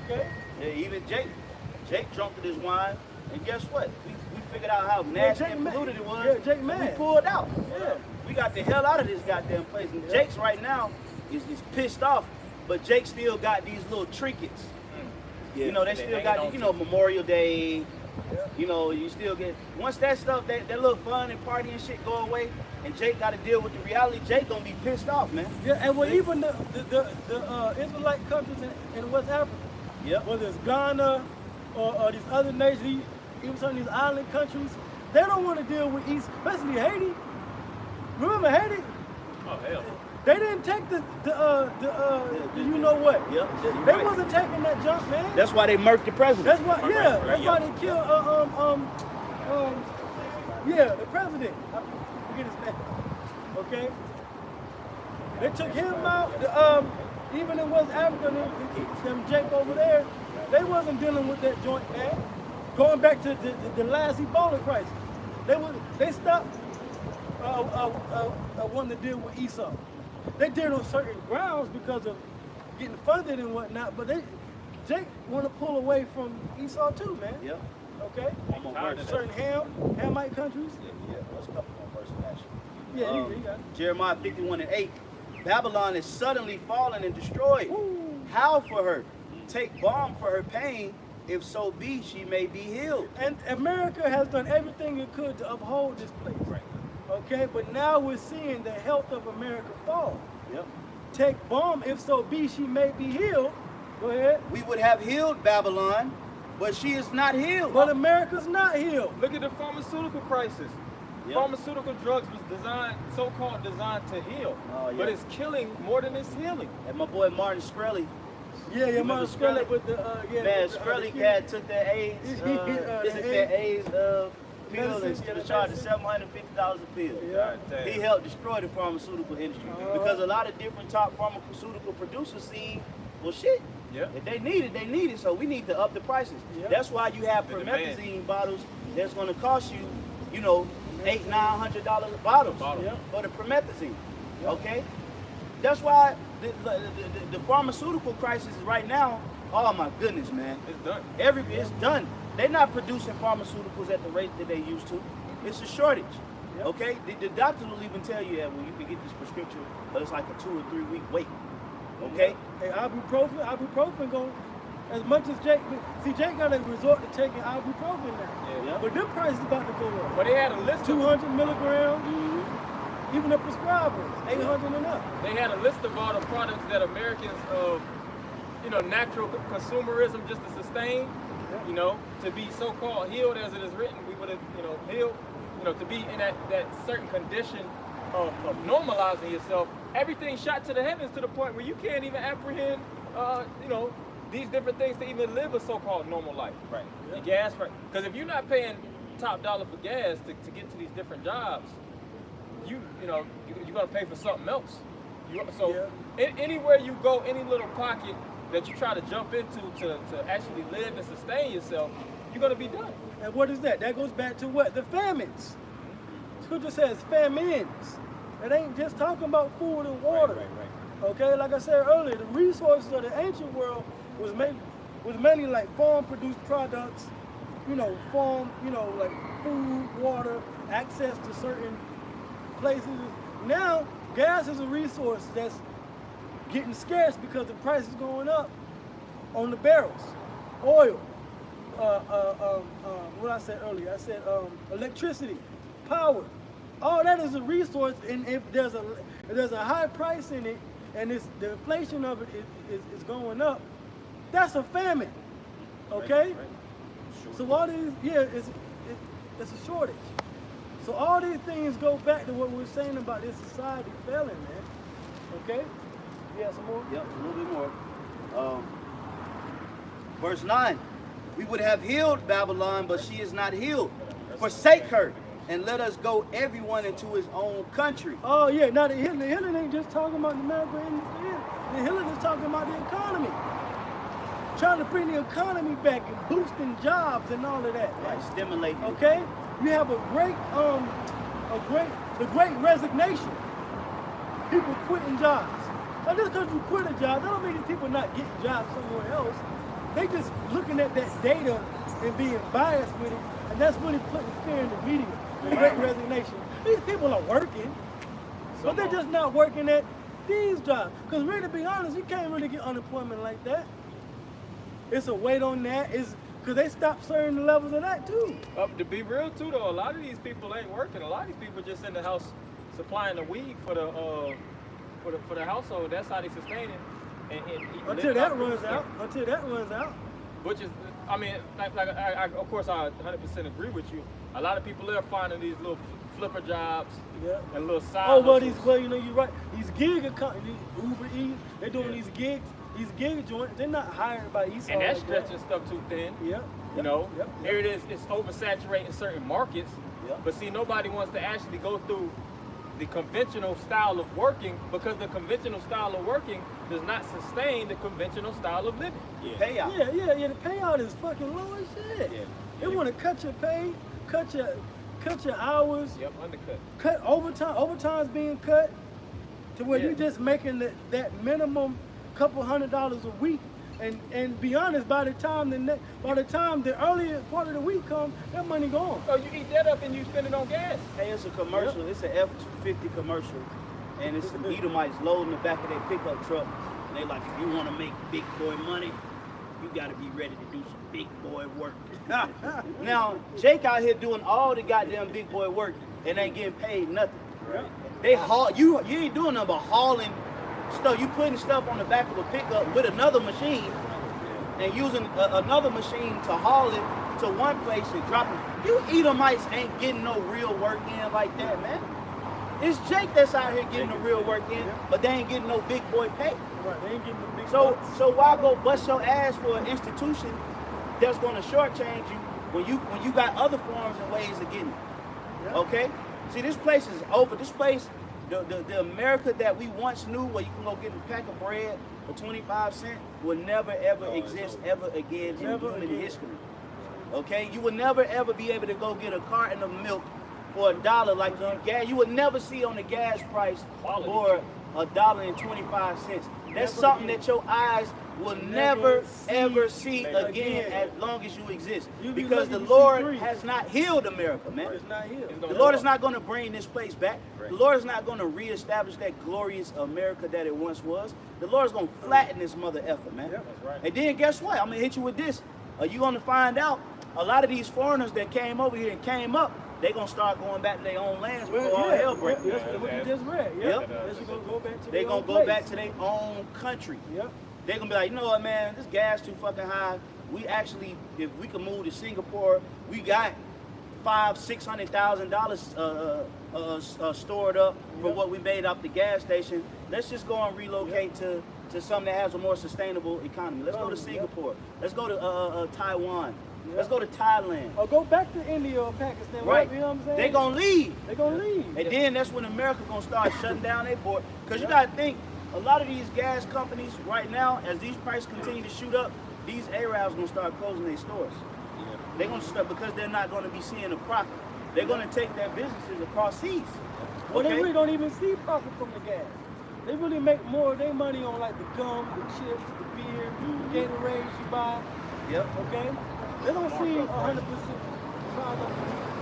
Okay? Yeah, even Jake drunk with his wine, and guess what? We figured out how nasty and polluted it was. Yeah, Jake and mad. we pulled out. Yeah. We got the hell out of this goddamn place. And Jake's right now is pissed off, but Jake still got these little trinkets. Yeah, You know, they still got, Memorial Day. You know, you still get, once that stuff, that little fun and party and shit go away, and Jake got to deal with the reality, Jake gonna be pissed off, man. Yeah, and well, even the Israelite countries in West Africa, whether it's Ghana or these other nations, even some of these island countries, they don't want to deal with East, especially Haiti. Remember Haiti? Oh, hell. They didn't take the you know what? They Right. wasn't taking that junk, man. That's why they murked the president. That's why, that's why they killed, the president. I forget his name. Okay? They took him out. Even in West Africa, them Jake over there, they wasn't dealing with that joint, man. Going back to the last Ebola crisis, they stopped wanting to deal with Esau. They did on certain grounds because of getting funded and whatnot, but Jake want to pull away from Esau too, man. Yep. Okay? Certain Hamite countries. Yeah, let's couple more verses actually. Yeah, you got it. Jeremiah 51:8. Babylon is suddenly fallen and destroyed. Howl for her. Take balm for her pain. If so be, she may be healed. And America has done everything it could to uphold this place. Right. Okay, but now we're seeing the health of America fall. Yep. Take balm, if so be, she may be healed. Go ahead. We would have healed Babylon, but she is not healed. But America's not healed. Look at the pharmaceutical crisis. Yep. Pharmaceutical drugs was so-called designed to heal, Oh, yeah. but it's killing more than it's healing. And my boy Martin Shkreli, Yeah, remember Martin Shkreli Shkreli? with the man, Shkreli had took that AIDS, pill and charged $750 a pill. Yeah. He helped destroy the pharmaceutical industry because a lot of different top pharmaceutical producers see, well, shit. Yeah. If they need it, they need it. So we need to up the prices. Yeah. That's why you have The promethazine bottles that's going to cost you, $800-900 a bottle Yeah. for the promethazine. Okay. That's why the pharmaceutical crisis is right now. Oh my goodness, man. It's done. It's done. They're not producing pharmaceuticals at the rate that they used to. It's a shortage. Yep. Okay? The doctors will even tell you that when you can get this prescription, but it's like a 2 or 3 week wait. Okay? Hey, ibuprofen go as much as Jake. See, Jake got to resort to taking ibuprofen now. Yeah. But them prices about to go up. But they had a list of 200 milligrams, even the prescribers, 800 and up. They had a list of all the products that Americans, natural consumerism just to sustain, to be so-called healed as it is written, we would have, healed, to be in that certain condition of normalizing yourself. Everything shot to the heavens to the point where you can't even apprehend you know, these different things to even live a so-called normal life. Right. The gas price. Because if you're not paying top dollar for gas to get to these different jobs, you know, you're gonna pay for something else. Anywhere you go, any little pocket that you try to jump into to actually live and sustain yourself, you're gonna be done. And what is that? That goes back to what? The famines. Scripture says famines. It ain't just talking about food and water. Right. Okay, like I said earlier, the resources of the ancient world was mainly like farm-produced products, you know, like food, water, access to certain places. Now, gas is a resource that's getting scarce because the price is going up on the barrels. Oil, what I said earlier, I said electricity, power. All that is a resource, and if there's a high price in it, and the inflation of it is going up, that's a famine. Okay? Right. So all these, it's a shortage. So all these things go back to what we're saying about this society failing, man. Okay? You have some more? Yep, a little bit more. Verse 9. We would have healed Babylon, but she is not healed. Forsake her, and let us go everyone into his own country. Oh yeah, now the healing ain't just talking about the medical industry. The healing is talking about the economy. Trying to bring the economy back and boosting jobs and all of that. Right, stimulating. Okay? You have the great resignation. People quitting jobs. Now just because you quit a job, that don't mean that people not getting jobs somewhere else. They just looking at that data and being biased with it, and that's really putting fear in the media. The great resignation. These people are working, but they're just not working at these jobs. Because really, to be honest, you can't really get unemployment like that. It's a weight on that. It's because they stopped serving the levels of that too. To be real too, though, a lot of these people ain't working. A lot of these people just in the house supplying the weed for the household. That's how they sustain it. And Until that runs out. Until that runs out. Which is, I mean, I of course I 100% agree with you. A lot of people are finding these little flipper jobs and little side hustles. You know, you're right. These gig economy, Uber Eats, they're doing these gig joints. They're not hired by Esau. And that's like stretching stuff too thin. Yeah. You know, here it is. It's oversaturating certain markets. But see, nobody wants to actually go through the conventional style of working, because the conventional style of working does not sustain the conventional style of living. Payout. Yeah. The payout is fucking low as shit. Yeah. They want to cut your pay, cut your hours. Yep, undercut. Cut overtime. Overtime's being cut to where you're just making that minimum couple $100s a week. And be honest, by the time the earlier part of the week comes, that money gone. So you eat that up and you spend it on gas. Hey, it's a commercial. It's an F-250 commercial, and it's some Edomites loading the back of their pickup truck. And they like, if you want to make big boy money, you got to be ready to do some big boy work. Now, Jake out here doing all the goddamn big boy work and ain't getting paid nothing. Right. They haul you ain't doing nothing but hauling stuff. You putting stuff on the back of a pickup with another machine and using another machine to haul it to one place and drop it. You Edomites ain't getting no real work in like that, man. It's Jake that's out here getting the real work in, but they ain't getting no big boy pay. Right, they ain't getting the big bucks. So why go bust your ass for an institution that's gonna shortchange you when you got other forms and ways of getting it? Yeah. Okay? See, this place is over. This place, the America that we once knew, where you can go get a pack of bread for 25 cents, will never ever exist ever again in human history. Okay? You will never ever be able to go get a carton of milk for $1 like you gas. You would never see on the gas price for $1.25. That's something that your eyes will never ever see again as long as you exist. Because the Lord has not healed America, man. It's not here. The Lord is not going to bring this place back. The Lord is not going to reestablish that glorious America that it once was. The Lord is going to flatten this mother effer, man. That's right. And then guess what? I'm going to hit you with this. You're going to find out a lot of these foreigners that came over here and came up, they're going to start going back to their own lands before all hell breaks. That's what you just read. Yep. They're going to go back to They're their going own to go back place. to their own country. Yep. They're going to be like, you know what, man, this gas too fucking high. We actually, if we could move to Singapore, we got $500,000-$600,000 stored up for what we made off the gas station. Let's just go and relocate to to something that has a more sustainable economy. Let's go to Singapore. Let's go to Taiwan. Let's go to Thailand. Or go back to India or Pakistan. Right. You know what I'm saying? They're going to leave. They're going to leave. And then that's when America going to start shutting down their board. Because you got to think, a lot of these gas companies right now, as these prices continue to shoot up, these Arabs going to start closing their stores. They're going to start because they're not going to be seeing a profit. They're going to take their businesses across seas. Well, they really don't even see profit from the gas. They really make more of their money on like the gum, the chips, the beer, the Gatorade you buy. Yep. Okay? They don't see 100% profit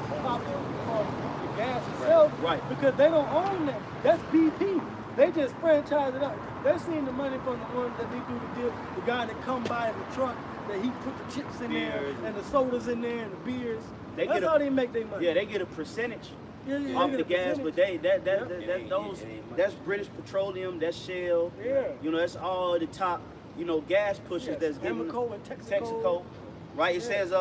from the gas itself. Right. Because they don't own that. That's BP. They just franchise it out. They're seeing the money from the ones that they do the deal. The guy that come by in the truck, that he put the chips in there, and the sodas in there, and the beers. That's how they make their money. Yeah, they get a percentage Yeah, off they the get a gas, percentage. but that's British Petroleum, that's Shell. Yeah. You know, that's all the top, gas pushers that's giving Amoco and Texaco. Right? It says,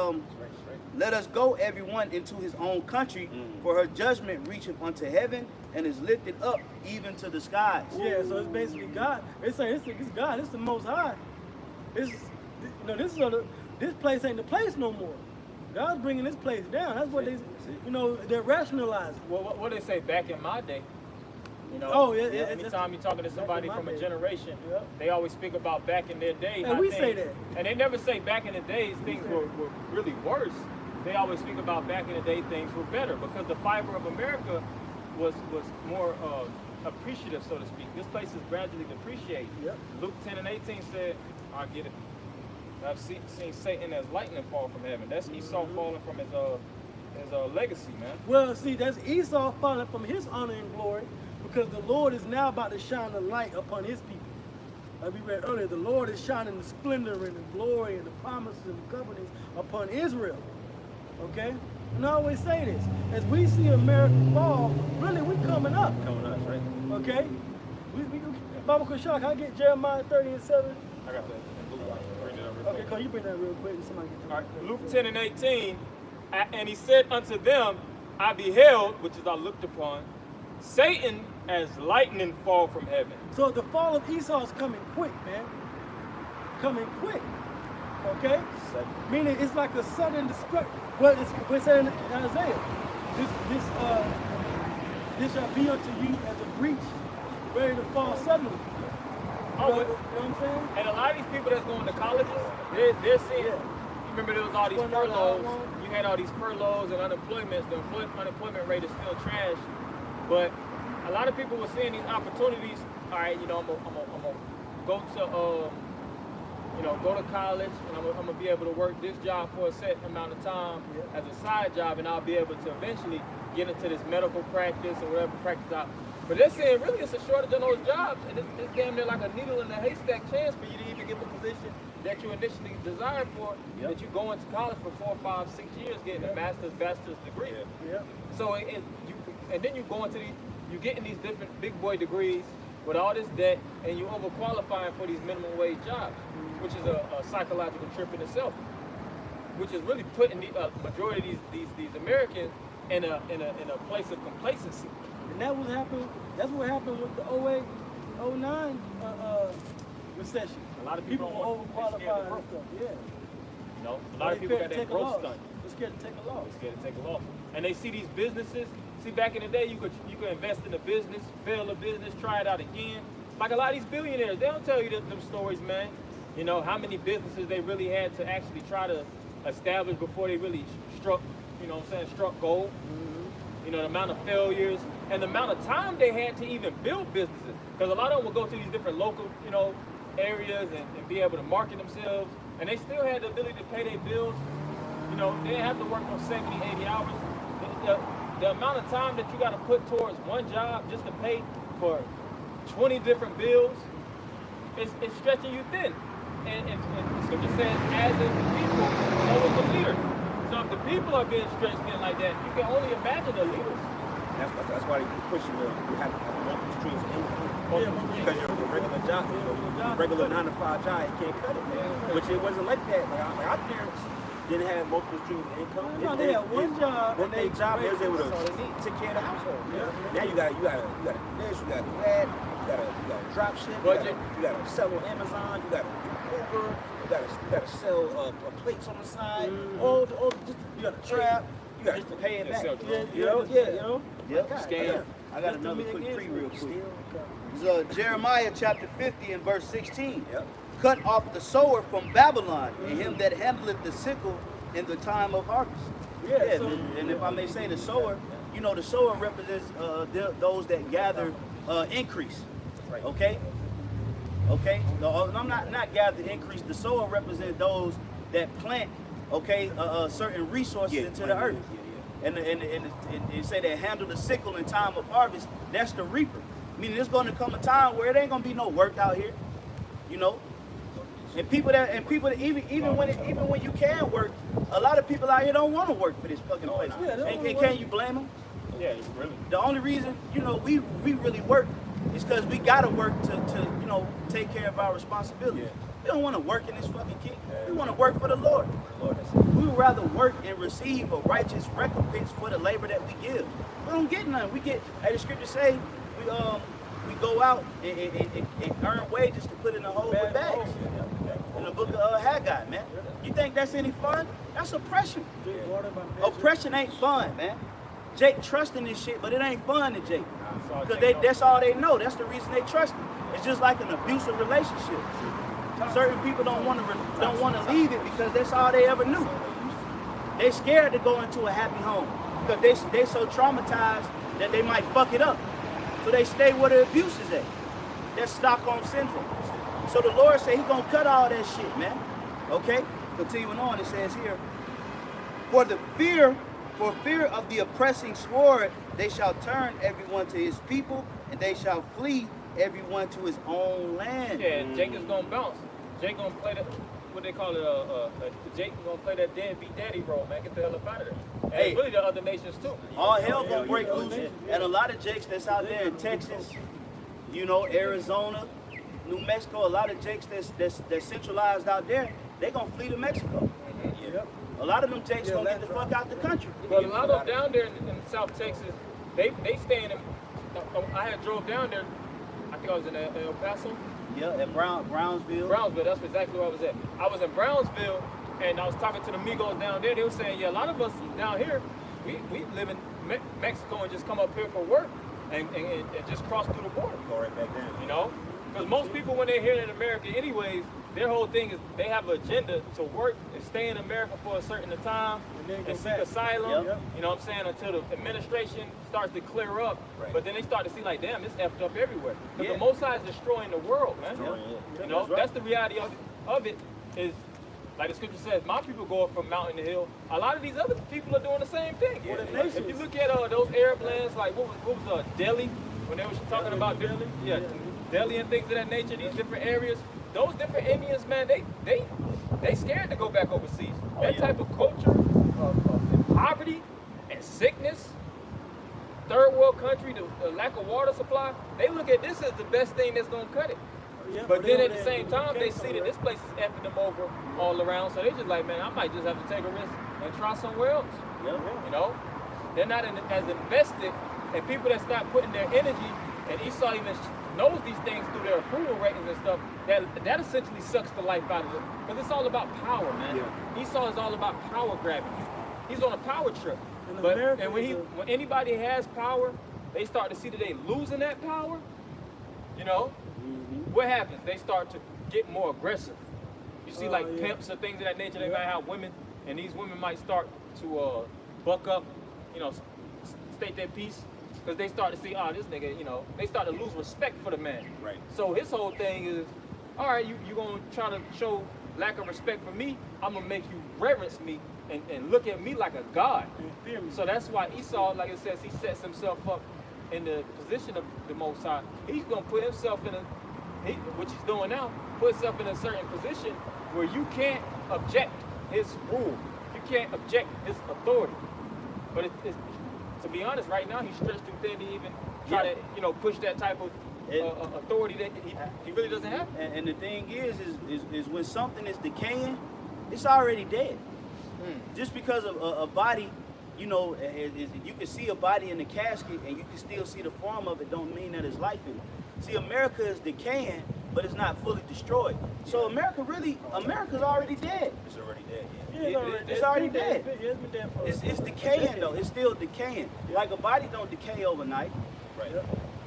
let us go everyone into his own country, for her judgment reacheth unto heaven and is lifted up even to the skies. Yeah, so it's basically God. It's God. It's the Most High. This place ain't the place no more. God's bringing this place down. That's what they're rationalizing. Well, what they say back in my day, anytime you're talking to somebody from a generation, they always speak about back in their day. And we say that. And they never say back in the days things were really worse. They always speak about back in the day things were better because the fiber of America was more appreciative, so to speak. This place is gradually depreciating. Yep. Luke 10:18 said, I get it. I've seen Satan as lightning fall from heaven. That's Esau falling from his legacy, man. Well, see, that's Esau falling from his honor and glory because the Lord is now about to shine the light upon his people. Like we read earlier, the Lord is shining the splendor and the glory and the promises and the covenants upon Israel. Okay? And I always say this, as we see America fall, really we coming up. Coming up, right? Okay? Baba Kushak, I get Jeremiah 30:7. I got that. Okay, can you bring that real quick and somebody get All right, Luke 10:18, and he said unto them, I beheld, which is I looked upon, Satan as lightning fall from heaven. So the fall of Esau is coming quick, man. Coming quick. Okay? Meaning it's like a sudden destruction. Well, it's saying in Isaiah, this shall be unto you as a breach, ready to fall suddenly. You know what I'm saying? And a lot of these people that's going to colleges, they're seeing, you remember there was all these furloughs, you had all these furloughs and unemployments, the unemployment rate is still trash, but a lot of people were seeing these opportunities, all right, I'm gonna go to, go to college, and I'm gonna be able to work this job for a set amount of time as a side job, and I'll be able to eventually get into this medical practice or whatever practice out. But they're saying really it's a shortage of those jobs, and it's damn near like a needle in a haystack chance for you to even get the position that you initially desired for, that you go into college for 4, 5, 6 years getting a master's, bachelor's degree. So and then you go into you getting these different big boy degrees with all this debt, and you overqualifying for these minimum wage jobs, which is a psychological trip in itself, which is really putting the majority of these Americans in a place of complacency. And that's what happened with the 08, 09 recession. A lot of people don't want overqualified and stuff. Yeah. A lot of people got that growth stunt. They're scared to take a loss. They're scared to take a loss. And they see these businesses. See, back in the day, you could invest in a business, fail a business, try it out again. Like a lot of these billionaires, they don't tell you them stories, man. How many businesses they really had to actually try to establish before they really struck gold. The amount of failures and the amount of time they had to even build businesses. Because a lot of them would go to these different local, areas and be able to market themselves. And they still had the ability to pay their bills. They didn't have to work on 70, 80 hours. The amount of time that you got to put towards one job just to pay for 20 different bills, it's stretching you thin. And the scripture says, as is the people, so is the leaders. So if the people are being stretched thin like that, you can only imagine the leaders. That's why they pushing you have to have multiple streams of income. Because your regular job, your regular 9-to-5 job, you can't cut it, man. Which it wasn't like that. Like our parents didn't have multiple streams of income. They had one job. One day job, they was able to take care of the household. Now you got this, you got that. You gotta drop ship. Budget. You gotta sell on Amazon. You gotta do Uber. You gotta sell plates on the side. All just, you gotta trap. You gotta Just to pay it back. you know. Yep. Scam. I got another quick pre real quick. It's, Jeremiah chapter 50 and verse 16. Yep. Cut off the sower from Babylon, and him that handleth the sickle in the time of harvest. Yeah, so- and if I may say, the sower, you know, the sower represents those that gather increase. Right. Okay. Okay. No, I'm not gather increase. The sower represents those that plant. Okay, certain resources into the earth. And say they handle the sickle in time of harvest. That's the reaper. Meaning there's going to come a time where it ain't going to be no work out here. You know. And people that even when you can work, a lot of people out here don't want to work for this fucking place. Yeah, they don't and wanna can work. you blame them? Yeah, really. The only reason, you know, we really work is because we gotta work to you know, take care of our responsibilities. Yeah. We don't want to work in this fucking kingdom. We want to work for the Lord. Lord, that's it. We would rather work and receive a righteous recompense for the labor that we give. We don't get none. We get, as the scripture say, we go out and earn wages to put in a hole with bags. In the book of Haggai, man. You think that's any fun? That's oppression. Drink water by measure. Oppression ain't fun, man. Jake trusting this shit, but it ain't fun to Jake. all Because Jake that's all they know. That's the reason they trust him. It's just like an abusive relationship. Certain people don't want to leave it because that's all they ever knew. They scared to go into a happy home because they so traumatized that they might fuck it up. So they stay where the abuse is at. That's Stockholm syndrome. So the Lord said He gonna cut all that shit, man. Okay? Continuing on, it says here, for fear of the oppressing sword, they shall turn everyone to his people, and they shall flee everyone to his own land. Yeah, and Jake is gonna bounce. Jake gonna play that, what they call it, Jake gonna play that deadbeat daddy role, man. Get the hell up out of there. And Hey. really the other nations too. All hell gonna break loose, and a lot of Jakes that's out there in Texas, you know, Arizona, New Mexico, a lot of Jakes that's centralized out there, they gonna flee to Mexico. Yep. A lot of them Jakes gonna get the fuck out the country. But a lot of them down there in South Texas, they staying in. I had drove down there. I think I was in El Paso, Yeah, at Brownsville. Brownsville. That's exactly where I was at. I was in Brownsville, and I was talking to the Migos down there. They were saying, yeah, a lot of us down here, we live in Mexico and just come up here for work and just cross through the border. Go right back down. You know, because most people when they're here in America, anyways, their whole thing is they have an agenda to work and stay in America for a certain time And then go and seek back. asylum. Yep. You know what I'm saying? Until the administration starts to clear up. Right. But then they start to see like, damn, it's effed up everywhere. Because Yeah. the Most High is destroying the world, man. Destroying it. You know, That's right. that's the reality of it. Is like the scripture says, my people go up from mountain to hill. A lot of these other people are doing the same thing. Yeah, If they are. you look at those Arab lands, like what was Delhi, when they were talking about Delhi? yeah, Delhi and things of that nature, these different areas, those different Indians, man, they scared to go back overseas. That type of culture of poverty and sickness, third world country, the lack of water supply, they look at this as the best thing that's gonna cut it. Yeah, But then they at the don't- same time, they can't see that somewhere. this place is effing them over all around, so they just like, man, I might just have to take a risk and try somewhere else. Yep. You know, they're not as invested, and people that's not putting their energy, and Esau even knows these things through their approval ratings and stuff. That essentially sucks the life out of them, because it's all about power, man. Esau is all about power grabbing. He's on a power trip. And But America and when is when anybody has power, they start to see that they losing that power. You know, what happens? They start to get more aggressive. You see, like yeah. pimps or things of that nature. They Yeah. might have women, and these women might start to buck up. You know, state their piece, because they start to see, oh, this nigga. You know, they start to lose respect for the man. Right. So his whole thing is, all right, you gonna try to show lack of respect for me? I'm gonna make you reverence me and look at me like a god. And fear me. So that's why Esau, like it says, he sets himself up in the position of the Most High. He's gonna put himself in which he's doing now, put himself in a certain position where you can't object his rule. You can't object his authority. But it's to be honest, right now he's stretched too thin to even try to, push that type of authority that he really doesn't have. And the thing is when something is decaying, it's already dead. Just because of a body, you can see a body in the casket and you can still see the form of it, don't mean that there's life in it. See, America is decaying, but it's not fully destroyed. So America's already dead. It's already dead. Yeah, It's already been dead. Yeah, it's been dead for It's decaying though. It's still decaying. Like a body don't decay overnight. Right.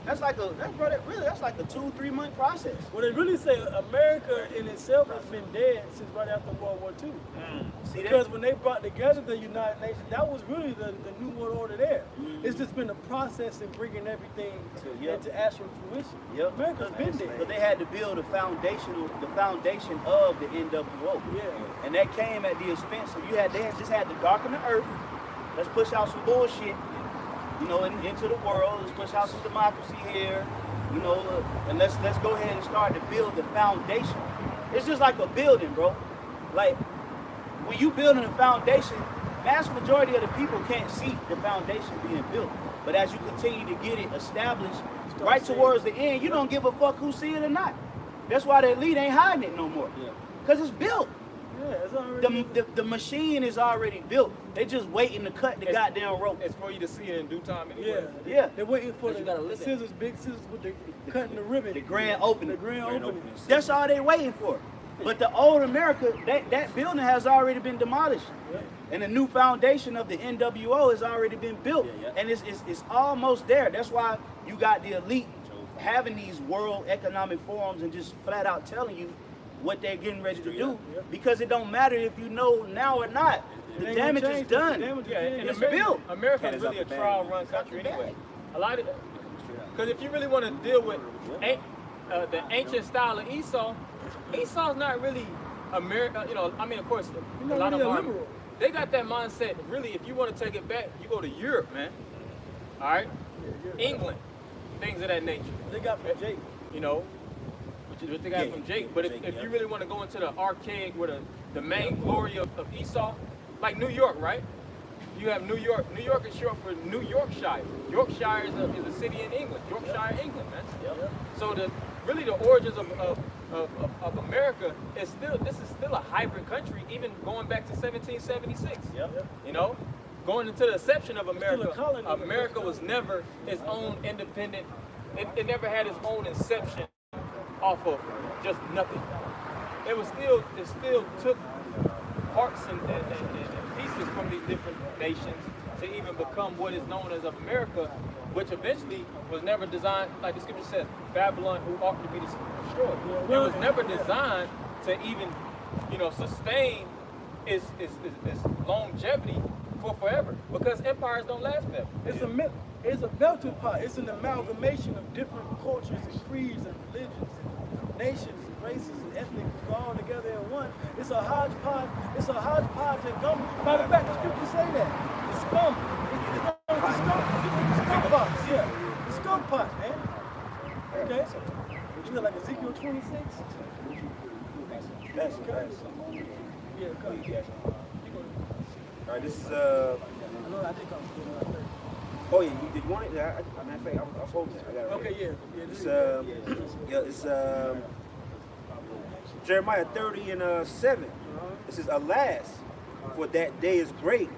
That's like a 2-3 month process. Well, they really say America in itself has been dead since right after World War II. See Because that? when they brought together the United Nations, that was really the New World Order there. It's just been a process in bringing everything into actual fruition. Yep. America's been But there. they had to build the foundation of the NWO. Yeah. And that came at the expense of they just had to darken the earth. Let's push out some bullshit, into the world. Let's push out some democracy here, and let's go ahead and start to build the foundation. It's just like a building, bro. Like when you building a foundation, vast majority of the people can't see the foundation being built. But as you continue to get it established, right towards the end, you don't give a fuck who see it or not. That's why the elite ain't hiding it no more. Because it's built. Yeah, it's already The machine is already built. They just waiting to cut the goddamn rope. It's for you to see it in due time anyway. Yeah. They're waiting for But you gotta the live it. scissors, big scissors with the cutting the ribbon. The grand opening. The grand opening. That's all they waiting for. But the old America, that building has already been demolished. And the new foundation of the NWO has already been built. And it's almost there. That's why you got the elite having these world economic forums and just flat out telling you what they're getting ready to do. Because it don't matter if you know now or not. The damage is done. Yeah, and It's built. America is really a trial-run country anyway. A lot of, because if you really want to deal with the ancient style of Esau's not really America. Of course, a lot of them are. They got that mindset. Really, if you want to take it back, you go to Europe, man. All right, England, things of that nature. They got from Jake. What they got from Jake. But if you really want to go into the archaic, where the main glory of Esau, like New York, right? You have New York. New York is short for New Yorkshire. Yorkshire is a city in England. Yorkshire, England, man. So the origins of America is this is still a hybrid country, even going back to 1776. Going into the inception of America, America was never its own independent. It never had its own inception off of just nothing. It still took parts and pieces from these different nations to even become what is known as America, which eventually was never designed, like the scripture says, Babylon who ought to be destroyed. It was never designed to even, sustain its longevity for forever, because empires don't last forever. It's a melting pot. It's an amalgamation of different cultures and creeds and religions and nations and races and ethnic groups all together in one. It's a hodgepodge. It's a hodgepodge and gum. Matter of fact, the scriptures say that. The scum. The skunk pot. Yeah. The skunk pot, man. Okay. You got like Ezekiel 26? That's okay. Yeah, come. All right, this is I know I did come. Oh yeah, did you want it? Matter of fact, I was hoping. I got it. Okay, yeah. It's Jeremiah 30 and 7. It says, "Alas, for that day is great,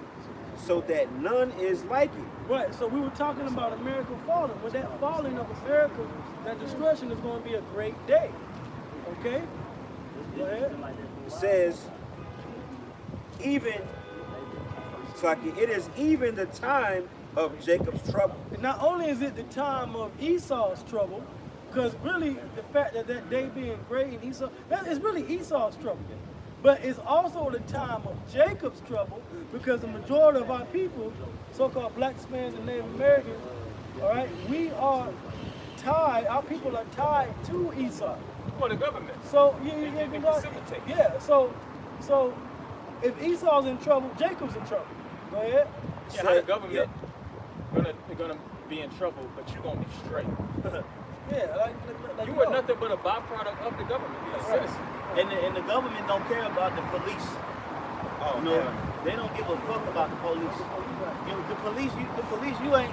so that none is like it." Right. So we were talking about America falling. With that falling of America, that destruction is going to be a great day. Okay. Go ahead. It says, it is even the time of Jacob's trouble. Not only is it the time of Esau's trouble, because really the fact that day being great and Esau, that is really Esau's trouble. But it's also the time of Jacob's trouble, because the majority of our people, so-called black Hispanics and Native Americans, all right, we are tied, our people are tied to Esau. For the government. So so if Esau's in trouble, Jacob's in trouble. Go ahead. Yeah, how the government gonna be in trouble, but you're gonna be straight. Yeah, like you are nothing but a byproduct of the government. You're a citizen. And the government don't care about the police. They don't give a fuck about the police. The police, you ain't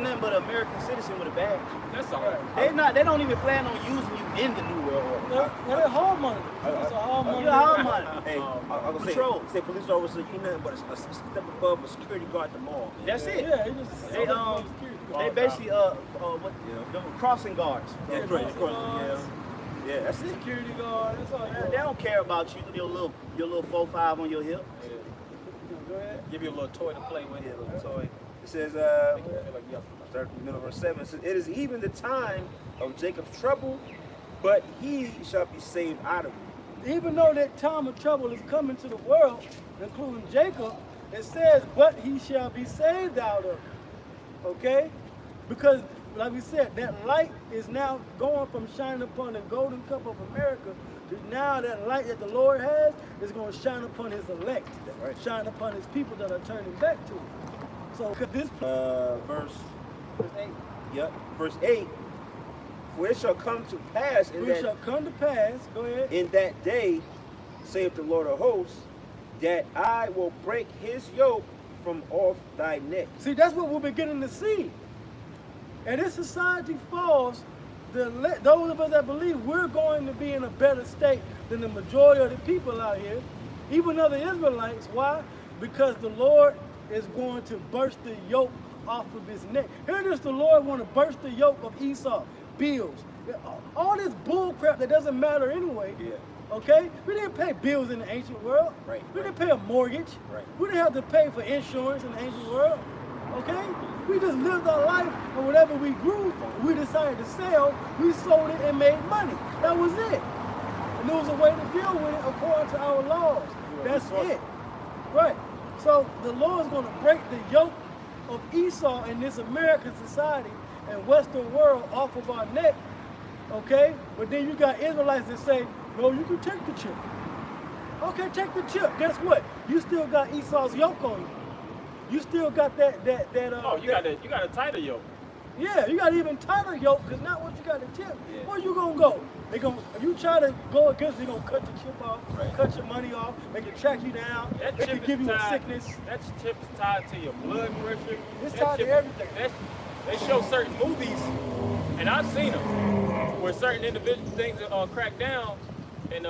nothing but an American citizen with a badge. That's all right. They don't even plan on using you in the New World Order. They're hall monitors. It's a hall monitor. You're a hall monitor. Hey, I was say police officer, you nothing but a step above a security guard at the mall. That's it. Yeah, he just They basically what the crossing guards. Yeah, correct. Yeah, that's it. Security guard. That's all. They don't care about you. Your little 4-5 on your hip. Go ahead. Give you a little toy to play with. Yeah, little toy. It says, Make you feel like, yeah. start from the middle of verse 7. It says, it is even the time of Jacob's trouble, but he shall be saved out of it. Even though that time of trouble is coming to the world, including Jacob, it says, but he shall be saved out of it. Okay? Because, like we said, that light is now going from shining upon the golden cup of America to now that light that the Lord has is going to shine upon his elect, Right. shine upon his people that are turning back to him. So this Verse 8, Yep. Verse 8. For it shall come to pass which shall come to pass, go ahead. in that day, saith the Lord of hosts, that I will break his yoke from off thy neck. See, that's what we're beginning to see. And this society falls, those of us that believe we're going to be in a better state than the majority of the people out here, even other Israelites. Why? Because the Lord is going to burst the yoke off of his neck. Here it is, the Lord want to burst the yoke of Esau, bills, all this bull crap that doesn't matter anyway. Yeah. Okay? We didn't pay bills in the ancient world. Right, We right. didn't pay a mortgage. Right. We didn't have to pay for insurance in the ancient world. Okay? We just lived our life, and whatever we grew, we decided to sell, we sold it and made money. That was it. And there was a way to deal with it according to our laws. That's it. Right. So the Lord's going to break the yoke of Esau in this American society and Western world off of our neck. Okay? But then you got Israelites that say, no, you can take the chip. Okay, take the chip. Guess what? You still got Esau's yoke on you. You still got that. Oh, you got a tighter yoke. Yeah, you got even tighter yoke, because not once you got the chip, Yeah. where you gonna go? If you try to go against it, they're gonna cut the chip off, Right. cut your money off, they can track you down, That they chip can give is you a tied- sickness. That chip is tied to your blood pressure. It's That tied to chip- everything. They show certain movies, and I've seen them, where certain individual things are cracked down, and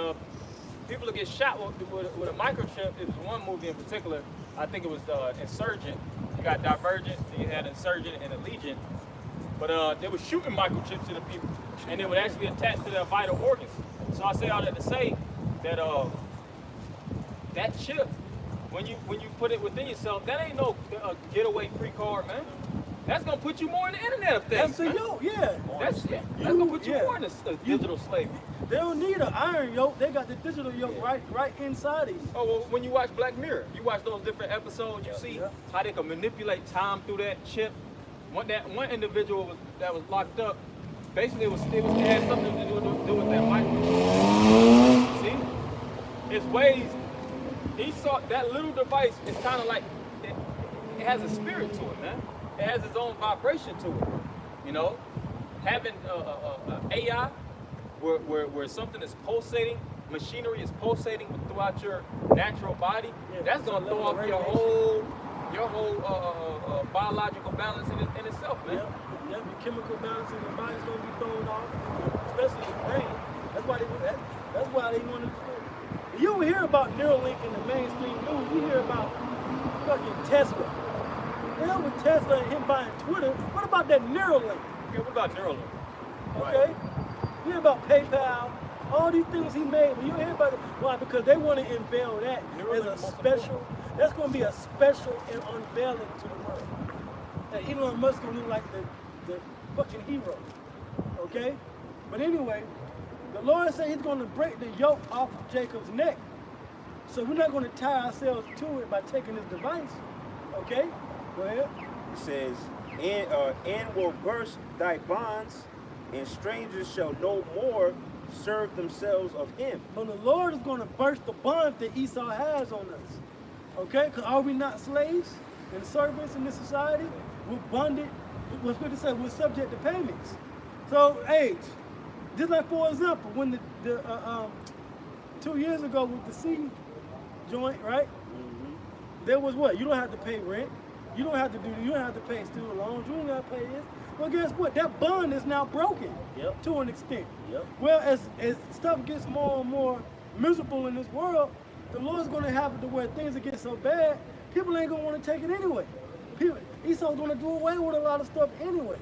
people will get shot with a microchip. It was one movie in particular. I think it was Insurgent. You got Divergent, then you had Insurgent and Allegiant. But they were shooting microchips to the people, and they would actually attach to their vital organs. So I say all that to say that that chip, when you put it within yourself, that ain't no getaway free card, man. That's gonna put you more in the Internet of That's things. the man. yoke, yeah. That's gonna put you yeah. more in this digital slavery. They don't need an iron yoke, they got the digital yoke right inside of you. Oh, well, when you watch Black Mirror, you watch those different episodes, you see Yeah. how they can manipulate time through that chip. That one individual that was locked up, basically it had something to do with that microchip. See? His ways, he saw that little device is kind of like, it has a spirit to it, man. It has its own vibration to it. You know? Having AI, where something is pulsating, machinery is pulsating throughout your natural body, that's gonna throw off your whole biological balance in itself, man. Yep, your chemical balance in your body's gonna be thrown off, especially your brain. That's why they want to. You don't hear about Neuralink in the mainstream news. You hear about fucking Tesla. The hell with Tesla and him buying Twitter. What about that Neuralink? Okay, what about Neuralink? Okay? You hear about PayPal, all these things he made, but you hear about it. Why? Because they want to unveil that as a special. That's going to be a special and unveiling to the world. And Elon Musk going to look like the fucking hero. Okay? But anyway, the Lord said he's going to break the yoke off of Jacob's neck. So we're not going to tie ourselves to it by taking this device. Okay? Go ahead. It says, and will burst thy bonds, and strangers shall no more serve themselves of him. So the Lord is going to burst the bonds that Esau has on us. Okay? Because are we not slaves and servants in this society? We're bonded. What's good to say? We're subject to payments. So, hey, just like for example, when the 2 years ago with the C joint, right? There was what? You don't have to pay rent. You don't have to pay student loans. You don't have to pay this. Well, guess what? That bond is now broken to an extent. Yep. Well, as stuff gets more and more miserable in this world, the Lord's going to have it to where things are getting so bad, people ain't going to want to take it anyway. Esau's going to do away with a lot of stuff anyway.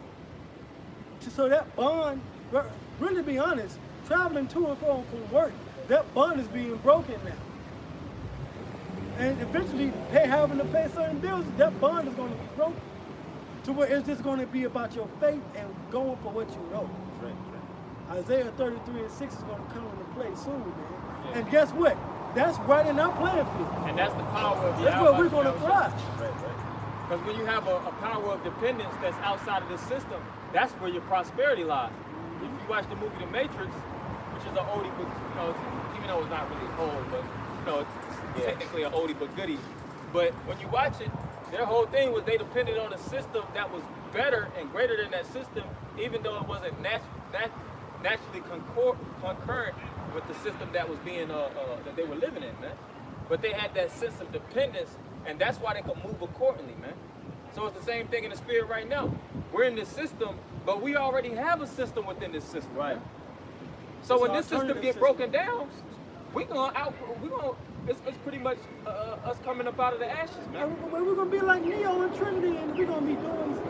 So that bond, really to be honest, traveling to and from work, that bond is being broken now. And eventually, having to pay certain bills, that bond is going to be broken. To where it's just going to be about your faith and going for what you know. Right. Isaiah 33:6 is going to come into play soon, man. Yeah. And guess what? That's right in our playing field. And that's the power of the That's where we're going to thrive. Right. Because when you have a power of dependence that's outside of the system, that's where your prosperity lies. If you watch the movie The Matrix, which is an oldie, but even though it's not really old, but it's technically an oldie but goodie. But when you watch it, their whole thing was they depended on a system that was better and greater than that system, even though it wasn't naturally concurrent with the system that was being that they were living in, man. But they had that sense of dependence, and that's why they could move accordingly, man. So it's the same thing in the spirit right now. We're in this system, but we already have a system within this system, right? Man. So when this system gets broken down, it's pretty much us coming up out of the ashes, man. We're going to be like Neo and Trinity, and we're going to be doing,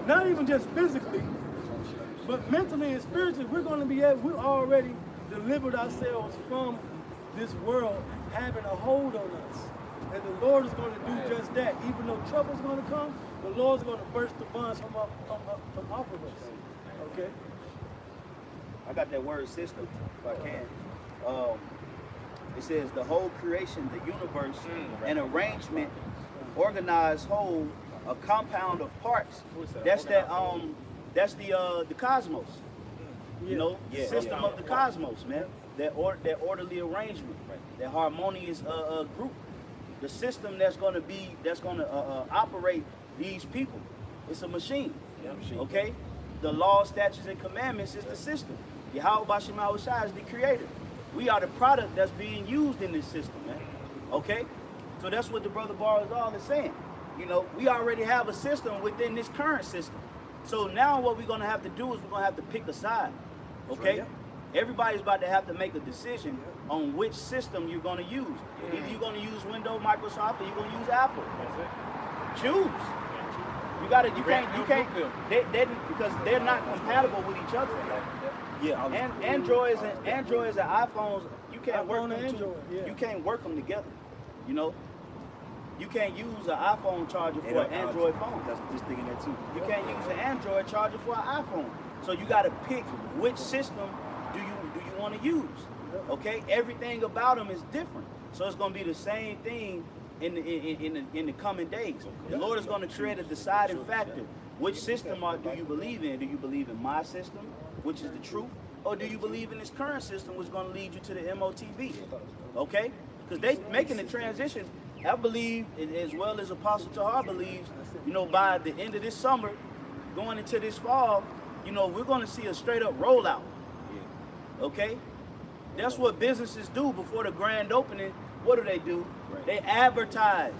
not even just physically, but mentally and spiritually, we already delivered ourselves from this world having a hold on us. And the Lord is going to do just that. Even though trouble's going to come, the Lord's going to burst the bonds from off of us. Okay? I got that word system, if I can. It says the whole creation, the universe, an arrangement, organized whole, a compound of parts. That's the cosmos. You know, system of the cosmos, man. That orderly arrangement, that harmonious group. The system that's going to operate these people. It's a machine. Okay? The law, statutes, and commandments is the system. Yahweh Bashim Shai is the creator. We are the product that's being used in this system, man. Okay? So that's what the brother Barzal is saying. You know, we already have a system within this current system. So now what we're going to have to do is we're going to have to pick a side. Okay? Right. Everybody's about to have to make a decision on which system you're going to use. Either you're going to use Windows, Microsoft, or you're going to use Apple. Choose. You can't, because they're not compatible with each other. Yeah, and Androids and iPhones, you can't work them You can't work them together. You know, you can't use an iPhone charger for an Android phone. That's just thinking that too. You can't use an Android charger for an iPhone. So you got to pick which system do you want to use. Okay, everything about them is different. So it's going to be the same thing in the coming days. The Lord is going to create a deciding factor. Which system do you believe in? Do you believe in my system, which is the truth, or do you believe in this current system, which is going to lead you to the MOTB? Okay, because they making the transition. I believe, as well as Apostle Tahar believes, you know, by the end of this summer, going into this fall, you know, we're going to see a straight up rollout. Okay. That's what businesses do before the grand opening. What do? Right. They advertise.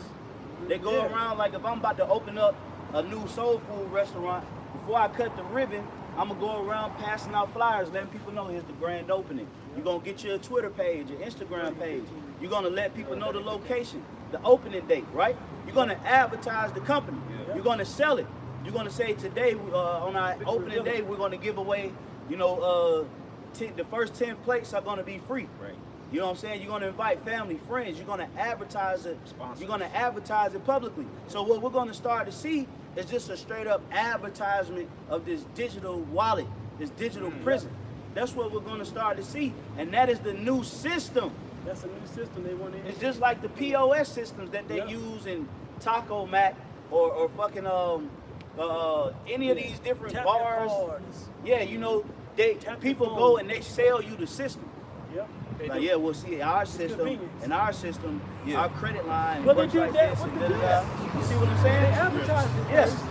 They go around like if I'm about to open up a new soul food restaurant, before I cut the ribbon, I'm going to go around passing out flyers, letting people know here's the grand opening. You're going to get your Twitter page, your Instagram page. You're going to let people know the location, the opening date, right? You're going to advertise the company. You're going to sell it. You're going to say today, on our opening day, we're going to give away, you know, the first 10 plates are going to be free. Right. You know what I'm saying? You're going to invite family, friends. You're going to advertise it. You're going to advertise it publicly. So what we're going to start to see is just a straight up advertisement of this digital wallet, this digital prison. That's what we're going to start to see. And that is the new system. That's a new system they want to. It's just like the POS systems that they use in Taco Mat or fucking any of these different bars. Yeah, you know, people go and they sell you the system. Yep. Like, yeah, we'll see our system and our system, our credit line. Well, they did that. You see what I'm saying? They advertise it. Yes.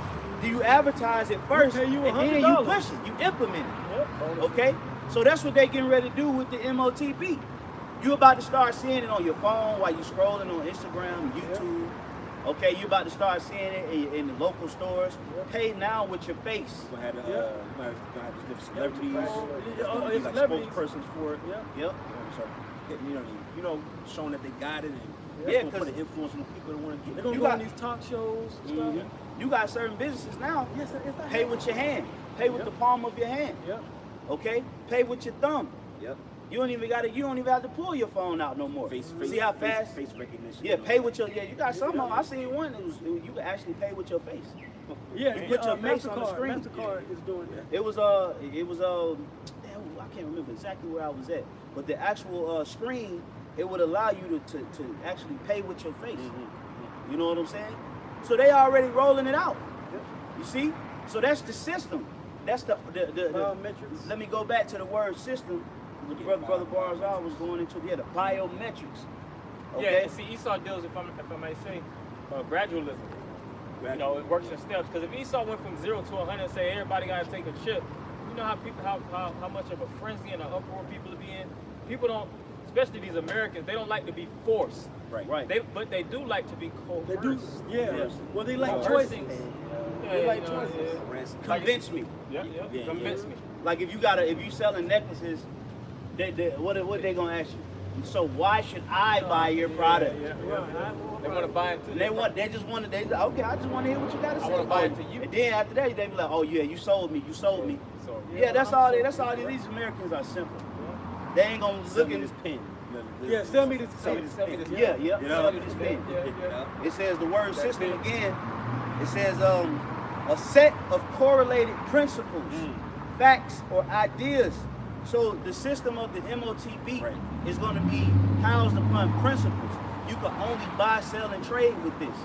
Do you advertise it first and then you push it, you implement it? Yep. Okay? So that's what they getting ready to do with the MOTB. You're about to start seeing it on your phone while you're scrolling on Instagram, YouTube. Okay, you're about to start seeing it in the local stores. Pay now with your face. You're going to have different celebrities, like spokespersons for it. Yep. So, you know, showing that they got it and yeah, going to put an influence on the people that want to get it. They're going to go on these talk shows and stuff. You got certain businesses now. Yes, it's not Pay with your hand. Pay with Yep. the palm of your hand. Yep. Okay? Pay with your thumb. Yep. You don't even have to pull your phone out no more. See how fast? Face recognition. Yeah, pay with your, you got some of them. I seen one, you can actually pay with your face. Yeah, You put your face on the screen. MasterCard is doing that. It was damn, I can't remember exactly where I was at, but the actual screen, it would allow you to actually pay with your face. You know what I'm saying? So they already rolling it out. You see? So that's the system. That's the Biometrics. Let me go back to the word system. The brother Barzal was going into the biometrics. Yeah, Okay. and see, Esau deals, if I may say, gradualism. You know, it works in steps. Because if Esau went from 0 to 100 and say everybody got to take a chip, you know how much of a frenzy and an uproar people be in. People don't, especially these Americans, they don't like to be forced. Right. But they do like to be coerced. They do, yeah. Yes. Well, they like Coercing. choices. Yeah, They like you know, choices. yeah. Convince me. Yeah, Yeah, convince me. Like if you selling necklaces, what they gonna ask you? So why should I buy your product? Yeah. Right. They want to buy it too. And they just want to. Okay, I just want to hear what you got to say. wanna buy it to you. And then after that, they be like, oh yeah, you sold me. So, Yeah, that's all. That's all. These Americans are simple. They ain't gonna look at this pen. Yeah, sell me this. Sell me this pen. Yeah. Yeah. Sell me this pen. Yeah. It says the word system again. It says a set of correlated principles, facts, or ideas. So the system of the MOTB is going to be housed upon principles. You can only buy, sell, and trade with this.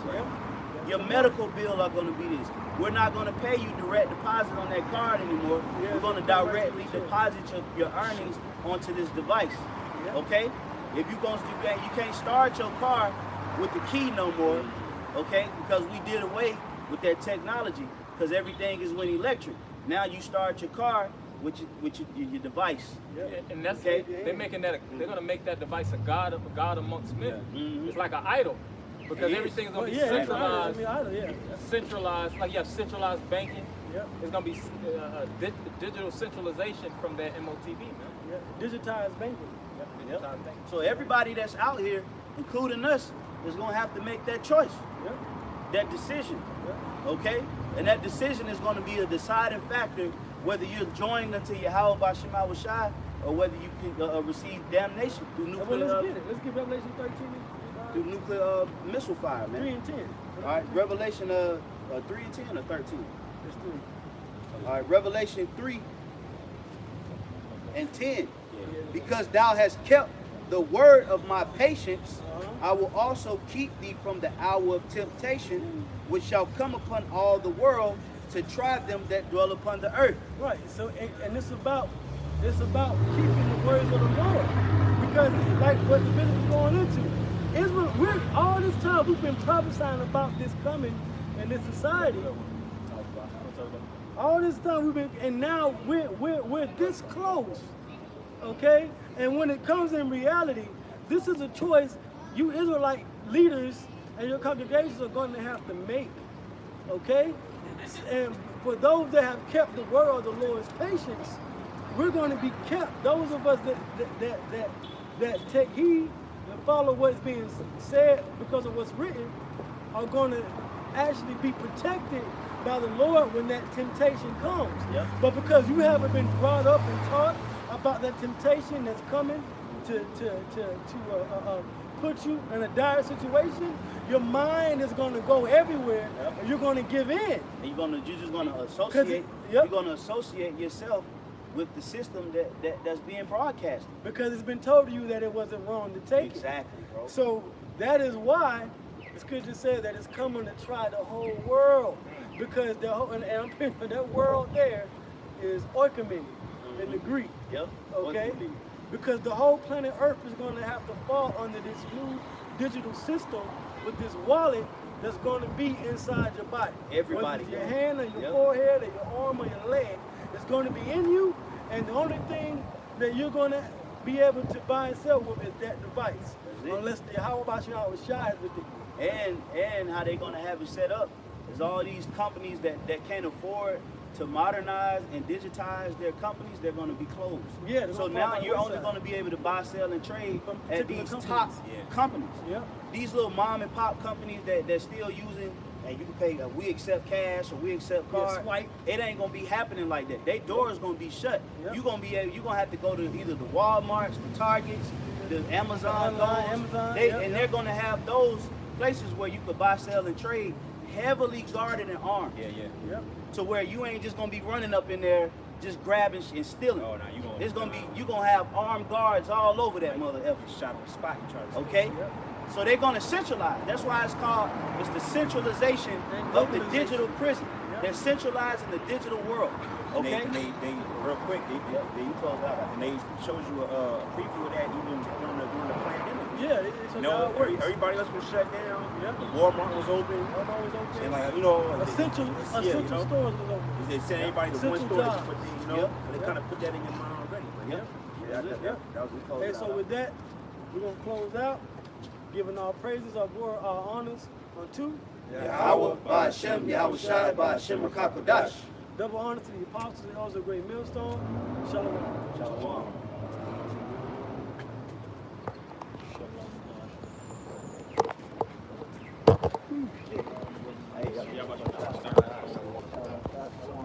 Your medical bill are going to be this. We're not going to pay you direct deposit on that card anymore. We're going to directly deposit your earnings onto this device. Okay? If you can't start your car with the key no more. Okay? Because we did away with that technology. Because everything is when electric. Now you start your car with your device. And that's Okay. they're gonna make that device a god amongst men. It's like an idol. Because It is. everything's gonna be Yeah, centralized. yeah. Centralized, like you have centralized banking. Yep. It's gonna be digital centralization from that MOTB, man. Yeah. Digitized banking. Digitized banking. So everybody that's out here, including us, is gonna have to make that choice, Yep. that decision. Yep. Okay? And that decision is gonna be a deciding factor whether you're joined unto Yahweh Bashim Shai or whether you can receive damnation through Well, nuclear let's get it. Let's get Revelation 13. through nuclear missile fire, 3 man. and 10. All right, Revelation 3 and 10 or 13. Let's do it. All right, Revelation 3 and 10. Because thou hast kept the word of my patience, I will also keep thee from the hour of temptation, which shall come upon all the world to try them that dwell upon the earth. Right. So, and it's about keeping the words of the Lord, because like what the business is going into, Israel. All this time we've been prophesying about this coming in this society. All this time we've been, and now we're this close, okay? And when it comes in reality, this is a choice you Israelite leaders and your congregations are going to have to make, okay? And for those that have kept the word of the Lord's patience, we're going to be kept. Those of us that take heed and follow what's being said because of what's written are going to actually be protected by the Lord when that temptation comes. Yep. But because you haven't been brought up and taught about that temptation that's coming to put you in a dire situation, your mind is going to go everywhere, and you're going to give in. And you're just gonna associate. You're gonna associate yourself with the system that's being broadcast. Because it's been told to you that it wasn't wrong to take it. Exactly, bro. So that is why the scripture says that it's coming to try the whole world. Because the whole, and I'm pretty sure that world there is oikoumene in the Greek. Yep. Okay? Oikoumene. Because the whole planet Earth is going to have to fall under this new digital system with this wallet that's going to be inside your body. Everybody. Whether it's your hand or your Yep. forehead or your arm or your leg, it's going to be in you. And the only thing that you're going to be able to buy and sell with is that device. it. Unless the how about you how Shai is with it. And how they're gonna have it set up is all these companies that can't afford to modernize and digitize their companies, they're gonna be closed. Yeah, they're So gonna now fall by you're the only wayside. gonna be able to buy, sell, and trade From at particular these companies. top companies. Yeah. These little mom and pop companies that still using and you can pay, we accept cash or we accept Yeah, card. swipe. It ain't gonna be happening like that. They doors gonna be shut. Yep. You gonna have to go to either the Walmarts, the Targets, the Amazon, Online, those. Amazon, They, yep, and yep. they're gonna have those places where you could buy, sell, and trade, heavily guarded and armed. Yeah, yeah. Yep. To where you ain't just gonna be running up in there just grabbing and stealing. Oh, now you gonna. It's gonna be, you gonna have armed guards all over that mother effer. Shot on the spot. You try to. Okay? Yep. So they're gonna centralize. That's why it's the centralization And of the globalization. digital prison. Yep. They're centralizing the digital world. Okay? And they real quick. They close out, and they shows you a preview of that even during the pandemic. Yeah, it You know, everybody else was shut down. Yep. The Walmart was open. Walmart was open. And like, you know, Essential stores was open. They sent everybody to one Essential store, jobs. but they, you know, Yep. and they kind of put that in your mind already. But Yep. yeah, that was just close Okay, it so out. with that, we're gonna close out, giving our praises, our glory, our honors unto Yahweh, Ba'Shem, Yahweh Shai, Ba'Shem, Rakakodash. double honor to the apostles and elders of the great millstone. Shalom. Shalom. Yeah,